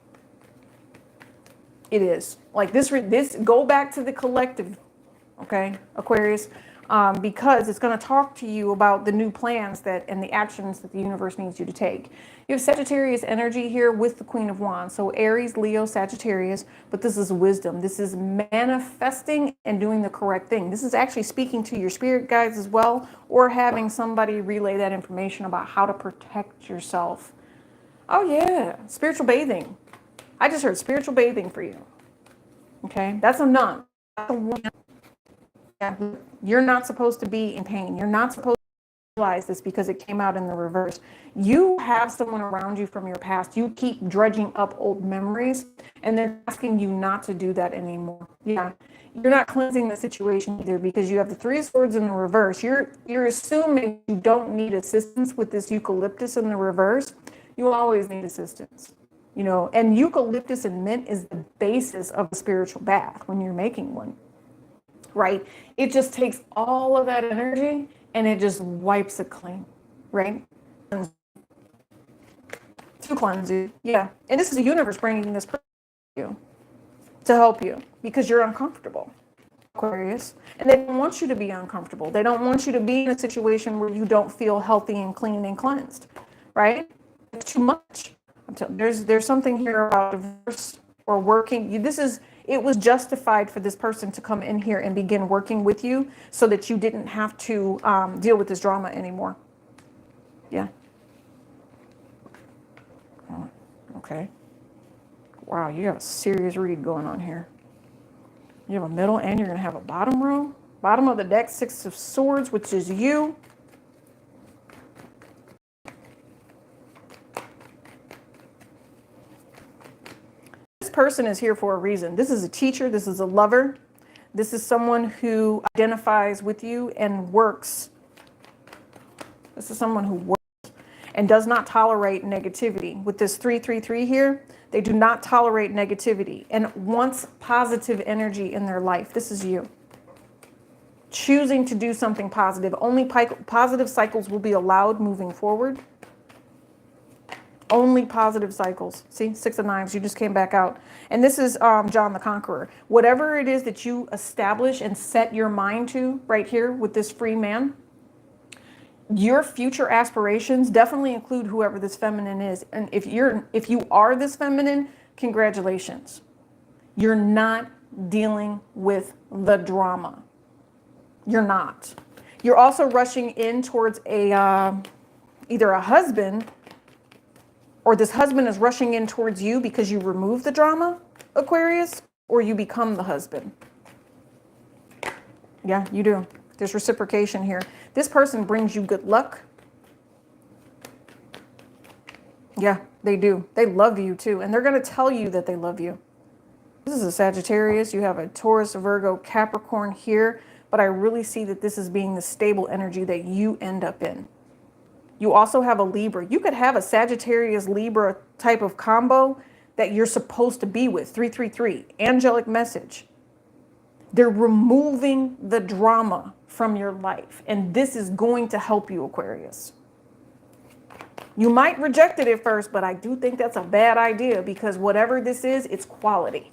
It is. Like this go back to the collective, okay, Aquarius, because it's going to talk to you about the new plans and the actions that the universe needs you to take. You have Sagittarius energy here with the Queen of Wands. So Aries, Leo, Sagittarius, but this is wisdom. This is manifesting and doing the correct thing. This is actually speaking to your spirit guides as well, or having somebody relay that information about how to protect yourself. Oh yeah, spiritual bathing. I just heard spiritual bathing for you. Okay, that's a nun. You're not supposed to be in pain. You're not supposed to realize this because it came out in the reverse. You have someone around you from your past. You keep dredging up old memories, and they're asking you not to do that anymore. Yeah, you're not cleansing the situation either because you have the Three of Swords in the reverse. You're assuming you don't need assistance with this eucalyptus in the reverse. You always need assistance. You know, and eucalyptus and mint is the basis of a spiritual bath when you're making one, right? It just takes all of that energy and it just wipes it clean, right? To cleanse you, yeah. And this is the universe bringing this to you to help you because you're uncomfortable, Aquarius. And they don't want you to be uncomfortable. They don't want you to be in a situation where you don't feel healthy and clean and cleansed, right? It's too much. There's something here about divorce or working. It was justified for this person to come in here and begin working with you so that you didn't have to deal with this drama anymore. Yeah. Okay. Wow, you have a serious read going on here. You have a middle and you're going to have a bottom row. Bottom of the deck, Six of Swords, which is you. Person is here for a reason. This is a teacher. This is a lover. This is someone who identifies with you and works. This is someone who works and does not tolerate negativity. With this 333 here, they do not tolerate negativity and wants positive energy in their life. This is you. Choosing to do something positive. Only positive cycles will be allowed moving forward. Only positive cycles. See, Six of Knives, you just came back out. And this is John the Conqueror. Whatever it is that you establish and set your mind to right here with this free man, your future aspirations definitely include whoever this feminine is. And if you are this feminine, congratulations. You're not dealing with the drama. You're not. You're also rushing in towards either a husband, or this husband is rushing in towards you because you remove the drama, Aquarius, or you become the husband. Yeah, you do. There's reciprocation here. This person brings you good luck. Yeah, they do. They love you too. And they're going to tell you that they love you. This is a Sagittarius. You have a Taurus, a Virgo, Capricorn here. But I really see that this is being the stable energy that you end up in. You also have a Libra. You could have a Sagittarius Libra type of combo that you're supposed to be with. 333, angelic message. They're removing the drama from your life. And this is going to help you, Aquarius. You might reject it at first, but I do think that's a bad idea because whatever this is, it's quality.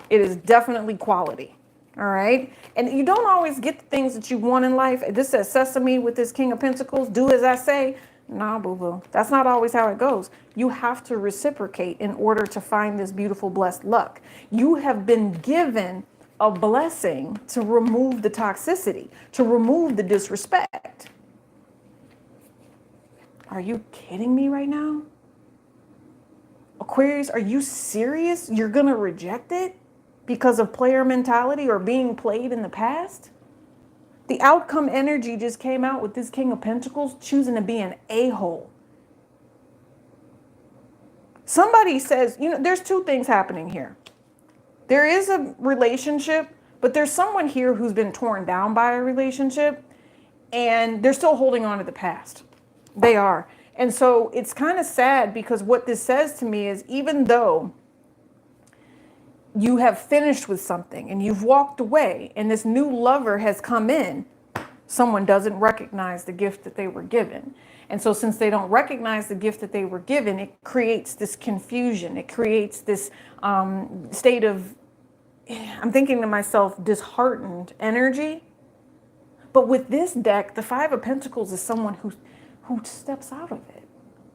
It is definitely quality. All right. And you don't always get the things that you want in life. This says Sesame with this King of Pentacles. Do as I say. Nah, boo-boo. That's not always how it goes. You have to reciprocate in order to find this beautiful, blessed luck. You have been given a blessing to remove the toxicity, to remove the disrespect. Are you kidding me right now? Aquarius, are you serious? You're going to reject it? Because of player mentality or being played in the past? The outcome energy just came out with this King of Pentacles choosing to be an a-hole. Somebody says, there's two things happening here. There is a relationship, but there's someone here who's been torn down by a relationship and they're still holding on to the past. They are. And so it's kind of sad because what this says to me is even though you have finished with something and you've walked away and this new lover has come in, someone doesn't recognize the gift that they were given. And so since they don't recognize the gift that they were given, it creates this confusion. It creates this state of, I'm thinking to myself, disheartened energy. But with this deck, the Five of Pentacles is someone who steps out of it,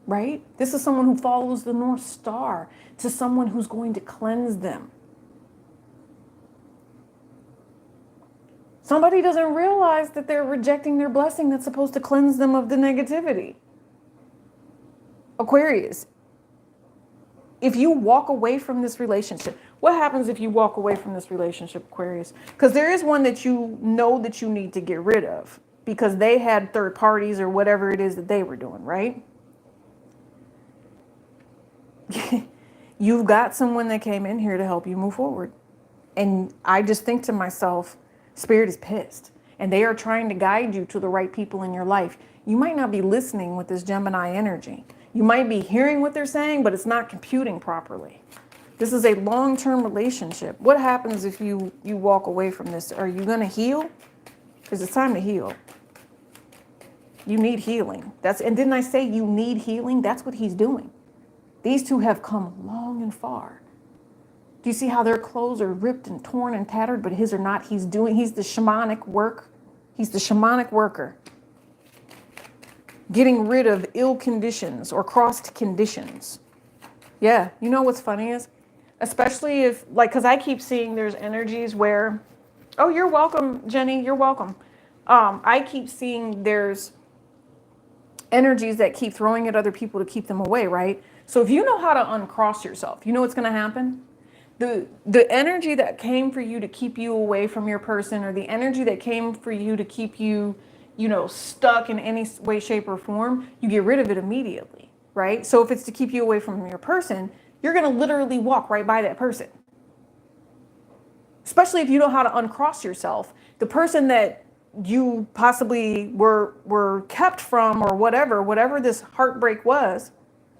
right? This is someone who follows the North Star, to someone who's going to cleanse them. Somebody doesn't realize that they're rejecting their blessing that's supposed to cleanse them of the negativity. Aquarius, if you walk away from this relationship, what happens if you walk away from this relationship, Aquarius? Because there is one that you know that you need to get rid of because they had third parties or whatever it is that they were doing, right? You've got someone that came in here to help you move forward. And I just think to myself, Spirit is pissed and they are trying to guide you to the right people in your life. You might not be listening with this Gemini energy. You might be hearing what they're saying, but it's not computing properly. This is a long-term relationship. What happens if you walk away from this? Are you going to heal? Because it's time to heal. You need healing. And didn't I say you need healing? That's what he's doing. These two have come long and far. Do you see how their clothes are ripped and torn and tattered, but his are not? He's the shamanic work. He's the shamanic worker. Getting rid of ill conditions or crossed conditions. Yeah, you know what's funny is, especially if, like, because I keep seeing there's energies where, oh, you're welcome, Jenny, you're welcome. I keep seeing there's energies that keep throwing at other people to keep them away, right? So if you know how to uncross yourself, you know what's going to happen? The energy that came for you to keep you away from your person, or the energy that came for you to keep you, stuck in any way, shape, or form, you get rid of it immediately, right? So if it's to keep you away from your person, you're going to literally walk right by that person. Especially if you know how to uncross yourself. The person that you possibly were kept from, or whatever this heartbreak was,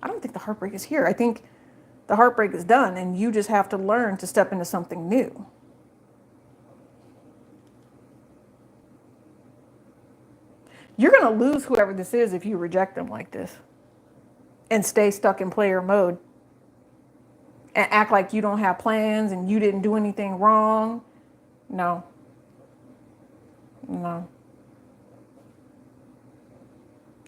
I don't think the heartbreak is here. I think the heartbreak is done and you just have to learn to step into something new. You're going to lose whoever this is if you reject them like this and stay stuck in player mode and act like you don't have plans and you didn't do anything wrong. No.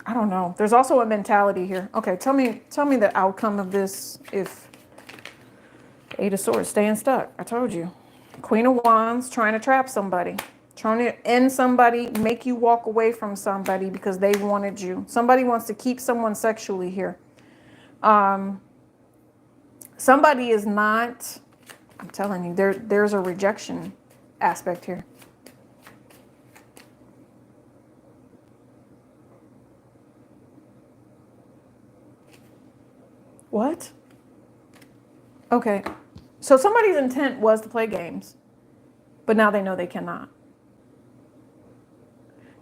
I don't know. There's also a mentality here. Okay, tell me the outcome of this. If Eight of Swords, staying stuck. I told you. Queen of Wands, trying to trap somebody. Trying to end somebody, make you walk away from somebody because they wanted you. Somebody wants to keep someone sexually here. Somebody is not, I'm telling you, there's a rejection aspect here. What? Okay. So somebody's intent was to play games, but now they know they cannot.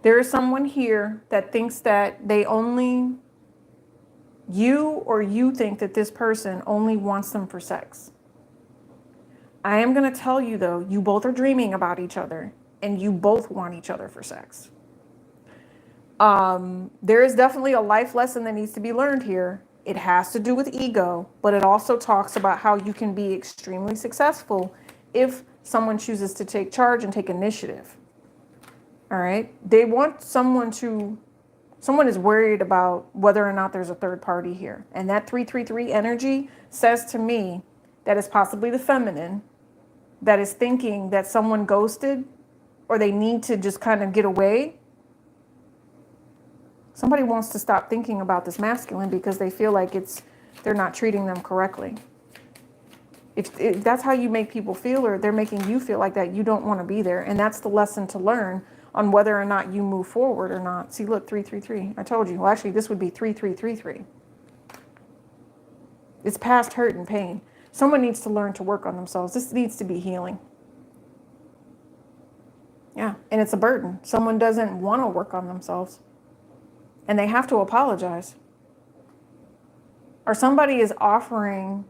There is someone here that thinks that you think that this person only wants them for sex. I am going to tell you though, you both are dreaming about each other and you both want each other for sex. There is definitely a life lesson that needs to be learned here. It has to do with ego, but it also talks about how you can be extremely successful if someone chooses to take charge and take initiative. All right. They want someone is worried about whether or not there's a third party here. And that 333 energy says to me that it's possibly the feminine that is thinking that someone ghosted or they need to just kind of get away. Somebody wants to stop thinking about this masculine because they feel like they're not treating them correctly. If that's how you make people feel, or they're making you feel like that, you don't want to be there. And that's the lesson to learn on whether or not you move forward or not. See, look, 333. I told you. Well, actually, this would be 3333. It's past hurt and pain. Someone needs to learn to work on themselves. This needs to be healing. Yeah, and it's a burden. Someone doesn't want to work on themselves. And they have to apologize. Or somebody is offering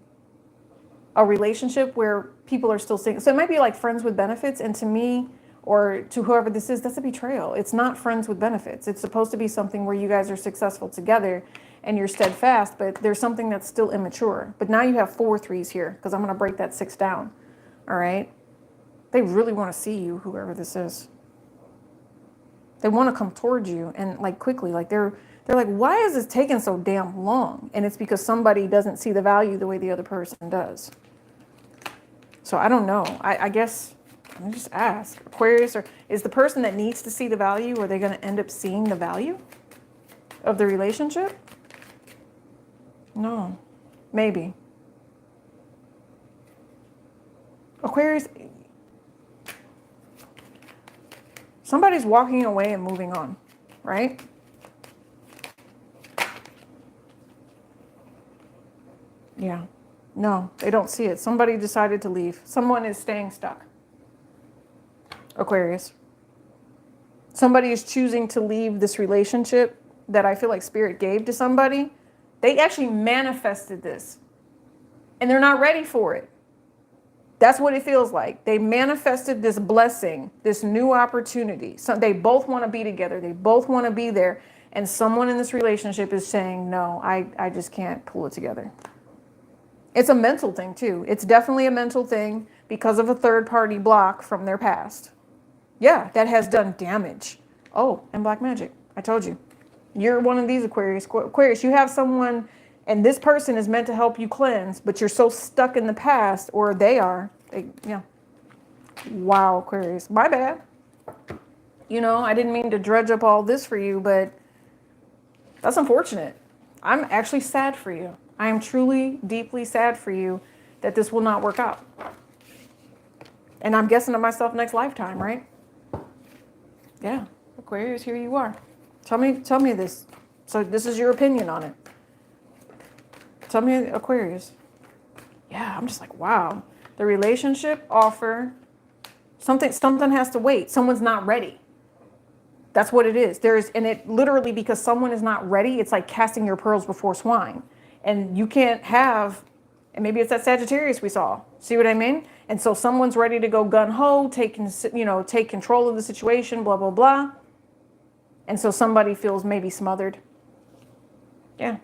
a relationship where people are still single. So it might be like friends with benefits. And to me, or to whoever this is, that's a betrayal. It's not friends with benefits. It's supposed to be something where you guys are successful together and you're steadfast, but there's something that's still immature. But now you have 4 3s here, because I'm going to break that 6 down. All right. They really want to see you, whoever this is. They want to come towards you and like quickly, like they're like, why is this taking so damn long? And it's because somebody doesn't see the value the way the other person does. So I don't know. I guess I'll just ask. Aquarius, or is the person that needs to see the value, are they going to end up seeing the value of the relationship? No, maybe. Aquarius, somebody's walking away and moving on, right? Yeah. No, they don't see it. Somebody decided to leave. Someone is staying stuck. Aquarius. Somebody is choosing to leave this relationship that I feel like Spirit gave to somebody. They actually manifested this and they're not ready for it. That's what it feels like. They manifested this blessing, this new opportunity. So they both want to be together. They both want to be there. And someone in this relationship is saying, no, I just can't pull it together. It's a mental thing too. It's definitely a mental thing because of a third party block from their past. Yeah, that has done damage. Oh, and black magic. I told you. You're one of these Aquarius. Aquarius, you have someone and this person is meant to help you cleanse, but you're so stuck in the past, or they are. Yeah. Wow, Aquarius. My bad. You know, I didn't mean to dredge up all this for you, but that's unfortunate. I'm actually sad for you. I am truly, deeply sad for you that this will not work out. And I'm guessing to myself next lifetime, right? Yeah. Aquarius, here you are. Tell me this. So this is your opinion on it. Tell me, Aquarius. Yeah, I'm just like, wow. The relationship offer, something has to wait. Someone's not ready. That's what it is. And it literally, because someone is not ready, it's like casting your pearls before swine. And you can't have, and maybe it's that Sagittarius we saw. See what I mean? And so someone's ready to go gun-ho, take control of the situation, blah, blah, blah. And so somebody feels maybe smothered. Yeah.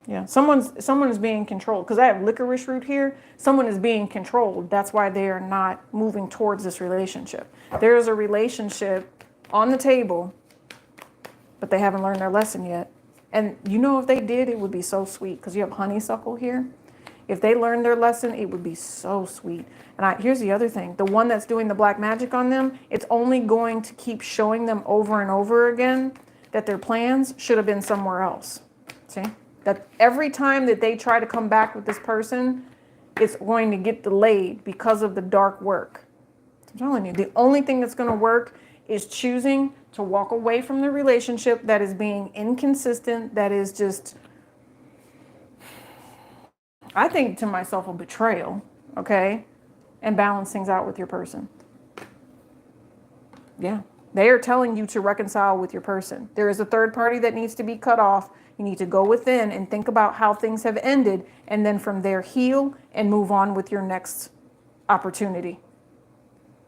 Yeah, someone is being controlled, because I have licorice root here. Someone is being controlled. That's why they are not moving towards this relationship. There is a relationship on the table, but they haven't learned their lesson yet. And you know, if they did, it would be so sweet, because you have honeysuckle here. If they learned their lesson, it would be so sweet. And here's the other thing. The one that's doing the black magic on them, it's only going to keep showing them over and over again that their plans should have been somewhere else. See? That every time that they try to come back with this person, it's going to get delayed because of the dark work. I'm telling you, the only thing that's going to work is choosing to walk away from the relationship that is being inconsistent, that is just, I think to myself, a betrayal, okay? And balance things out with your person. Yeah. They are telling you to reconcile with your person. There is a third party that needs to be cut off. You need to go within and think about how things have ended, and then from there heal and move on with your next opportunity.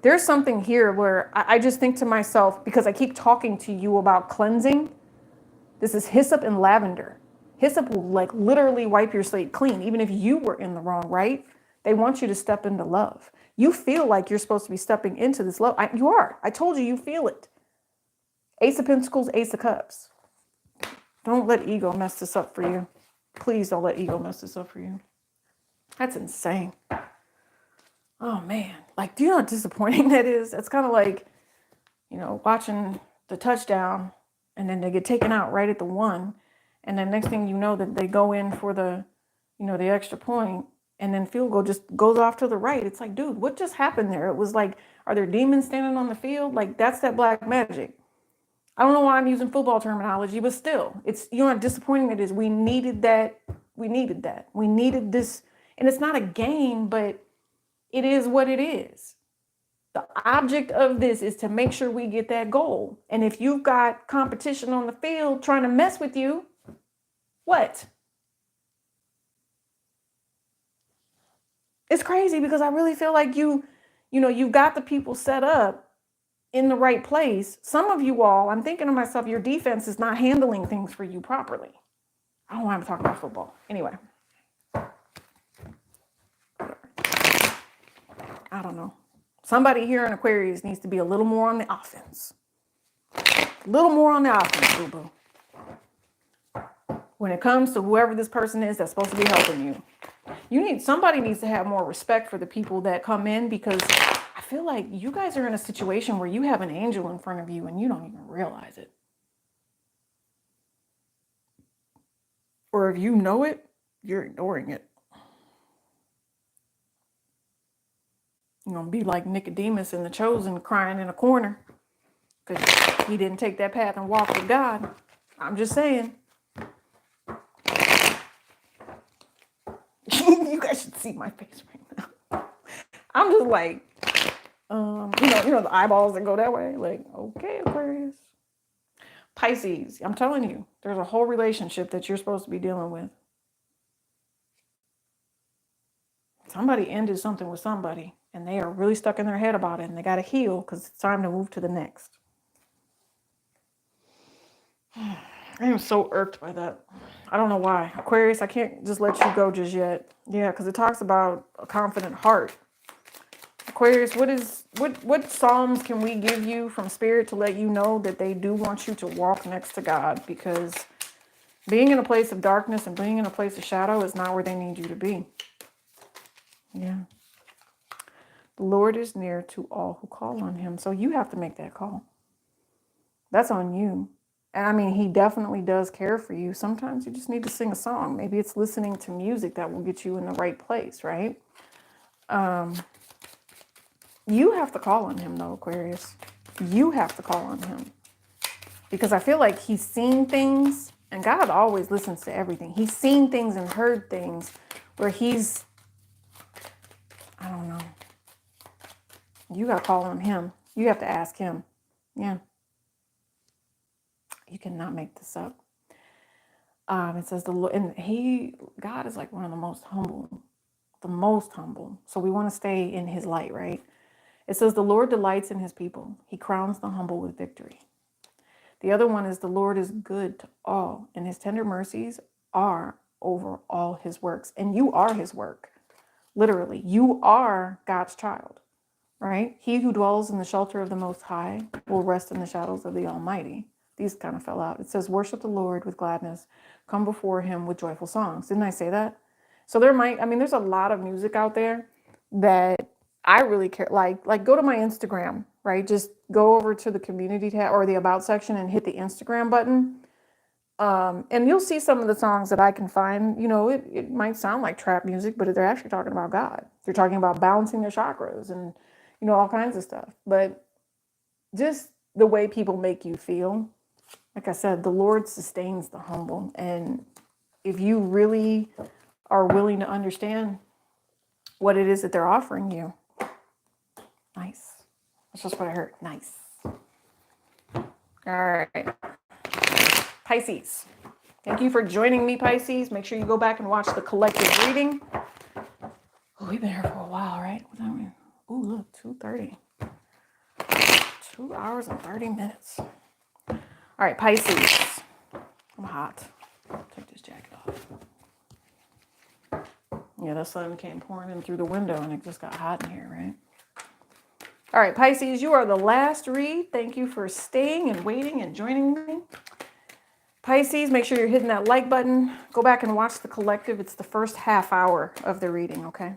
There's something here where I just think to myself, because I keep talking to you about cleansing, this is hyssop and lavender. Hyssop will like literally wipe your slate clean, even if you were in the wrong, right? They want you to step into love. You feel like you're supposed to be stepping into this love. You are. I told you feel it. Ace of Pentacles, Ace of Cups. Don't let ego mess this up for you. Please don't let ego mess this up for you. That's insane. Oh, man. Like, do you know how disappointing that is? It's kind of like, watching the touchdown and then they get taken out right at the 1. And then next thing you know, that they go in for the extra point, and then field goal just goes off to the right. It's like, dude, what just happened there? It was like, are there demons standing on the field? Like, that's that black magic. I don't know why I'm using football terminology, but still, it's, how disappointing it is. We needed that. We needed that. We needed this. And it's not a game, but it is what it is. The object of this is to make sure we get that goal. And if you've got competition on the field trying to mess with you, what? It's crazy, because I really feel like you you know, you've got the people set up in the right place. Some of you all, I'm thinking to myself, your defense is not handling things for you properly. I don't know why I'm talking about football. Anyway. I don't know. Somebody here in Aquarius needs to be a little more on the offense. A little more on the offense, boo-boo. When it comes to whoever this person is that's supposed to be helping you, somebody needs to have more respect for the people that come in, because I feel like you guys are in a situation where you have an angel in front of you and you don't even realize it. Or if you know it, you're ignoring it. You're going to be like Nicodemus in The Chosen, crying in a corner because he didn't take that path and walk with God. I'm just saying. You guys should see my face right now. I'm just like, you know the eyeballs that go that way. Like, okay, Aquarius. Pisces, I'm telling you, there's a whole relationship that you're supposed to be dealing with. Somebody ended something with somebody, and they are really stuck in their head about it, and they got to heal because it's time to move to the next. I am so irked by that. I don't know why. Aquarius, I can't just let you go just yet. Yeah, because it talks about a confident heart. Aquarius, what psalms can we give you from Spirit to let you know that they do want you to walk next to God? Because being in a place of darkness and being in a place of shadow is not where they need you to be. Yeah. The Lord is near to all who call on him. So you have to make that call. That's on you. And I mean, he definitely does care for you. Sometimes you just need to sing a song. Maybe it's listening to music that will get you in the right place, right? You have to call on him, though, Aquarius. You have to call on him. Because I feel like he's seen things, and God always listens to everything. He's seen things and heard things where he's, I don't know. You got to call on him. You have to ask him. Yeah. You cannot make this up. It says the Lord, and God is like one of the most humble. So we want to stay in his light, right? It says the Lord delights in his people. He crowns the humble with victory. The other one is the Lord is good to all, and his tender mercies are over all his works. And you are his work. Literally, you are God's child, right? He who dwells in the shelter of the Most High will rest in the shadows of the Almighty. These kind of fell out. It says, worship the Lord with gladness. Come before him with joyful songs. Didn't I say that? So there's a lot of music out there that I really care. Like go to my Instagram, right? Just go over to the community tab or the about section and hit the Instagram button. And you'll see some of the songs that I can find. You know, it might sound like trap music, but they're actually talking about God. They're talking about balancing their chakras and, you know, all kinds of stuff. But just the way people make you feel. Like I said, the Lord sustains the humble. And if you really are willing to understand what it is that they're offering you, nice. That's just what I heard. Nice. All right. Pisces. Thank you for joining me, Pisces. Make sure you go back and watch the collective reading. Oh, we've been here for a while, right? What time are we? Oh, look, 2:30. 2 hours and 30 minutes. All right, Pisces. I'm hot. Take this jacket off. Yeah, the sun came pouring in through the window and it just got hot in here, right? All right, Pisces, you are the last read. Thank you for staying and waiting and joining me. Pisces, make sure you're hitting that like button. Go back and watch the collective. It's the first half hour of the reading, okay?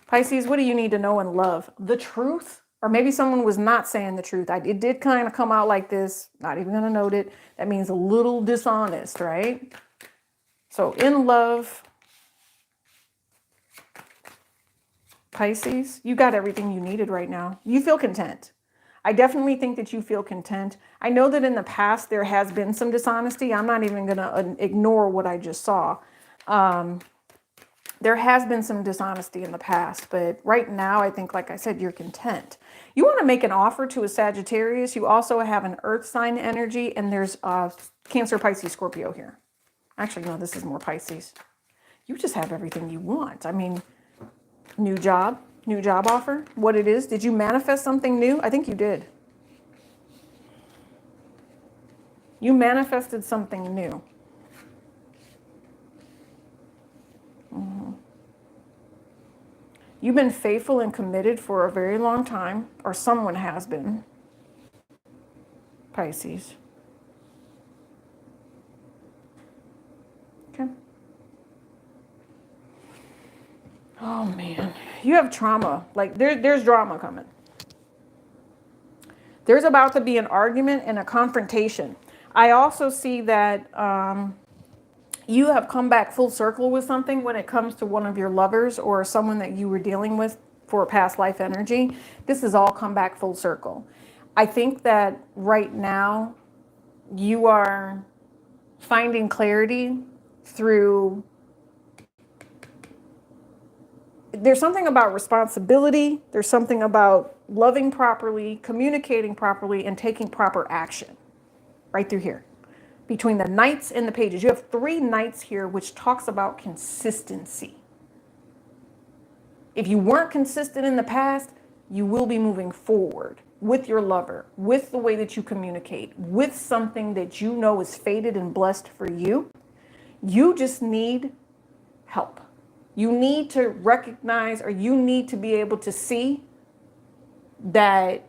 Pisces, what do you need to know and love? The truth? Or maybe someone was not saying the truth. It did kind of come out like this. Not even going to note it. That means a little dishonest, right? So in love, Pisces, you got everything you needed right now. You feel content. I definitely think that you feel content. I know that in the past there has been some dishonesty. I'm not even going to ignore what I just saw. There has been some dishonesty in the past, but right now I think, like I said, you're content. You want to make an offer to a Sagittarius. You also have an earth sign energy, and there's Cancer, Pisces, Scorpio here. Actually, no, this is more Pisces. You just have everything you want. I mean, new job, New job offer, what it is. Did you manifest something new? I think you did. You manifested something new. You've been faithful and committed for a very long time, or someone has been, Pisces. Okay. Oh man, you have trauma. Like there's drama coming. There's about to be an argument and a confrontation. I also see that you have come back full circle with something when it comes to one of your lovers or someone that you were dealing with for a past life energy. This has all come back full circle. I think that right now you are finding clarity through, there's something about responsibility. There's something about loving properly, communicating properly, and taking proper action right through here. Between the knights and the pages, you have 3 knights here, which talks about consistency. If you weren't consistent in the past, you will be moving forward with your lover, with the way that you communicate, with something that you know is fated and blessed for you. You just need help. You need to recognize, or you need to be able to see that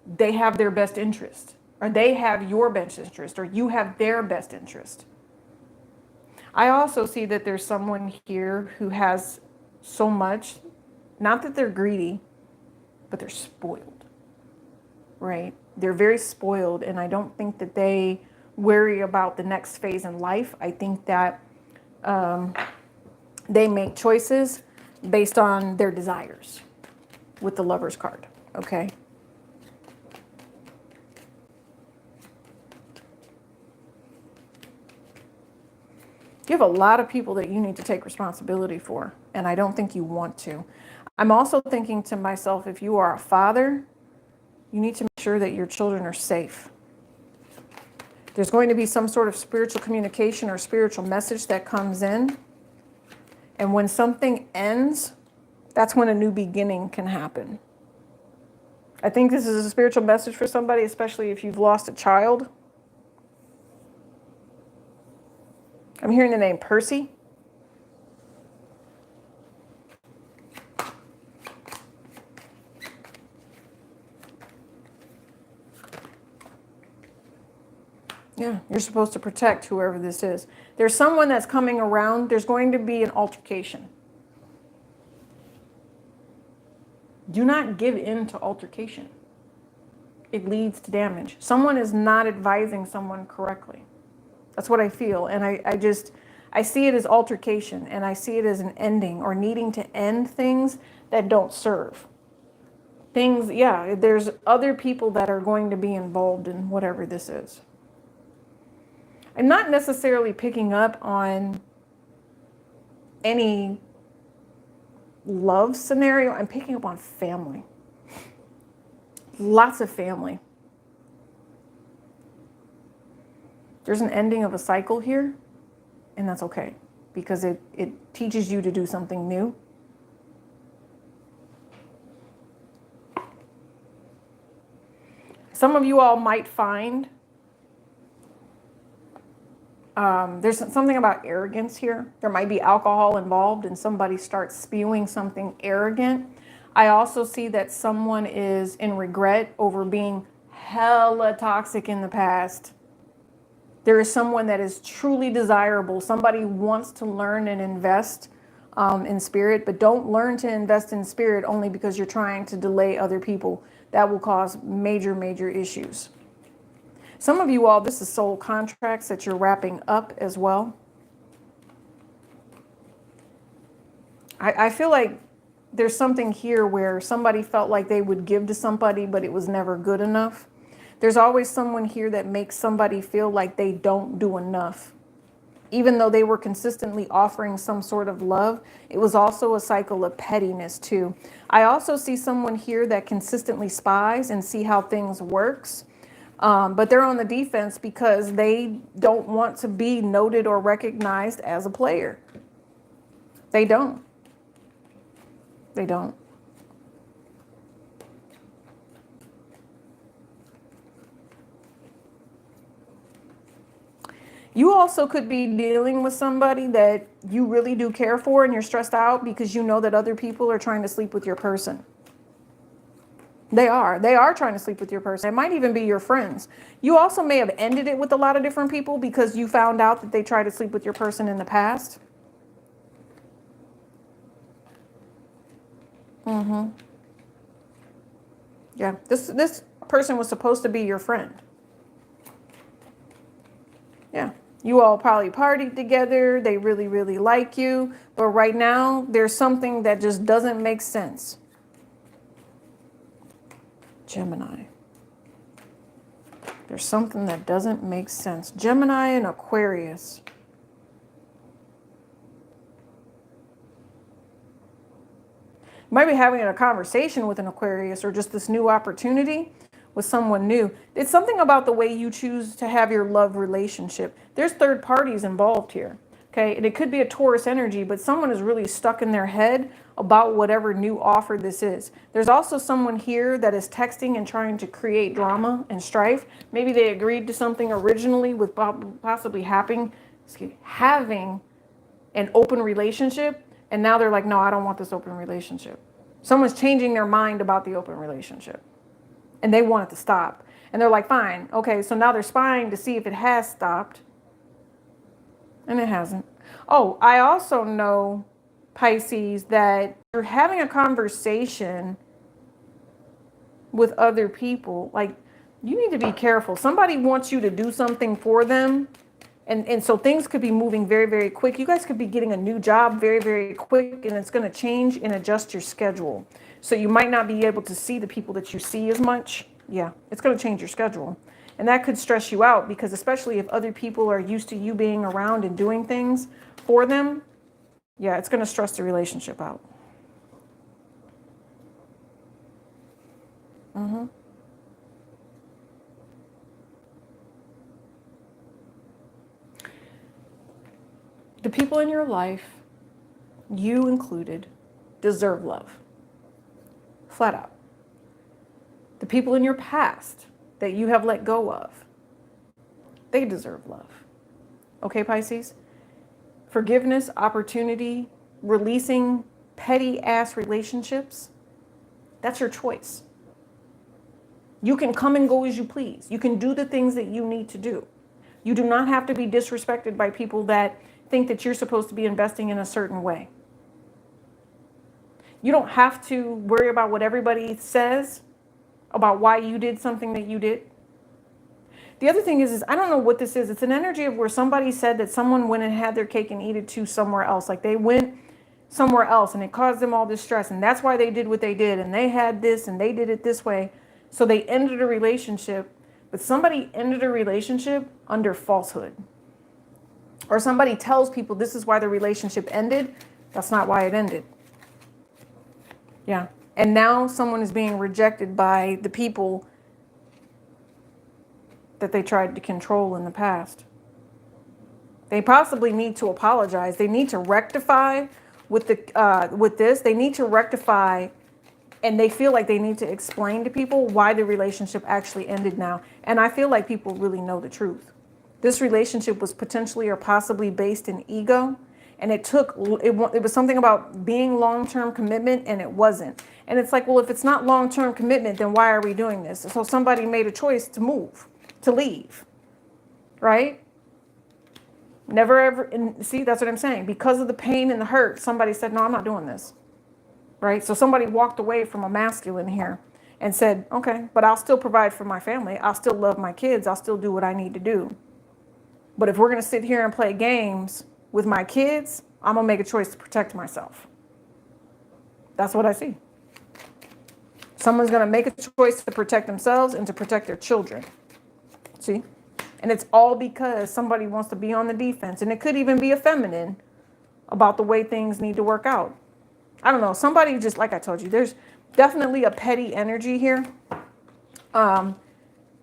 they have their best interest, or they have your best interest, or you have their best interest. I also see that there's someone here who has so much, not that they're greedy, but they're spoiled, right? They're very spoiled, and I don't think that they worry about the next phase in life. I think that they make choices based on their desires with the Lover's card, okay? You have a lot of people that you need to take responsibility for, and I don't think you want to. I'm also thinking to myself, if you are a father, you need to make sure that your children are safe. There's going to be some sort of spiritual communication or spiritual message that comes in. And when something ends, that's when a new beginning can happen. I think this is a spiritual message for somebody, especially if you've lost a child. I'm hearing the name Percy. Yeah, you're supposed to protect whoever this is. There's someone that's coming around. There's going to be an altercation. Do not give in to altercation. It leads to damage. Someone is not advising someone correctly. That's what I feel. And I see it as altercation, and I see it as an ending or needing to end things that don't serve. Things, yeah, there's other people that are going to be involved in whatever this is. I'm not necessarily picking up on any love scenario. I'm picking up on family. Lots of family. There's an ending of a cycle here, and that's okay, because it teaches you to do something new. Some of you all might find there's something about arrogance here. There might be alcohol involved and somebody starts spewing something arrogant. I also see that someone is in regret over being hella toxic in the past. There is someone that is truly desirable. Somebody wants to learn and invest in spirit, but don't learn to invest in spirit only because you're trying to delay other people. That will cause major, major issues. Some of you all, this is soul contracts that you're wrapping up as well. I feel like there's something here where somebody felt like they would give to somebody, but it was never good enough. There's always someone here that makes somebody feel like they don't do enough. Even though they were consistently offering some sort of love, it was also a cycle of pettiness too. I also see someone here that consistently spies and see how things works. But they're on the defense because they don't want to be noted or recognized as a player. They don't. They don't. You also could be dealing with somebody that you really do care for and you're stressed out because you know that other people are trying to sleep with your person. They are trying to sleep with your person. It might even be your friends. You also may have ended it with a lot of different people because you found out that they tried to sleep with your person in the past. Yeah, this person was supposed to be your friend. Yeah. You all probably partied together. They really, really like you. But right now, there's something that just doesn't make sense. Gemini. There's something that doesn't make sense. Gemini and Aquarius. You might be having a conversation with an Aquarius or just this new opportunity with someone new. It's something about the way you choose to have your love relationship. There's third parties involved here. Okay, and it could be a Taurus energy, but someone is really stuck in their head about whatever new offer this is. There's also someone here that is texting and trying to create drama and strife. Maybe they agreed to something originally with possibly having an open relationship, and now they're like, no, I don't want this open relationship. Someone's changing their mind about the open relationship, and they want it to stop. And they're like, fine, okay, so now they're spying to see if it has stopped. And it hasn't. Oh, I also know, Pisces, that you're having a conversation with other people. Like, you need to be careful. Somebody wants you to do something for them. And so things could be moving very, very quick. You guys could be getting a new job very, very quick, and it's going to change and adjust your schedule. So you might not be able to see the people that you see as much. Yeah, it's going to change your schedule. And that could stress you out because especially if other people are used to you being around and doing things for them, yeah, it's going to stress the relationship out. The people in your life, you included, deserve love. Flat out. The people in your past that you have let go of, they deserve love. Okay, Pisces? Forgiveness, opportunity, releasing petty ass relationships, that's your choice. You can come and go as you please. You can do the things that you need to do. You do not have to be disrespected by people that think that you're supposed to be investing in a certain way. You don't have to worry about what everybody says about why you did something that you did. The other thing is I don't know what this is. It's an energy of where somebody said that someone went and had their cake and eat it too somewhere else. Like they went somewhere else and it caused them all this stress. And that's why they did what they did. And they had this and they did it this way. So they ended a relationship. But somebody ended a relationship under falsehood. Or somebody tells people this is why the relationship ended. That's not why it ended. Yeah. And now someone is being rejected by the people that they tried to control in the past. They possibly need to apologize. They need to rectify with this. They need to rectify, and they feel like they need to explain to people why the relationship actually ended now. And I feel like people really know the truth. This relationship was potentially or possibly based in ego. And it was something about being long-term commitment, and it wasn't. And it's like, well, if it's not long-term commitment, then why are we doing this? So somebody made a choice to move, to leave, right? Never ever, and see, that's what I'm saying. Because of the pain and the hurt, somebody said, no, I'm not doing this, right? So somebody walked away from a masculine here and said, okay, but I'll still provide for my family. I'll still love my kids. I'll still do what I need to do. But if we're going to sit here and play games with my kids, I'm going to make a choice to protect myself. That's what I see. Someone's going to make a choice to protect themselves and to protect their children. See? And it's all because somebody wants to be on the defense. And it could even be a feminine about the way things need to work out. I don't know. Somebody just, like I told you, there's definitely a petty energy here. And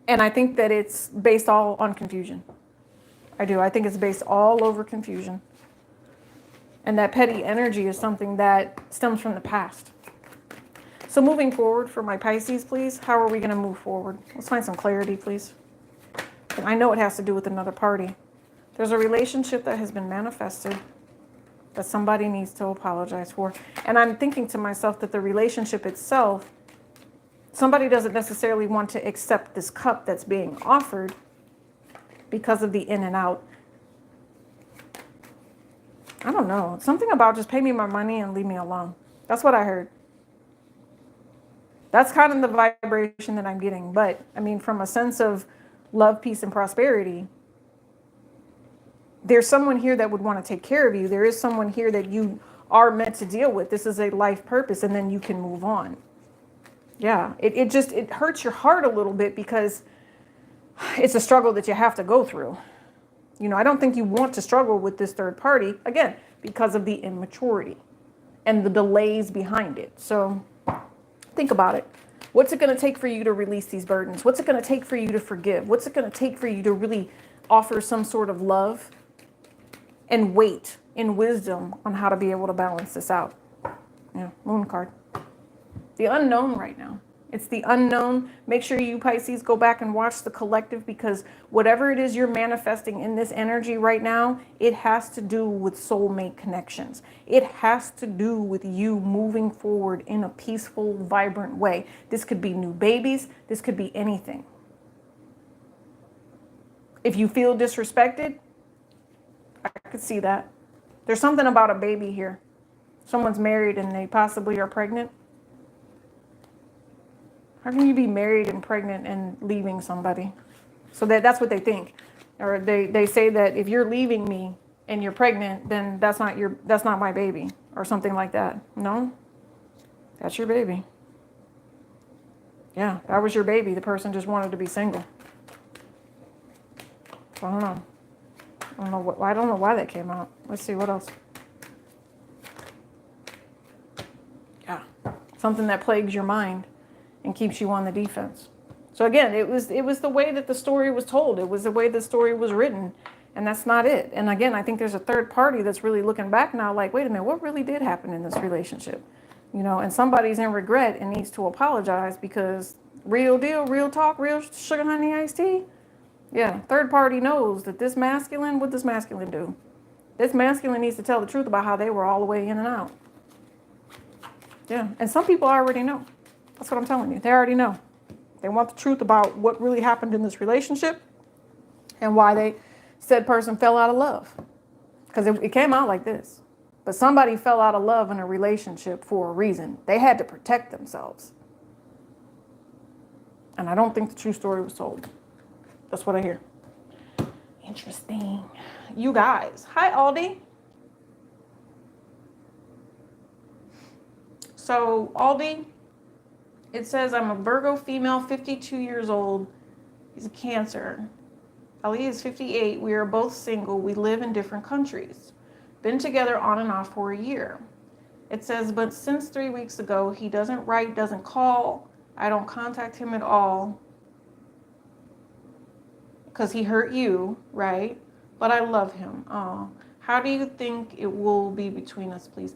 I think that it's based all on confusion. I do. I think it's based all over confusion. And that petty energy is something that stems from the past. So moving forward for my Pisces, please, how are we going to move forward? Let's find some clarity, please. And I know it has to do with another party. There's a relationship that has been manifested that somebody needs to apologize for. And I'm thinking to myself that the relationship itself, somebody doesn't necessarily want to accept this cup that's being offered because of the in and out. I don't know. Something about just pay me my money and leave me alone. That's what I heard. That's kind of the vibration that I'm getting. But I mean, from a sense of love, peace, and prosperity, there's someone here that would want to take care of you. There is someone here that you are meant to deal with. This is a life purpose, and then you can move on. Yeah, it hurts your heart a little bit because it's a struggle that you have to go through. You know, I don't think you want to struggle with this third party, again, because of the immaturity and the delays behind it. So think about it. What's it going to take for you to release these burdens? What's it going to take for you to forgive? What's it going to take for you to really offer some sort of love and wait in wisdom on how to be able to balance this out? Yeah, moon card. The unknown right now. It's the unknown. Make sure you Pisces go back and watch the collective, because whatever it is you're manifesting in this energy right now, it has to do with soulmate connections. It has to do with you moving forward in a peaceful, vibrant way. This could be new babies. This could be anything. If you feel disrespected, I could see that. There's something about a baby here. Someone's married and they possibly are pregnant. How can you be married and pregnant and leaving somebody? So that's what they think. Or they say that if you're leaving me and you're pregnant, then that's not my baby, or something like that. No, that's your baby. Yeah, that was your baby. The person just wanted to be single. I don't know. I don't know why that came out. Let's see what else. Yeah, something that plagues your mind and keeps you on the defense. So again, it was the way that the story was told. It was the way the story was written, and that's not it. And again, I think there's a third party that's really looking back now like, wait a minute, what really did happen in this relationship? You know, and somebody's in regret and needs to apologize, because real deal, real talk, real sugar honey iced tea. Yeah, third party knows that this masculine, what does masculine do? This masculine needs to tell the truth about how they were all the way in and out. Yeah, and some people already know. That's what I'm telling you. They already know. They want the truth about what really happened in this relationship and why said person fell out of love. Because it came out like this. But somebody fell out of love in a relationship for a reason. They had to protect themselves. And I don't think the true story was told. That's what I hear. Interesting. You guys. Hi, Aldi. So, Aldi, it says, I'm a Virgo female, 52 years old. He's a Cancer. Ali is 58. We are both single. We live in different countries. Been together on and off for a year. It says, but since 3 weeks ago, he doesn't write, doesn't call. I don't contact him at all. Because he hurt you, right? But I love him. Oh, how do you think it will be between us, please?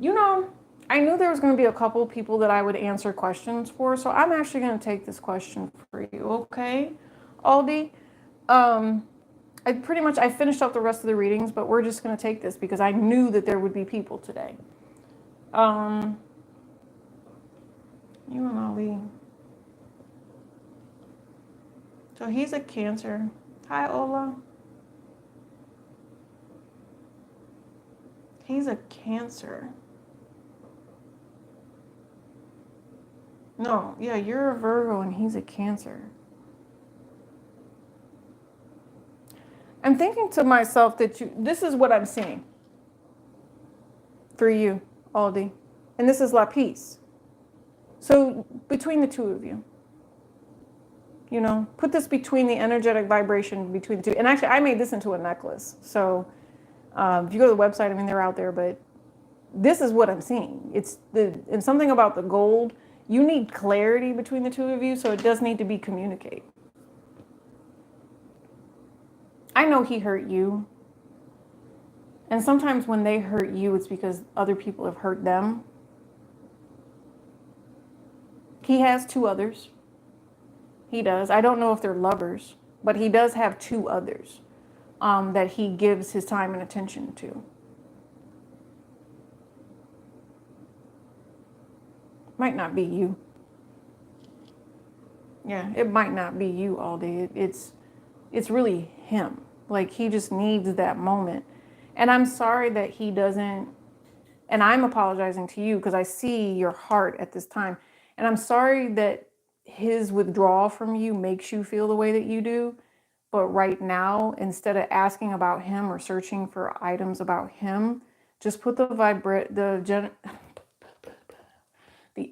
You know, I knew there was going to be a couple people that I would answer questions for, so I'm actually going to take this question for you, okay, Aldi? I finished up the rest of the readings, but we're just going to take this because I knew that there would be people today. You and Ali. So he's a Cancer. Hi, Ola. He's a Cancer. No, yeah, you're a Virgo and he's a Cancer. I'm thinking to myself that this is what I'm seeing for you, Aldi. And this is La Peace. So between the two of you, you know, put this between the energetic vibration between the two. And actually, I made this into a necklace. So if you go to the website, I mean, they're out there, but this is what I'm seeing. And something about the gold, you need clarity between the two of you, so it does need to be communicated. I know he hurt you. And sometimes when they hurt you, it's because other people have hurt them. He has 2 others. He does. I don't know if they're lovers, but he does have 2 others. that he gives his time and attention to. Might not be you. Yeah, it might not be you all day. It's really him. Like, he just needs that moment. And I'm sorry that he doesn't, and I'm apologizing to you because I see your heart at this time. And I'm sorry that his withdrawal from you makes you feel the way that you do. But right now, instead of asking about him or searching for items about him, just put the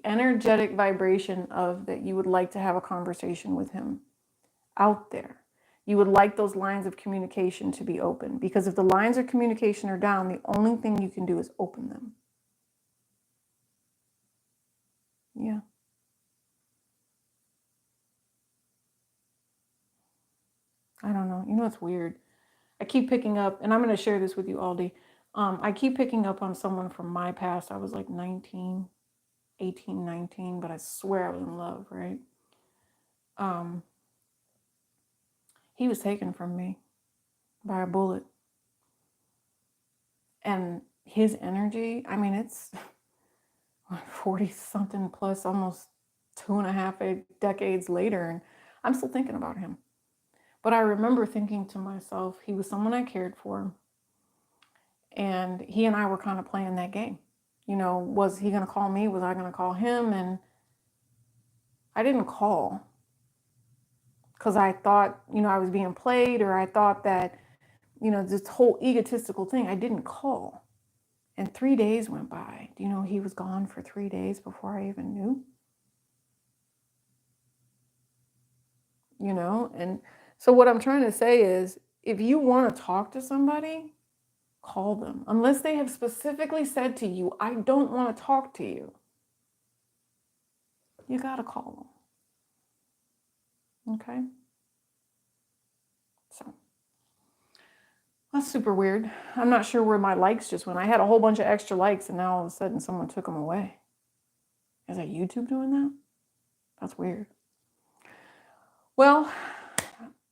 energetic vibration of that you would like to have a conversation with him out there. You would like those lines of communication to be open, because if the lines of communication are down, the only thing you can do is open them. Yeah. I don't know. You know, it's weird. I keep picking up, and I'm going to share this with you, Aldi. I keep picking up on someone from my past. I was like 19, 18, 19, but I swear I was in love, right? He was taken from me by a bullet. And his energy, I mean, it's 40 something plus, almost 2.5 decades later, and I'm still thinking about him. But I remember thinking to myself, he was someone I cared for. And he and I were kind of playing that game. You know, was he going to call me? Was I going to call him? And I didn't call because I thought, you know, I was being played, or I thought that, you know, this whole egotistical thing. I didn't call. And 3 days went by. Do you know he was gone for 3 days before I even knew? You know, and so what I'm trying to say is, if you want to talk to somebody, call them. Unless they have specifically said to you, I don't want to talk to you. You got to call them. Okay? So that's super weird. I'm not sure where my likes just went. I had a whole bunch of extra likes, and now all of a sudden someone took them away. Is that YouTube doing that? That's weird. Well,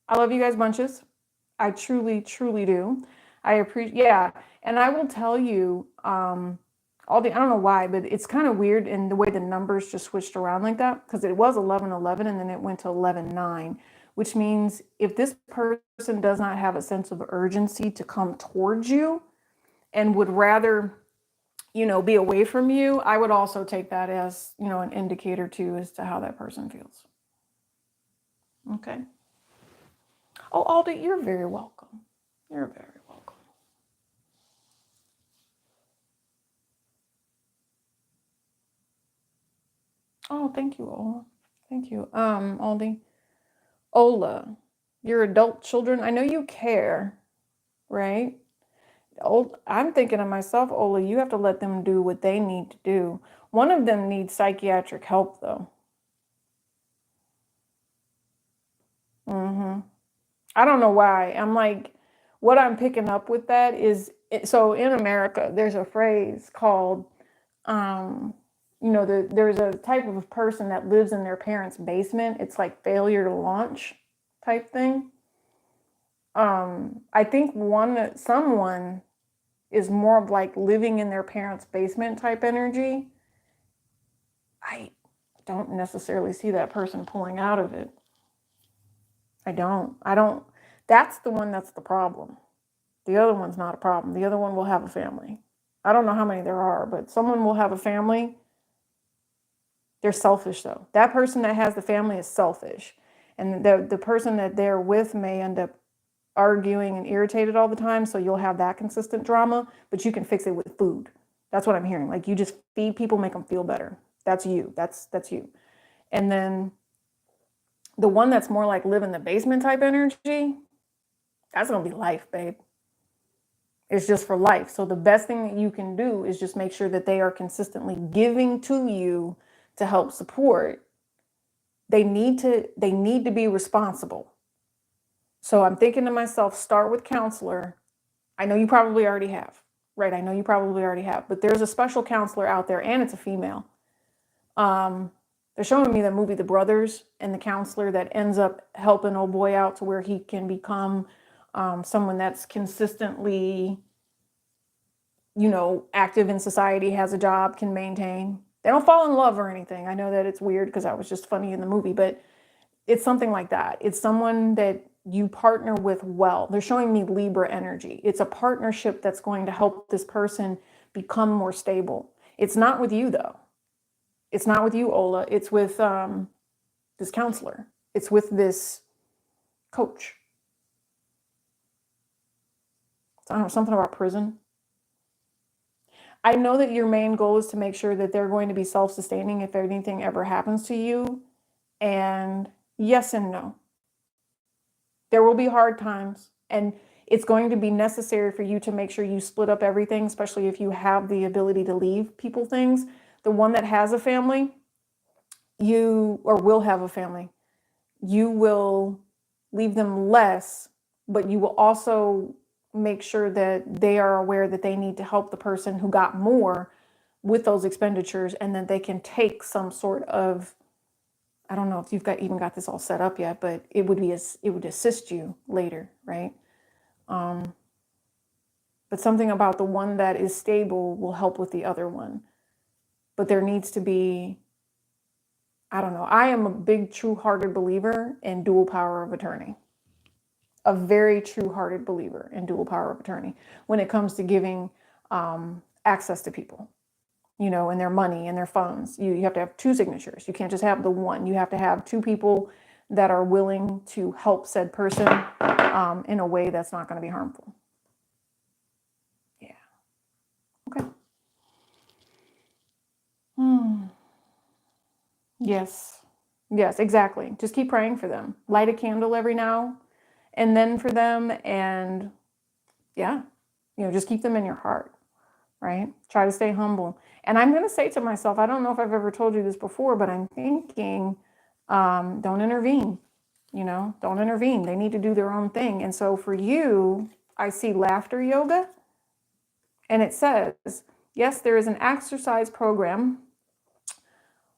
I love you guys bunches. I truly, truly do. I appreciate, yeah. And I will tell you, I don't know why, but it's kind of weird in the way the numbers just switched around like that, because it was 1111 and then it went to 119, which means if this person does not have a sense of urgency to come towards you and would rather, you know, be away from you, I would also take that as, you know, an indicator too as to how that person feels. Okay. Oh, Aldi, you're very welcome. You're very welcome. Oh, thank you, Ola. Thank you. Aldi. Ola, your adult children, I know you care, right? I'm thinking of myself, Ola, you have to let them do what they need to do. One of them needs psychiatric help, though. I don't know why. I'm like, what I'm picking up with that is, so in America, there's a phrase called, you know, there's a type of person that lives in their parents' basement. It's like failure to launch type thing. I think someone is more of like living in their parents' basement type energy. I don't necessarily see that person pulling out of it. I don't. That's the one that's the problem. The other one's not a problem. The other one will have a family. I don't know how many there are, but someone will have a family. They're selfish, though. That person that has the family is selfish. And the person that they're with may end up arguing and irritated all the time, so you'll have that consistent drama, but you can fix it with food. That's what I'm hearing. Like, you just feed people, make them feel better. That's you. That's you. And then the one that's more like live in the basement type energy, that's going to be life, babe. It's just for life. So the best thing that you can do is just make sure that they are consistently giving to you to help support. They need to be responsible. So I'm thinking to myself, start with counselor. I know you probably already have, right? I know you probably already have, but there's a special counselor out there, and it's a female. They're showing me the movie The Brothers, and the counselor that ends up helping old boy out to where he can become someone that's consistently, you know, active in society, has a job, can maintain. They don't fall in love or anything. I know that it's weird because I was just funny in the movie, but it's something like that. It's someone that you partner with well. They're showing me Libra energy. It's a partnership that's going to help this person become more stable. It's not with you, though. It's not with you, Ola. It's with this counselor. It's with this coach. I don't know, something about prison. I know that your main goal is to make sure that they're going to be self-sustaining if anything ever happens to you. And yes and no. There will be hard times, and it's going to be necessary for you to make sure you split up everything, especially if you have the ability to leave people things. The one that has a family, you, or will have a family, you will leave them less, but you will also make sure that they are aware that they need to help the person who got more with those expenditures, and then they can take some sort of, I don't know if you've even got this all set up yet, but it would assist you later, right? But something about the one that is stable will help with the other one. But there needs to be, I don't know. I am a big true-hearted believer in dual power of attorney. A very true-hearted believer in dual power of attorney when it comes to giving access to people, you know, and their money and their funds. You have to have two signatures. You can't just have the one. You have to have two people that are willing to help said person in a way that's not going to be harmful. Yeah. Okay. Yes. Yes, exactly. Just keep praying for them. Light a candle every now and then for them. And yeah, you know, just keep them in your heart, right? Try to stay humble. And I'm going to say to myself, I don't know if I've ever told you this before, but I'm thinking, don't intervene, you know, don't intervene. They need to do their own thing. And so for you, I see laughter yoga. And it says, yes, there is an exercise program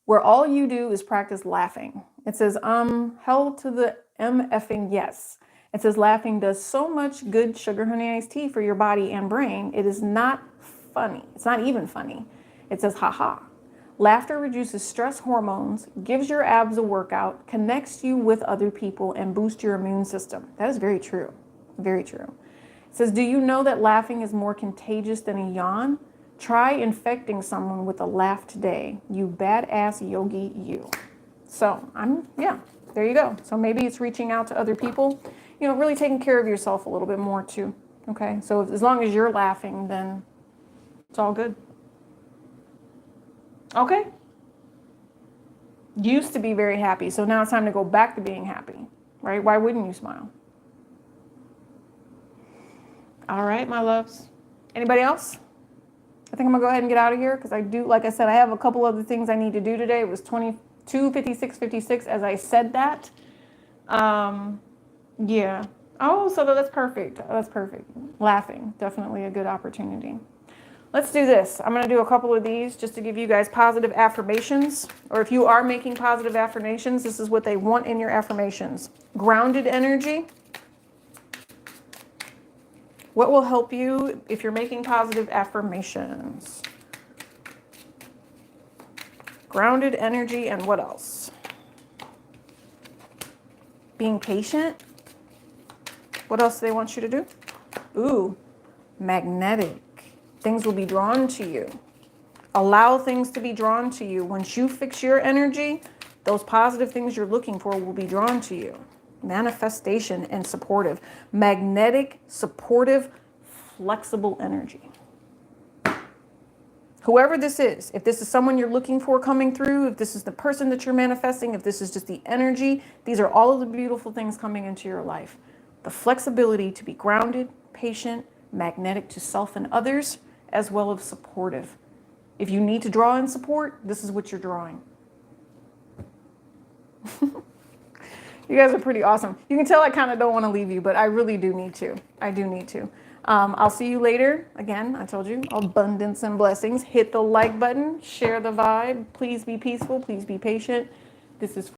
where all you do is practice laughing. It says, hell to the effing yes. It says laughing does so much good sugar honey iced tea for your body and brain. It is not funny. It's not even funny. It says, haha. Laughter reduces stress hormones, gives your abs a workout, connects you with other people, and boosts your immune system. That is very true. Very true. It says, do you know that laughing is more contagious than a yawn? Try infecting someone with a laugh today. You badass yogi, you. So there you go. So maybe it's reaching out to other people, you know, really taking care of yourself a little bit more too. Okay. So as long as you're laughing, then it's all good. Okay. Used to be very happy. So now it's time to go back to being happy, right? Why wouldn't you smile? All right, my loves. Anybody else? I think I'm gonna go ahead and get out of here because I do, like I said, I have a couple other things I need to do today. It was 22:56:56 as I said that. Yeah. Oh, so that's perfect. That's perfect. Laughing, definitely a good opportunity. Let's do this. I'm gonna do a couple of these just to give you guys positive affirmations. Or if you are making positive affirmations, this is what they want in your affirmations. Grounded energy. What will help you if you're making positive affirmations? Grounded energy, and what else? Being patient. What else do they want you to do? Ooh, magnetic. Things will be drawn to you. Allow things to be drawn to you. Once you fix your energy, those positive things you're looking for will be drawn to you. Manifestation and supportive. Magnetic, supportive, flexible energy. Whoever this is, if this is someone you're looking for coming through, if this is the person that you're manifesting, if this is just the energy, these are all of the beautiful things coming into your life. The flexibility to be grounded, patient, magnetic to self and others, as well as supportive. If you need to draw in support, this is what you're drawing. You guys are pretty awesome. You can tell I kind of don't want to leave you, but I really do need to. I do need to. I'll see you later. Again, I told you, abundance and blessings. Hit the like button, share the vibe. Please be peaceful. Please be patient. This is